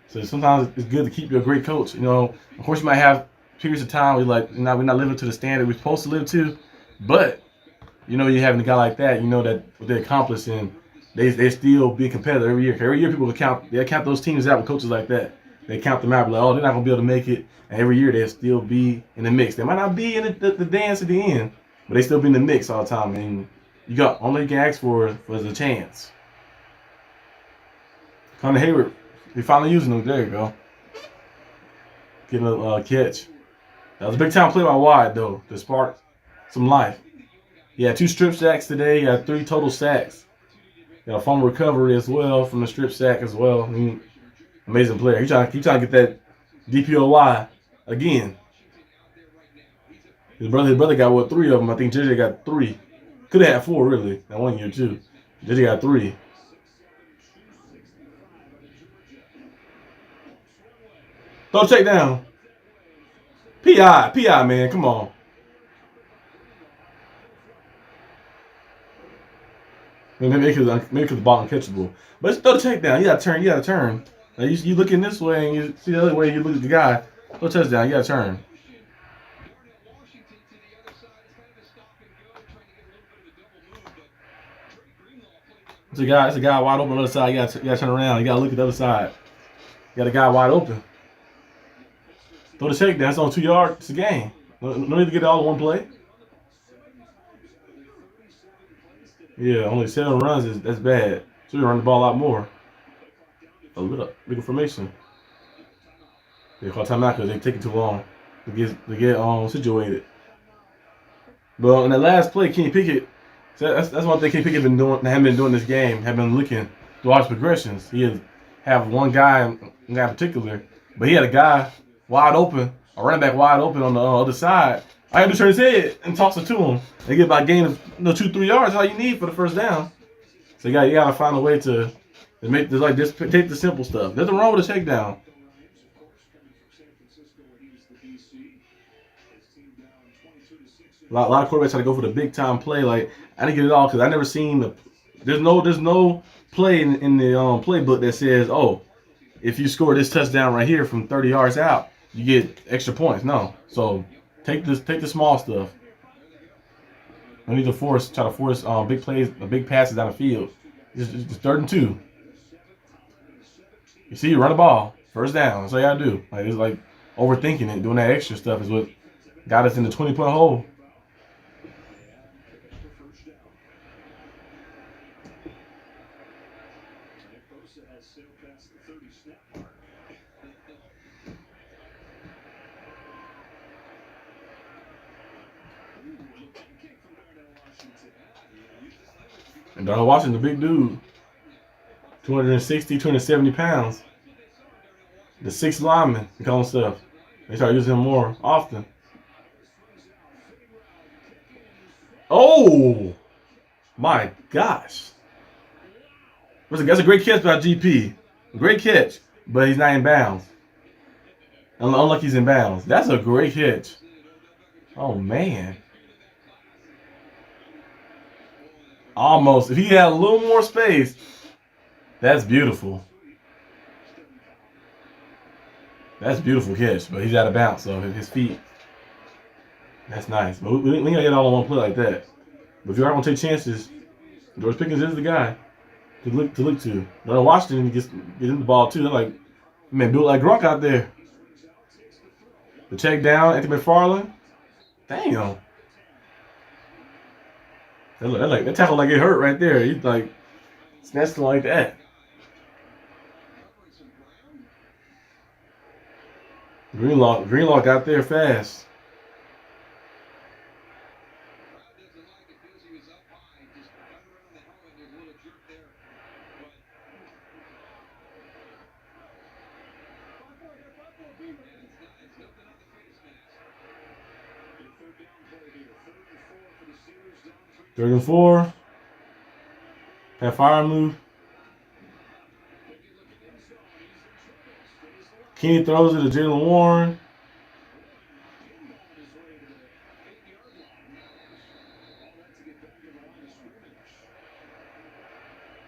So sometimes it's good to keep your great coach. Of course, you might have periods of time where we're not living to the standard we're supposed to live to, but you having a guy like that, that what they accomplished, and they still be competitive every year. Every year people will count those teams out with coaches like that. They count them out, like, oh, they're not gonna be able to make it, and every year they'll still be in the mix. They might not be in the dance at the end, but they still be in the mix all the time. And all you can ask for is a chance. Connor Hayward, they finally using him. There you go, getting a catch. That was a big time play by Wyatt though, to spark some life. He had 2 strip sacks today. He had 3 total sacks. Got a fumble recovery as well from the strip sack as well. Amazing player. He's trying to get that DPOY again. His brother got 3 of them. I think JJ got 3. Could have had 4 really that one year too. JJ got 3. Throw check down. PI, man, come on. Maybe because the ball uncatchable. But just throw the check down. You gotta turn. Like you looking this way and you see the other way, you look at the guy. Throw a touchdown, you gotta turn. It's a guy wide open on the other side. You gotta turn around. You gotta look at the other side. You got a guy wide open. Throw the check down. It's on 2 yards. It's a game. No need to get it all in one play. Yeah, only 7 runs that's bad. So you run the ball a lot more. A little big information. They call timeout because they take it too long to get situated. But in the last play, Kenny Pickett, that's one thing Kenny Pickett haven't been doing this game. Have been looking through all his progressions. He have one guy in particular, but he had a guy wide open, a running back wide open on the other side. I had to turn his head and toss it to him. They get about gain of 2-3 yards. That's all you need for the first down. So you gotta find a way to make this like this. Take the simple stuff. Nothing wrong with a takedown. A lot of quarterbacks try to go for the big time play. Like I didn't get it all because I never seen there's no play in the playbook that says, oh, if you score this touchdown right here from 30 yards out, you get extra points. No, so take the small stuff. No need to try to force big plays, big passes down the field. It's 3rd and 2. You see, you run the ball. First down. That's all you gotta do. Like it's like overthinking it, doing that extra stuff is what got us in the 20-point hole. And Darnell Washington's a big dude. 260, 270 pounds. The sixth lineman, they call him stuff. They start using him more often. Oh, my gosh. That's a great catch by GP. Great catch, but he's not in bounds. Unlike he's in bounds. That's a great catch. Oh, man. Almost. If he had a little more space, that's beautiful. That's a beautiful catch, but he's out of bounds, so his feet. That's nice. But we ain't gonna get all in one play like that. But if you are gonna take chances, George Pickens is the guy to look to. Now Washington gets in the ball too. They're like, man, built like Gronk out there. The check down, Anthony McFarland. Damn. That tackle like it hurt right there. He like snatched him like that. Greenlaw got there fast. Third and 4. That fire move. Kenny throws it to Jalen Warren.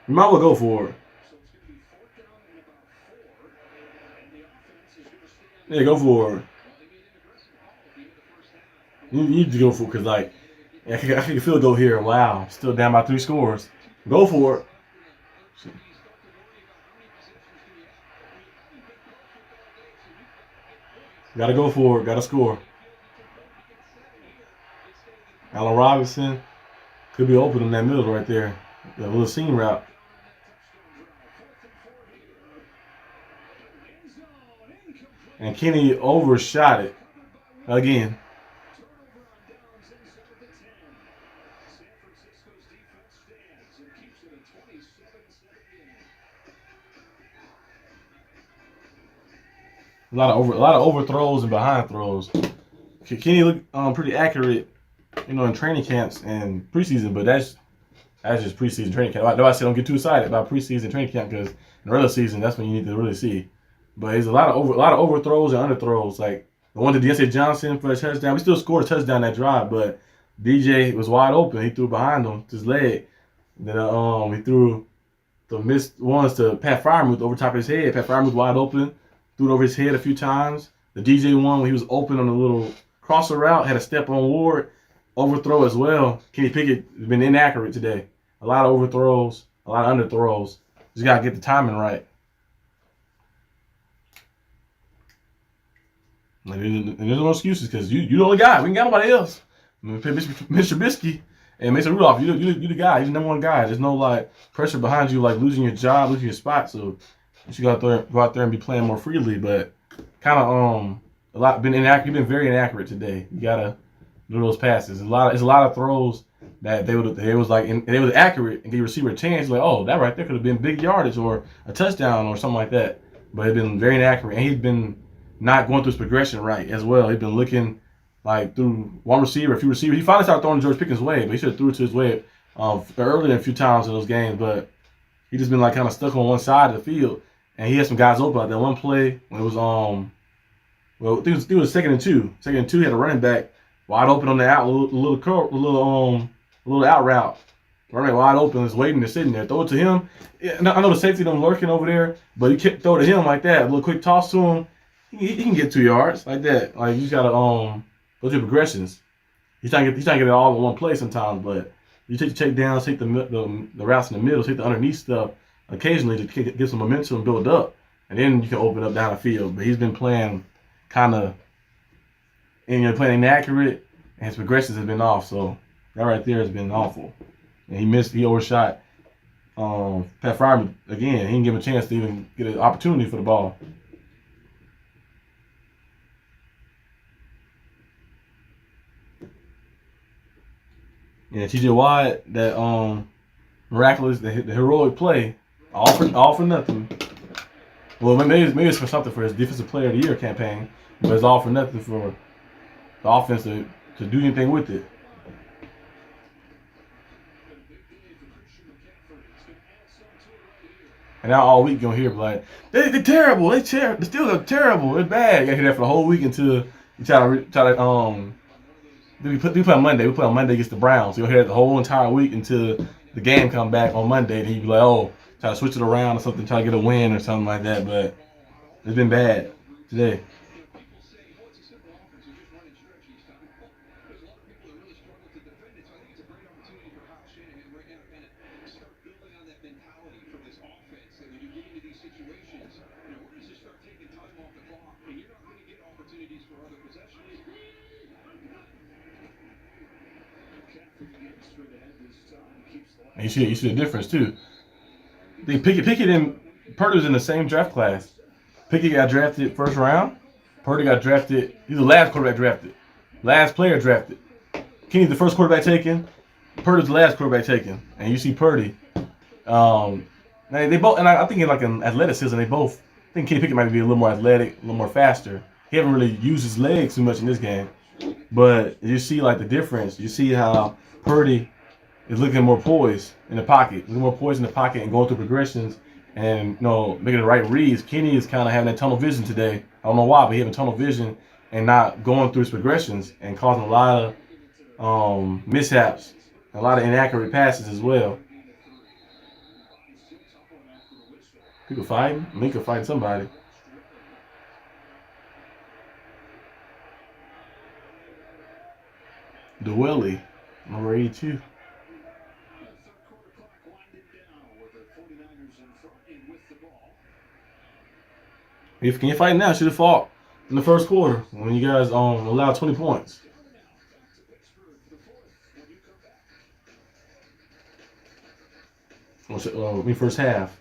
You might well go for it. Yeah, go for it. You need to go for it because, like, I can feel it go here. Wow, still down by 3 scores. Go for it. Gotta go for it. Gotta score. Allen Robinson could be open in that middle right there. A little seam route. And Kenny overshot it again. A lot of overthrows and behind throws. Kenny looked pretty accurate, in training camps and preseason, but that's just preseason training camp. That's why I said don't get too excited about preseason training camp because in the regular season that's when you need to really see. But there's a lot of overthrows and underthrows. Like the one to DeAndre Johnson for a touchdown. We still scored a touchdown that drive, but DJ was wide open. He threw behind him to his leg. Then he threw the missed ones to Pat Freiermuth over top of his head. Pat Freiermuth wide open. Threw it over his head a few times. The DJ one when he was open on a little crosser route had a step on Ward. Overthrow as well. Kenny Pickett has been inaccurate today. A lot of overthrows, a lot of underthrows. Just gotta get the timing right. And there's no excuses because you the only guy. We ain't got nobody else. Mr. Trubisky and Mason Rudolph, you the guy. You're the number one guy. There's no like pressure behind you like losing your job, losing your spot. So you should go out there and be playing more freely. But kind of been inaccurate. You've been very inaccurate today. You gotta do those passes. It's a lot of throws that they was accurate and give your receiver a chance. Like, oh, that right there could have been big yardage or a touchdown or something like that. But it's been very inaccurate, and he's been not going through his progression right as well. He's been looking like through one receiver, a few receivers. He finally started throwing George Pickens' way, but he should have threw it to his way earlier a few times in those games. But he just been like kind of stuck on one side of the field, and he had some guys open. Like that one play when it was I think it was second and two. Second and two, he had a running back wide open on the out, a little out route. Running wide open, is waiting, they're sitting there. Throw it to him. Yeah, I know the safety them lurking over there, but you can't throw it to him like that. A little quick toss to him. He can get 2 yards like that. Like you just gotta go through progressions. He's trying to get it all in one place sometimes, but you take the check downs, take the routes in the middle, take the underneath stuff occasionally to get some momentum and build up. and then you can open up down the field. But he's been playing kind of, and playing inaccurate, and his progressions have been off. So that right there has been awful. And he overshot Pat Fryerman again. He didn't give him a chance to even get an opportunity for the ball. Yeah, T.J. Watt, that miraculous, the heroic play, all for nothing. Well, maybe it's for something for his Defensive Player of the Year campaign, but it's all for nothing for the offense to do anything with it. And now all week you're gonna hear like they're terrible, the Steelers are terrible, they're bad. You gotta hear that for the whole week until you try to we play on Monday. We play on Monday against the Browns. You'll hear it the whole entire week until the game come back on Monday. And you'll be like, oh, try to switch it around or something, try to get a win or something like that. But it's been bad today. And you see the difference too. Pickett and Purdy was in the same draft class. Pickett got drafted first round. Purdy got drafted. He's the last quarterback drafted. Last player drafted. Kenny's the first quarterback taken. Purdy's the last quarterback taken. And you see Purdy. They both, and I think in athleticism, I think Kenny Pickett might be a little more athletic, a little more faster. He haven't really used his legs too much in this game. But you see like the difference. You see how Purdy is looking more poised in the pocket, and going through progressions and making the right reads. Kenny is kind of having that tunnel vision today. I don't know why, but he having tunnel vision and not going through his progressions and causing a lot of mishaps, a lot of inaccurate passes as well. People fighting. Minka fighting somebody. Dwelly, number 82. If you fight now, should have fought in the first quarter when you guys allowed 20 points. First half.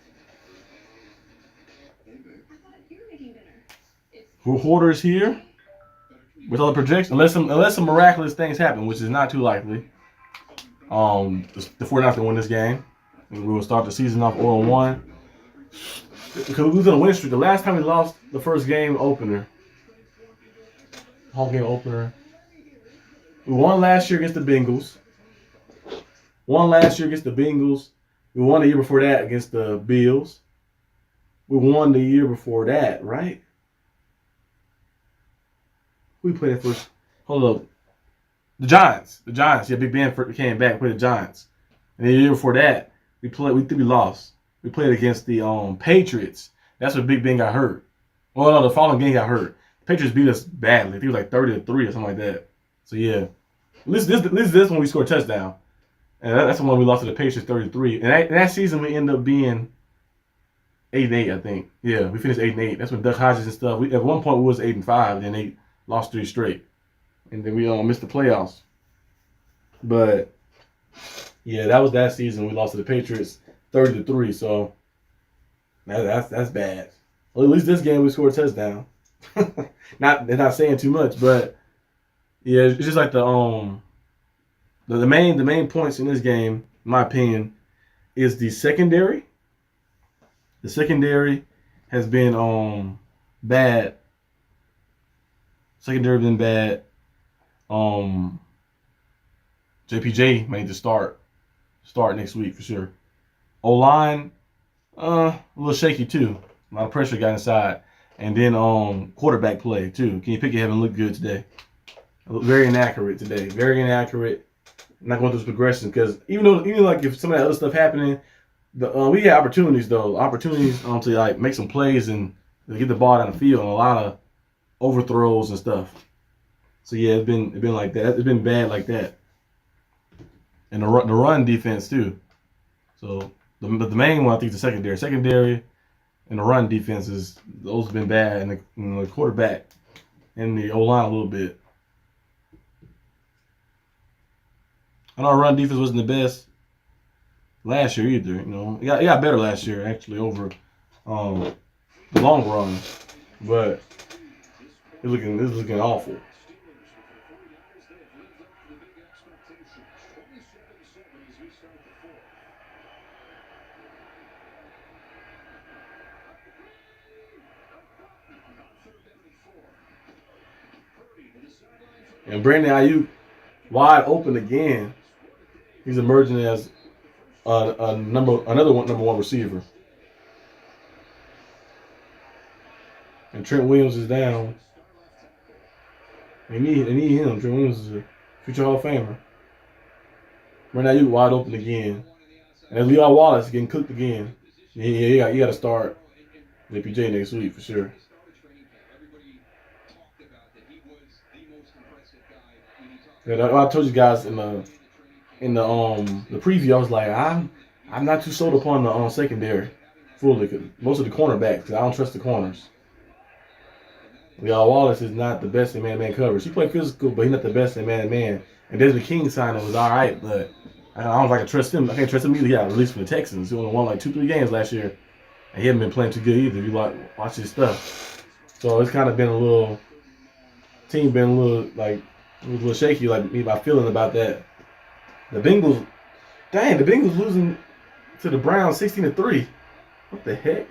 Hoarder's here with all the projections, unless some miraculous things happen, which is not too likely. The 49ers can win this game. We will start the season off 0-1. Because we was on a win streak. The last time we lost the first game opener, home game opener, we won last year against the Bengals. We won the year before that against the Bills. We won the year before that, right? We played it first. Hold up. The Giants. Yeah, Big Ben came back and played the Giants. And the year before that, we lost. We played against the Patriots. That's when Big Ben got hurt. Well, no, the following game got hurt. The Patriots beat us badly. I think it was like 30-3 or something like that. So yeah, at least this one we scored a touchdown, and that's the one we lost to the Patriots 33. And that season we ended up being 8-8, I think. Yeah, we finished 8-8. That's when Duck Hodges and stuff. At one point we was 8-5, and then they lost 3 straight, and then we missed the playoffs. But yeah, that was that season. We lost to the Patriots 30-3. So that's bad. Well, at least this game we scored a touchdown. They're not saying too much, but yeah, it's just like the main points in this game, in my opinion, is the secondary. The secondary has been bad. Secondary been bad. JPJ may need to start next week for sure. O-line, a little shaky too. A lot of pressure got inside. And then quarterback play too. Kenny Pickett haven't looked good today. Very inaccurate today. Very inaccurate. Not going through his progression because even like if some of that other stuff happening, we had opportunities though. To like make some plays and get the ball down the field and a lot of overthrows and stuff. So yeah, it's been like that. It's been bad like that. And the run defense too. So the main one I think is the secondary. Secondary And the run defenses, those have been bad, and the quarterback and the O-line a little bit. I know our run defense wasn't the best last year either. You know, it got better last year actually over the long run, but it's looking awful. And Brandon Ayuk wide open again. He's emerging as another number one receiver. And Trent Williams is down. They need him. Trent Williams is a future Hall of Famer. Brandon Ayuk wide open again. And Levi Wallace getting cooked again. Yeah, you got to start JPJ next week for sure. Yeah, I told you guys in the preview, I was like, I'm not too sold upon the secondary fully. Cause most of the cornerbacks, because I don't trust the corners. Levi Wallace is not the best in man-to-man coverage. He played physical, but he's not the best in man-to-man. And Desmond King signing was all right, but I don't think I trust him. I can't trust him either. He got released from the Texans. He only won like 2-3 games last year, and he hasn't been playing too good either. You watch his stuff, so it's kind of been a little shaky, like my feeling about that. The Bengals losing to the Browns 16-3. What the heck?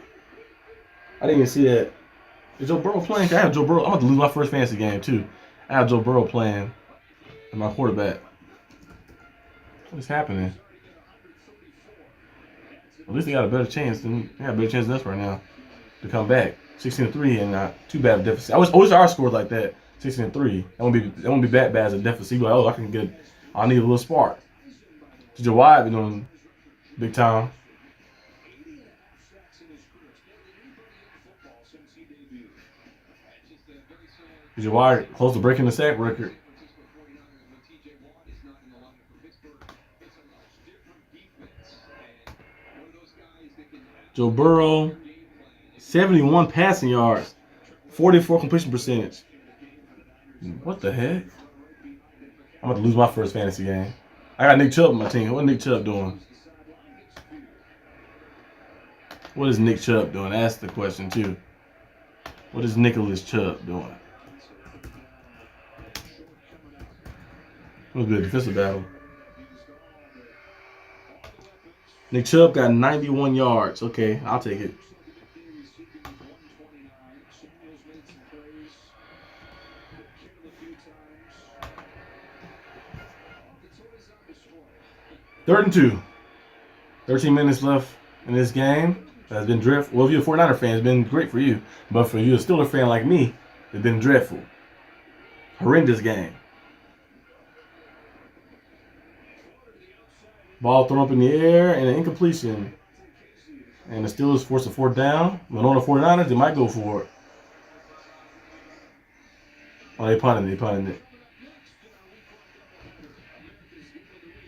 I didn't even see that. Is Joe Burrow playing? I have Joe Burrow. I'm about to lose my first fantasy game too. I have Joe Burrow playing as my quarterback. What is happening? At least they got a better chance than us right now to come back. 16-3 and not too bad a deficit. I wish our score like that. 16-3. That won't be bad as a deficit. Like, I need a little spark. TJ Watt been doing big time. TJ Watt close to breaking the sack record. Joe Burrow, 71 passing yards, 44 completion percentage. What the heck? I'm about to lose my first fantasy game. I got Nick Chubb on my team. What's Nick Chubb doing? What is Nick Chubb doing? That's the question, too. What is Nicholas Chubb doing? It was a good defensive battle. Nick Chubb got 91 yards. Okay, I'll take it. Third and 2. 13 minutes left in this game. That's been dreadful. Well, if you're a 49er fan, it's been great for you. But for you, a Steelers fan like me, it's been dreadful. Horrendous game. Ball thrown up in the air and an incompletion. And the Steelers force a fourth down. But on the 49ers, they might go for it. Oh, they punted it.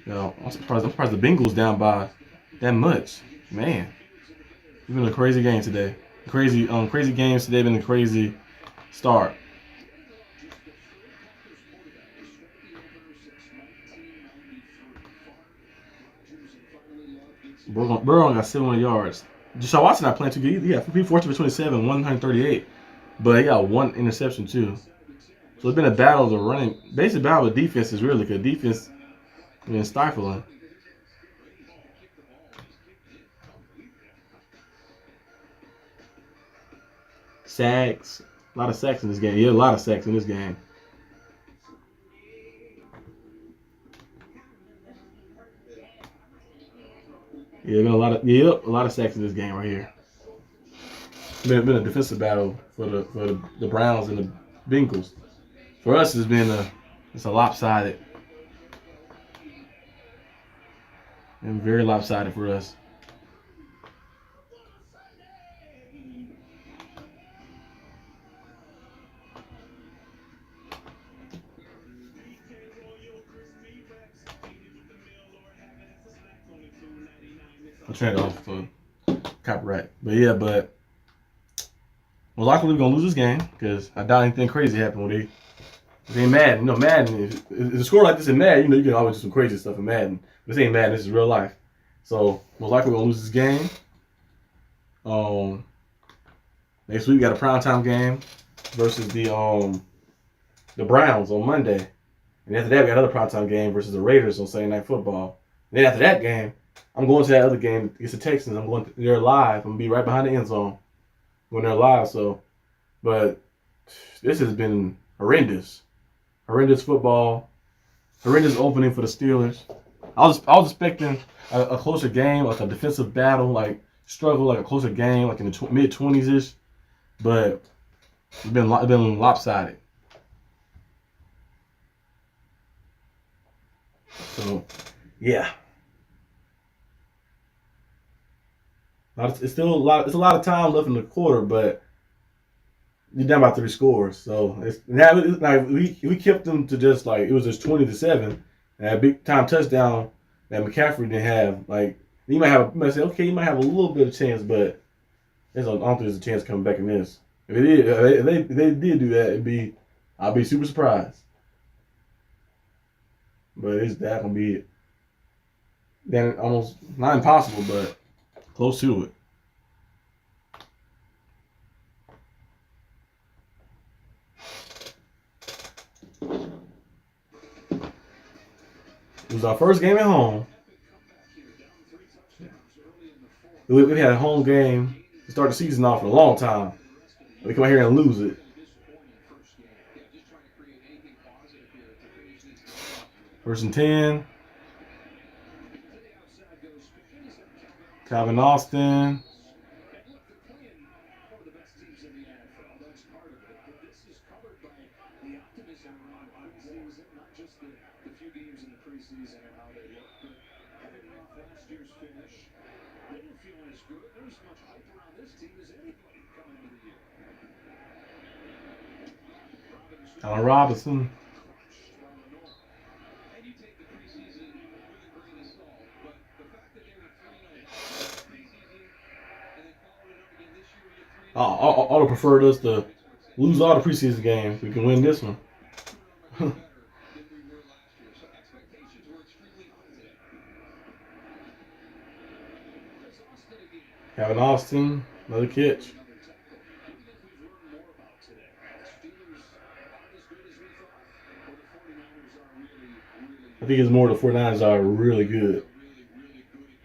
No, I'm surprised the Bengals down by that much. Man. It's been a crazy game today. Crazy games today. Been a crazy start. Burrow got 700 yards. Deshaun Watson not playing too good. He got 14 for 27, 138. But he got one interception too. So it's been a battle of the running. Basic battle of defense is really good. Defense has been stifling. Sacks. A lot of sacks in this game. Yeah, a lot of sacks in this game. Yeah, been a lot of sacks in this game right here. Been a defensive battle for the Browns and the Bengals. For us, it's a lopsided. Been very lopsided for us. I'll turn it off for copyright. But Well, likely we're gonna lose this game because I doubt anything crazy happened when they ain't Madden. You know, Madden. If a score like this in Madden, you know, you can always do some crazy stuff in Madden. This ain't Madden. This is real life. So most likely we're gonna lose this game. Next week we got a primetime game versus the Browns on Monday, and after that we got another primetime game versus the Raiders on Sunday Night Football. And then after that game, I'm going to that other game against the Texans. I'm going there live. I'm gonna be right behind the end zone when they're live. So, but this has been horrendous football, horrendous opening for the Steelers. I was expecting a closer game, like a defensive battle, like struggle, like a closer game, like in the mid-20s ish. But it's been lopsided. So, yeah, it's still a lot. It's a lot of time left in the quarter, but you're down by 3 scores. So we kept them to just like it was just 20-7, and a big time touchdown that McCaffrey didn't have. Like you might say, okay, you might have a little bit of chance, but I don't think there's a chance coming back in this. If they did do that, I'd be super surprised. But it's that gonna be then almost not impossible, but close to it. It was our first game at home. We had a home game to start the season off in a long time. We come out here and lose it. First and 10. Calvin Austin. Allen Robinson. I would have preferred us to lose all the preseason games. We can win this one. Calvin Austin, another catch. I think it's more the 49ers are really good.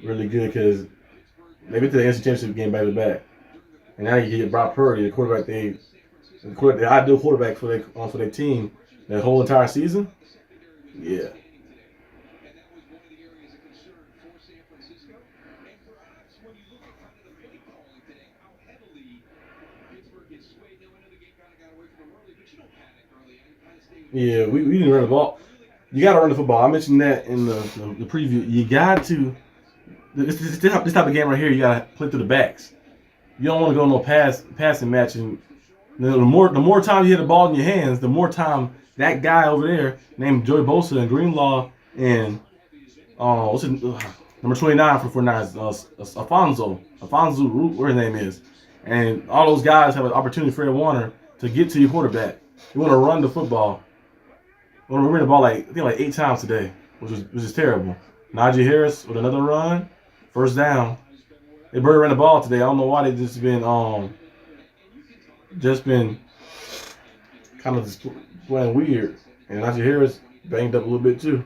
Really good because they went to the NFC Championship game back to back. And now you get Brock Purdy, the quarterback the ideal quarterback for their team that whole entire season. Yeah. Yeah, we didn't run the ball. You got to run the football. I mentioned that in the preview. You got to this type of game right here. You got to play through the backs. You don't want to go no passing match. And the more time you hit the ball in your hands, the more time that guy over there named Joey Bosa and Greenlaw and what's his number 29 for 49ers, Alfonso, whatever his name is, and all those guys have an opportunity, Fred Warner, to get to your quarterback. You want to run the football. We ran the ball I think 8 times today, which is terrible. Najee Harris with another run, first down. They barely ran the ball today. I don't know why they just been kind of just playing weird. And Najee Harris banged up a little bit too.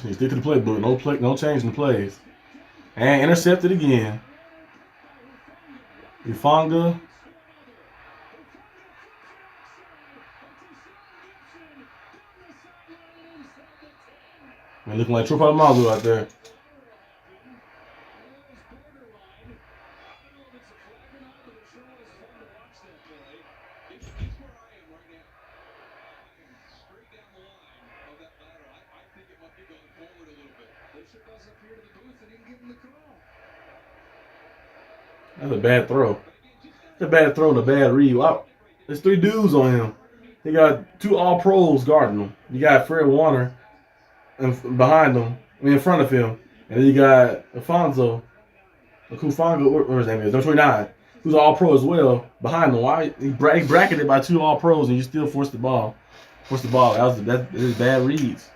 You stick to the playbook. No change in the plays. And intercepted again. Ufanga. Man, looking like Troy Malu out there. That's a bad throw. It's a bad throw and a bad read. Wow. There's 3 dudes on him. He got two All Pros guarding him. You got Fred Warner behind him, I mean in front of him, and then you got Alfonso, Kufango, or his name is, number 29, who's All Pro as well behind him. Why he bracketed by two All Pros and you still forced the ball? That is bad reads.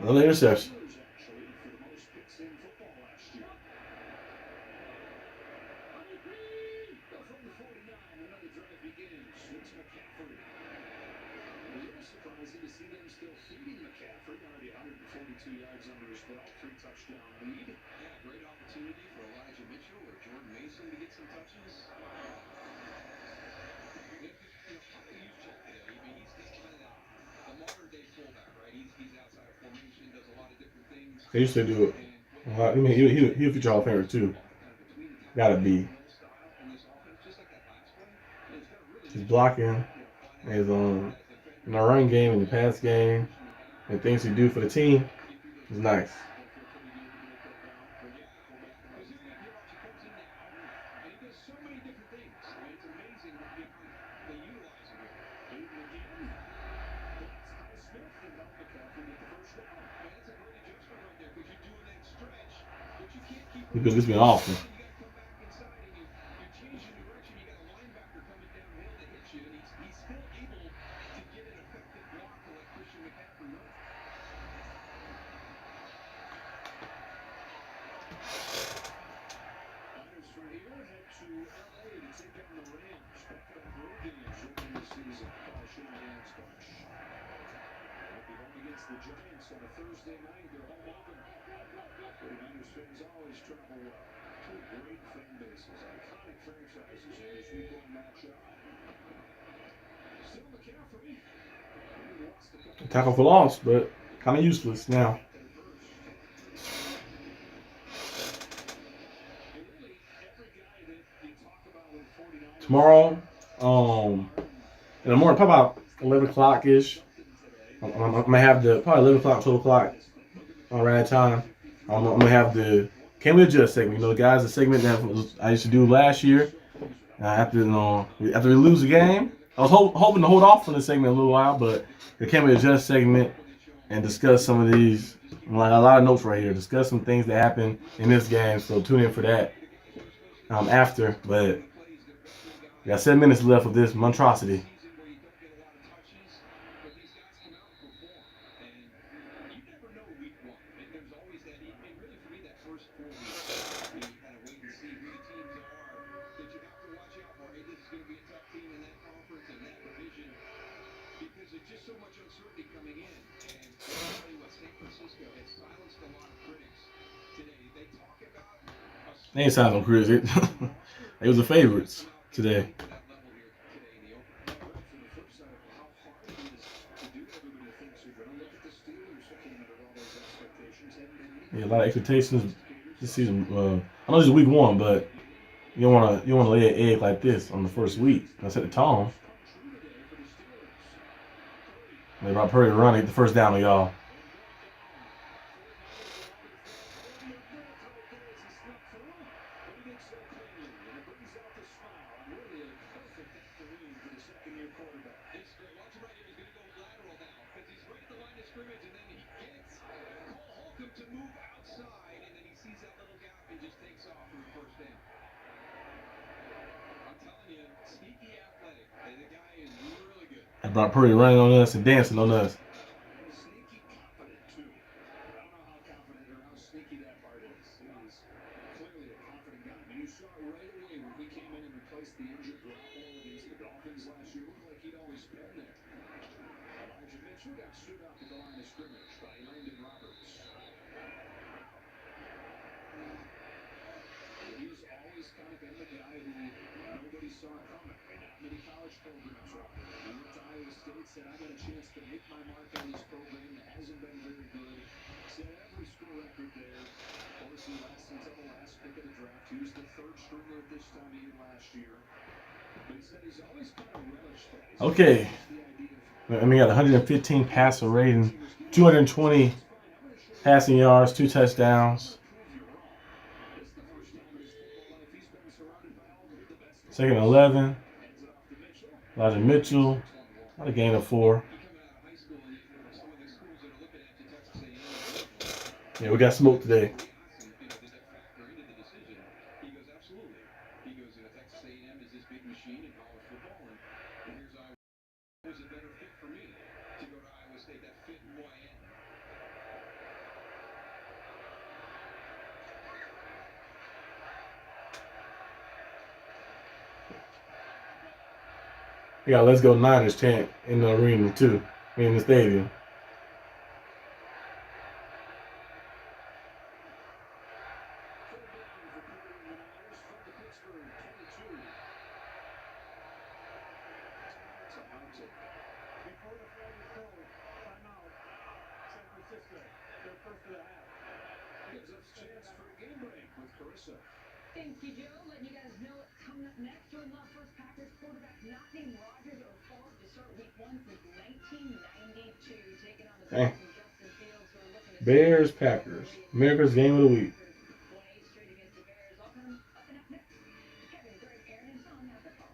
Another interception. They used to do it. I mean, he'll feature Hall of Famer too. Gotta be. His blocking, his in the run game and the pass game, and things he do for the team is nice. Because it's been awful. Tackle for loss, but kind of useless now. Tomorrow, in the morning, probably about 11 o'clock ish. I'm gonna have the probably 11 o'clock, 12 o'clock around that time. I'm gonna have the Can We Adjust segment. You know, guys, the segment that I used to do last year. After we lose the game, I was hoping to hold off on the segment a little while, but the Can We Adjust segment and discuss some of these. Like a lot of notes right here. Discuss some things that happened in this game. So tune in for that after. But we got 7 minutes left of this monstrosity. They ain't sound no crazy. They was the favorites today. Yeah, a lot of expectations this season. I know this is week 1, but you don't wanna lay an egg like this on the first week. That's at the tone. They about Purdy run, get the first down on y'all. And Brock Purdy running on us and dancing on us. Okay. I mean, got 115 passer rating, 220 passing yards, 2 touchdowns. Second and 11. Elijah Mitchell. Not a gain of 4. Yeah, we got smoked today. We got Let's Go Niners chant in the arena, too. In the stadium. Thank you, Joe. Letting you guys know coming up next, you'll love first Packers quarterback not named Rodgers or Favre to start week 1 since 1992, taking on the Bears and Justin Fields, who are looking to Bears, Packers. America's game of the week. play straight against the Bears. All coming up and up next. Kevin, Greg, Aaron, and Tom have the call.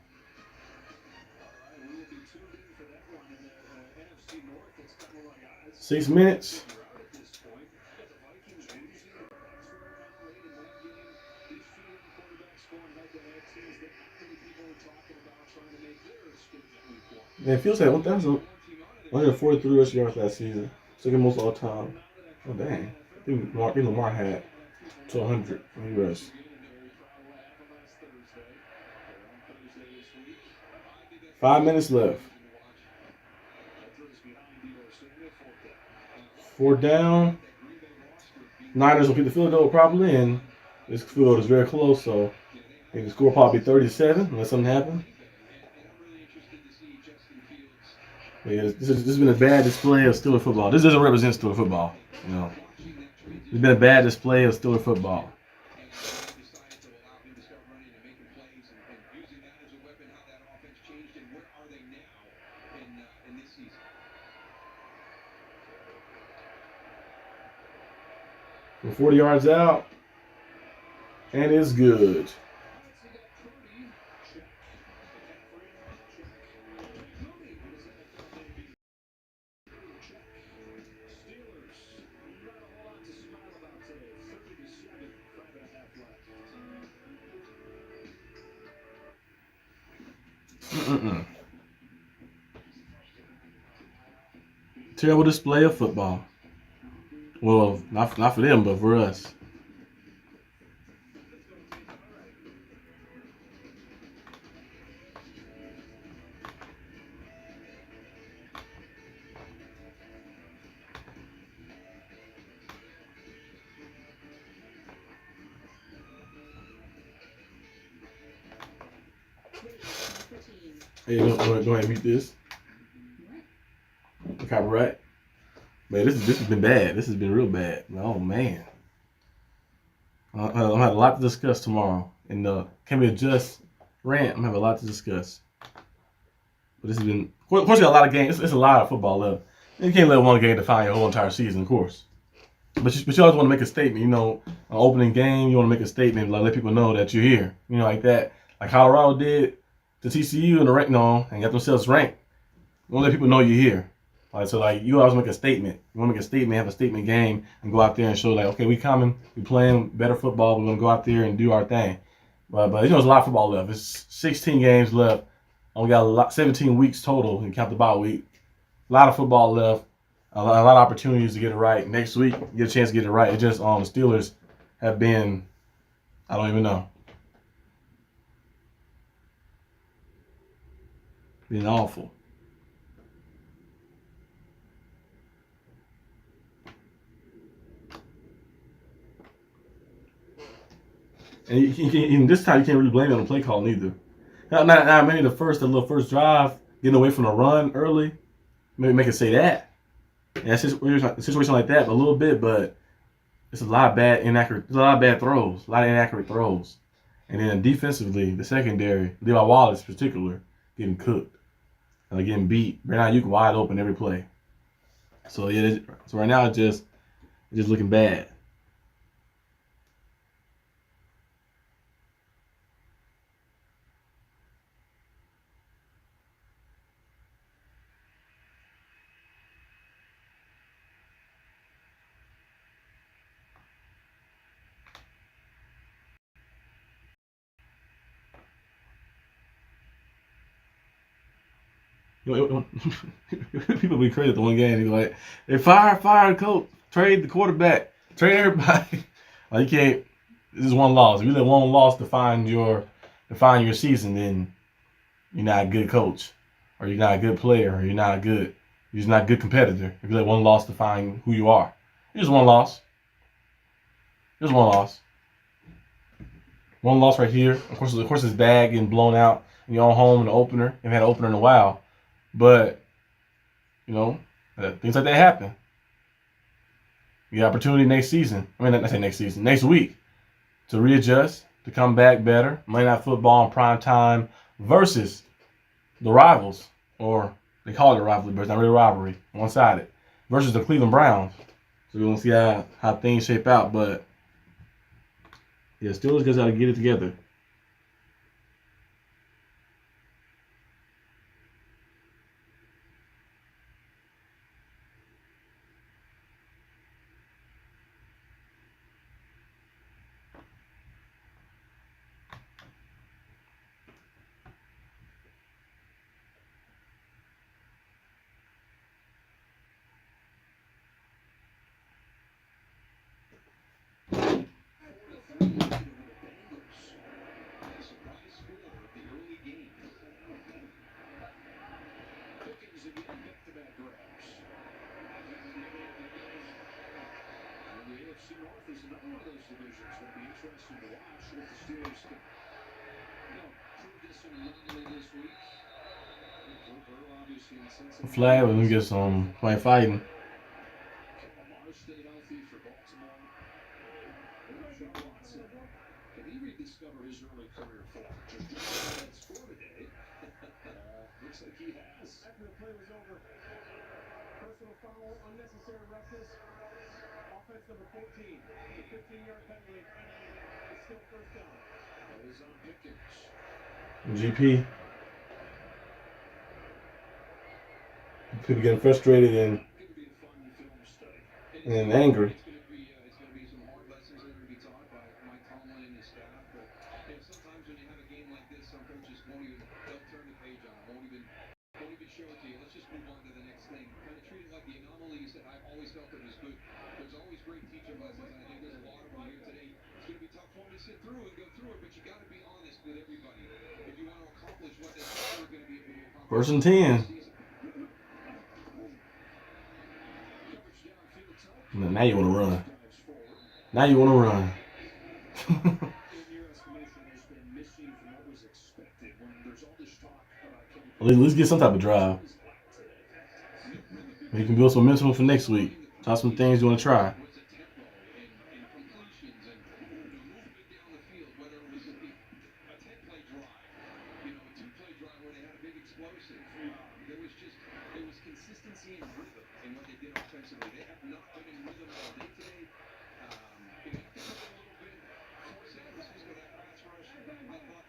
All right, we will be tuned in for that one in the NFC North. It's kind of like 6 minutes. at this point. The Vikings losing their backs were around late in that game. These two young quarterbacks going head-to-head teams that not many people are talking about trying to make their escape at week 1. Man, it feels like 143 rushing yards last season. Second most all time. Oh, dang. I think Lamar had to 100 when he rushed. 5 minutes left. 4 down. Niners will keep the field goal properly, and this field is very close, so I think the score probably 37 unless something happens. But yeah, this has been a bad display of Steeler football. This doesn't represent Steeler football, you know. It's been a bad display of Steeler football. From 40 yards out, and it's good. Terrible display of football. Well, not for them, but for us. Hey, go ahead and mute this. Copyright. Man, this has been bad. This has been real bad. Oh man, I'm gonna have a lot to discuss tomorrow. And can we adjust rant? I'm gonna have a lot to discuss. But this has been, of course, we got a lot of games. It's a lot of football left. You can't let one game define your whole entire season, of course. But you always want to make a statement. You know, an opening game, you want to make a statement, like let people know that you're here. You know, like that, like Colorado did to TCU and the rank, and got themselves ranked. You want to let people know you're here. So like you always make a statement. You want to make a statement, have a statement game, and go out there and show like, okay, we coming, we playing better football. We're gonna go out there and do our thing. But there's a lot of football left. It's 16 games left. Only got 17 weeks total, and count the bye week. A lot of football left. A lot of opportunities to get it right. Next week, you get a chance to get it right. It's just the Steelers have been, I don't even know, been awful. And this time you can't really blame it on the play call either. Not maybe the little first drive, getting away from the run early, maybe make it say that. Yeah, a situation like that, a little bit, but it's a lot of bad throws, a lot of inaccurate throws. And then defensively, the secondary, Levi Wallace in particular, getting cooked. Getting beat. Right now, you can wide open every play. So yeah, so right now it's just looking bad. People be crazy at the one game. They like, they fire the coach, trade the quarterback, trade everybody. Like you can't. This is one loss. If you let one loss define your season, then you're not a good coach, or you're not a good player, or you're just not a good competitor. If you let one loss define who you are, just one loss. Just one loss. One loss right here. Of course, it's bad getting blown out in your own home in the opener. Haven't had an opener in a while, but things like that happen. You get opportunity next season. I mean, not say next season, next week, to readjust, to come back better. Monday Night Football in prime time versus the rivals, or they call it a rivalry, but it's not really a rivalry, one-sided, versus the Cleveland Browns. So we're going to see how things shape out. But, yeah, Steelers guys got to get it together. North is another one of those divisions that'll be interesting to watch if the Steelers can, prove this one literally this week. Obviously in Cincinnati. Flag, let me get some fighting. Lamar stay healthy for Baltimore. Sean Watson, can he rediscover his early career form? Just that score today. Looks like he has. After the play was over, personal foul, unnecessary roughness. Offense number 14, the 15-yard penalty. It's still first down. That is on Pickens. GP. People getting frustrated and angry. It's going to be some hard lessons that are going to be taught by Mike Tomlin and his staff. But sometimes when you have a game like this, some coaches they'll turn the page on it. Won't even show it to you. Let's just move on to the next thing. Kind of treat it like the anomaly. You said I've always felt it was good. There's always great teaching lessons, and I think there's a lot of them here today. It's going to be tough for them to sit through and go through it, but you got to be honest with everybody if you want to accomplish what they say you're going to be able to accomplish. First and 10. Now you want to run. Now you want to run. Let's get some type of drive. You can build some momentum for next week. Try some things you want to try.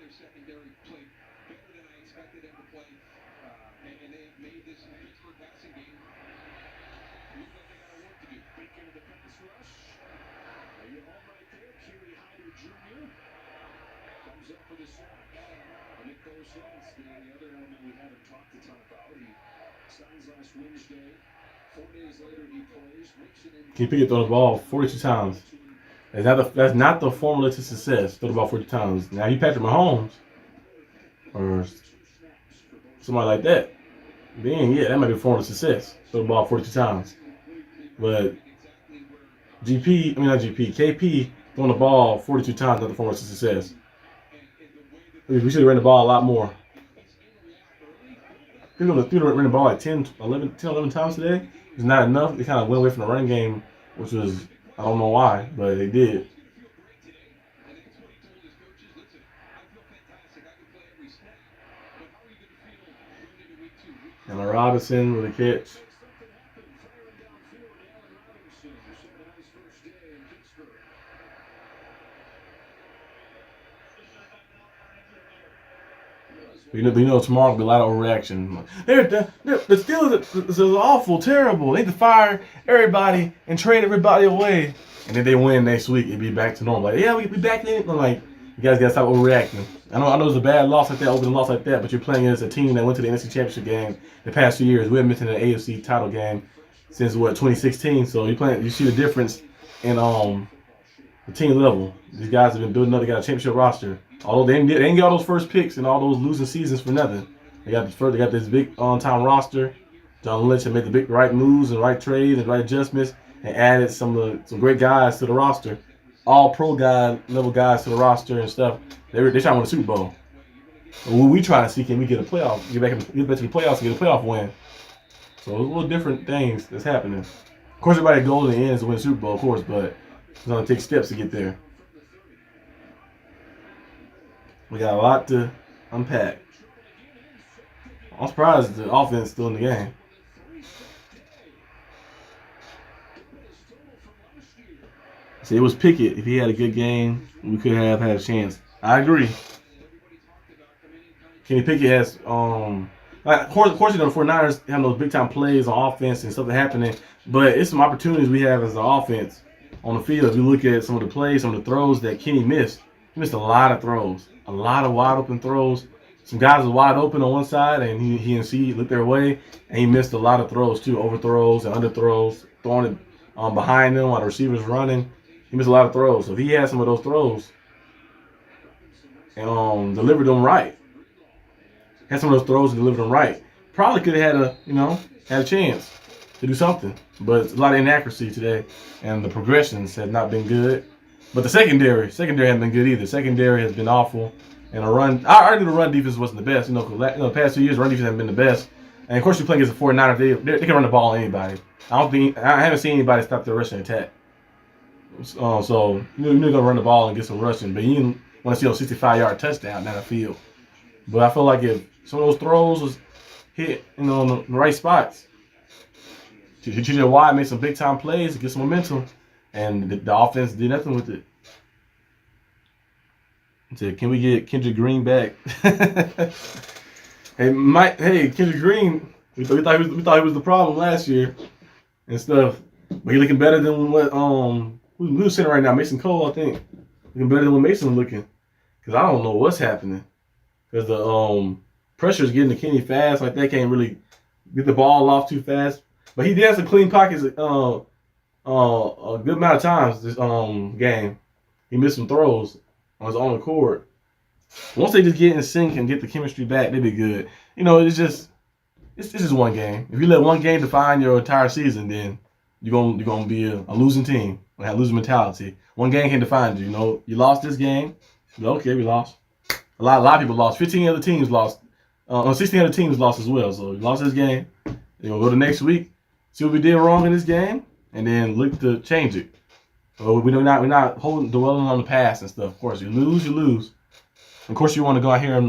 Secondary played better than I expected them to play, and they have made this Pittsburgh passing game look like they got a work to do. Big into the pass rush. You're home right there. Kerry Hyder Jr. comes up for the sack. Nick Bosa is the other element we haven't talked a ton about. He signs last Wednesday. 4 days later he plays. Can you pick it throw the ball 42 times? That's not the formula to success. Throw the ball 40 times. Now you Patrick Mahomes or somebody like that. Then that might be a formula to success. Throw the ball 42 times. But KP throwing the ball 42 times, not the form of success. We should have ran the ball a lot more. They're going to run the ball like 10, 11 times today. It's not enough. They kind of went away from the running game, which was, I don't know why, but they did. And Robinson with a catch. You know, tomorrow will be a lot of overreaction. The Steelers is awful, terrible. They need to fire everybody and trade everybody away. And then they win next week, it'd be back to normal. Like, yeah, we be back in. I'm like, you guys gotta stop overreacting. I know it's a bad loss like that, opening loss like that, but you're playing against a team that went to the NFC Championship game the past 2 years. We haven't been to the AFC title game since 2016. So you see the difference in the team level. These guys have been building up. They got a championship roster. Although they didn't get all those first picks and all those losing seasons for nothing. They got this big on-time roster. John Lynch had made the big right moves and right trades and right adjustments and added some great guys to the roster. All pro level guys to the roster and stuff. They're trying to win a Super Bowl. What we trying to see, can we get a playoff, get back to the playoffs and get a playoff win? So a little different things that's happening. Of course, everybody goal in the end is to win a Super Bowl, of course, but it's going to take steps to get there. We got a lot to unpack. I'm surprised the offense is still in the game. See, it was Pickett. If he had a good game, we could have had a chance. I agree. Kenny Pickett has, of course, the 49ers have those big time plays on offense and stuff happening, but it's some opportunities we have as an offense on the field. If you look at some of the plays, some of the throws that Kenny missed, he missed a lot of throws, a lot of wide open throws. Some guys were wide open on one side, and he and C looked their way, and he missed a lot of throws too, overthrows and underthrows, throwing it behind them while the receivers running. He missed a lot of throws. So if he had some of those throws and delivered them right, had some of those throws and delivered them right, probably could have had a chance to do something. But it's a lot of inaccuracy today, and the progressions have not been good. But the secondary hasn't been good either. Secondary has been awful. And I argue the run defense wasn't the best. The past 2 years, run defense hasn't been the best. And of course, you're playing against the 49ers. They can run the ball on anybody. I haven't seen anybody stop the rushing attack. So you're gonna run the ball and get some rushing, but you want to see a 65-yard touchdown down the field. But I feel like if some of those throws was hit, in the right spots, TJ Watt made some big time plays to get some momentum, and the offense did nothing with it. So can we get Kendrick Green back? Hey, Kendrick Green, we thought he was the problem last year and stuff, but he looking better than what who's sitting right now? Mason Cole, I think, looking better than what Mason looking. Cause I don't know what's happening. Cause the pressure is getting to Kenny fast. Like they can't really get the ball off too fast. But he did have some clean pockets a good amount of times this game. He missed some throws on his own accord. Once they just get in sync and get the chemistry back, they'd be good. It's just one game. If you let one game define your entire season, then you're gonna be a losing team. You have losing mentality. One game can define you. You lost this game. Okay, we lost. A lot of people lost. 15 other teams lost. 16 other teams lost as well. So we lost this game. They're gonna go to next week, see what we did wrong in this game, and then look to change it. So we're not dwelling on the past and stuff. Of course, you lose, you lose. Of course, you want to go out here and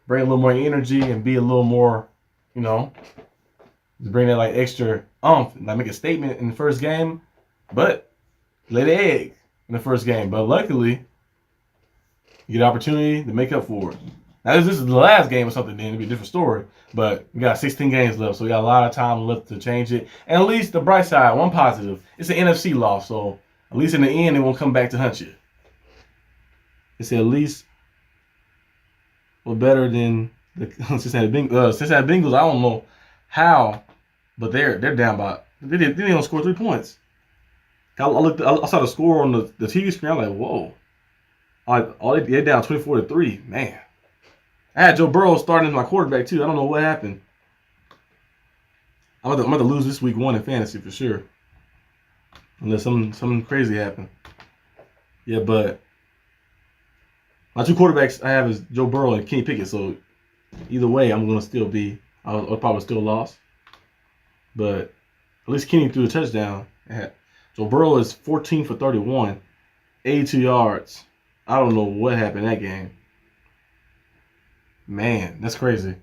bring a little more energy and be a little more, bring that extra make a statement in the first game, but lay the egg in the first game. But luckily, you get an opportunity to make up for it. Now, this is the last game or something, then it'd be a different story. But we got 16 games left, so we got a lot of time left to change it. And at least the bright side, one positive, it's an NFC loss, so at least in the end, it won't come back to hunt you. It's at least better than the Cincinnati Bengals. I don't know how, but they're down by. They didn't score 3 points. I saw the score on the TV screen. I'm like, whoa! They're down 24-3. Man, I had Joe Burrow starting as my quarterback too. I don't know what happened. I'm about to lose this week 1 in fantasy for sure, unless something crazy happened. Yeah, but my two quarterbacks I have is Joe Burrow and Kenny Pickett. So either way, I'm gonna still be. I'll probably still lost. But at least Kenny threw a touchdown. Joe Burrow is 14 for 31, 82 yards. I don't know what happened in that game. Man, that's crazy.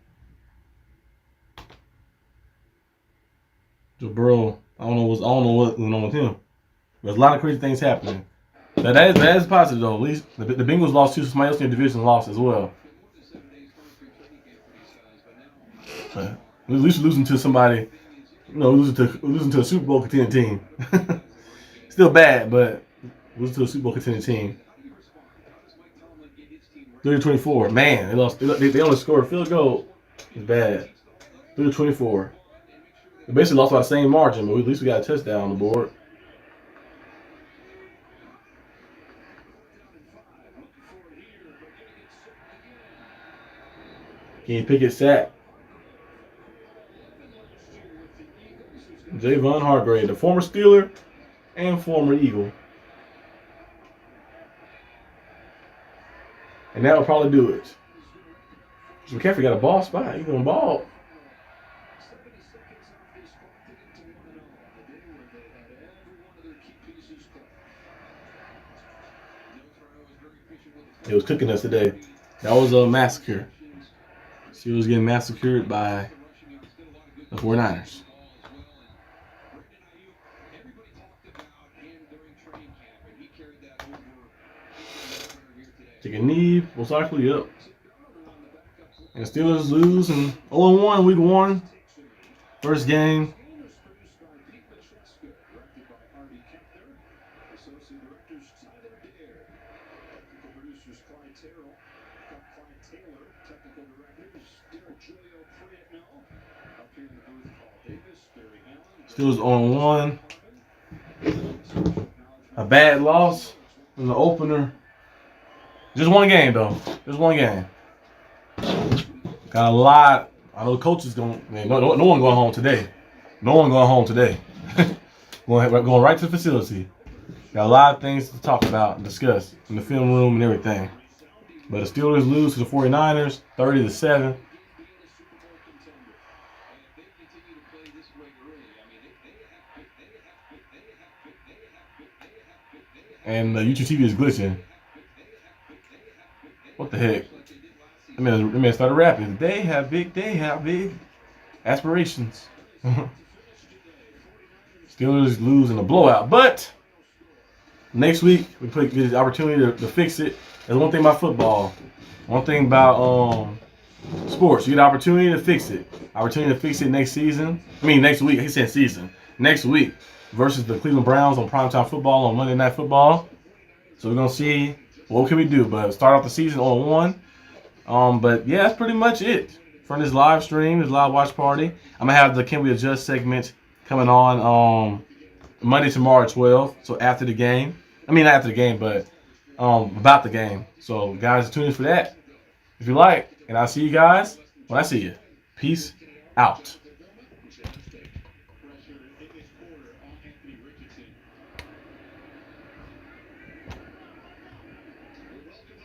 Joe Burrow, I don't know what went on with him. There's a lot of crazy things happening. That is positive though. At least the Bengals lost too. Somebody else in the division lost as well. But at least losing to somebody, losing to a Super Bowl contending team. Still bad, but losing to a Super Bowl contending team. 30-24. Man, they lost. They only scored a field goal. It's bad. 30-24. They basically lost by the same margin, but at least we got a touchdown on the board. Kenny Pickett sack. Javon Hargrave, the former Steeler and former Eagle. And that will probably do it. McCaffrey got a ball spot. He's going to ball. It was cooking us today. That was a massacre. Steelers getting massacred by the 49ers. Take a knee, most likely up. And the Steelers lose and 0-1 week 1. First game. Steelers 0-1. A bad loss in the opener. Just one game though. Just one game. Got a lot. I know the coach is going. No one going home today. No one going home today. going right to the facility. Got a lot of things to talk about and discuss in the film room and everything. But the Steelers lose to the 49ers, 30-7. And YouTube TV is glitching. What the heck? I mean, started rapping. They have big aspirations. Steelers lose in a blowout, but next week we get the opportunity to fix it. There's one thing about football, one thing about sports. You get the opportunity to fix it. Opportunity to fix it next season. I mean, next week. He said season. Next week versus the Cleveland Browns on primetime football on Monday Night Football. So we're gonna see what can we do. But start off the season 0-1. But yeah, that's pretty much it for this live stream, this live watch party. I'm gonna have the Can We Adjust segment coming on Monday, tomorrow at 12. So after the game. I mean, not after the game, but about the game. So guys, tune in for that if you like. And I'll see you guys when I see you. Peace out.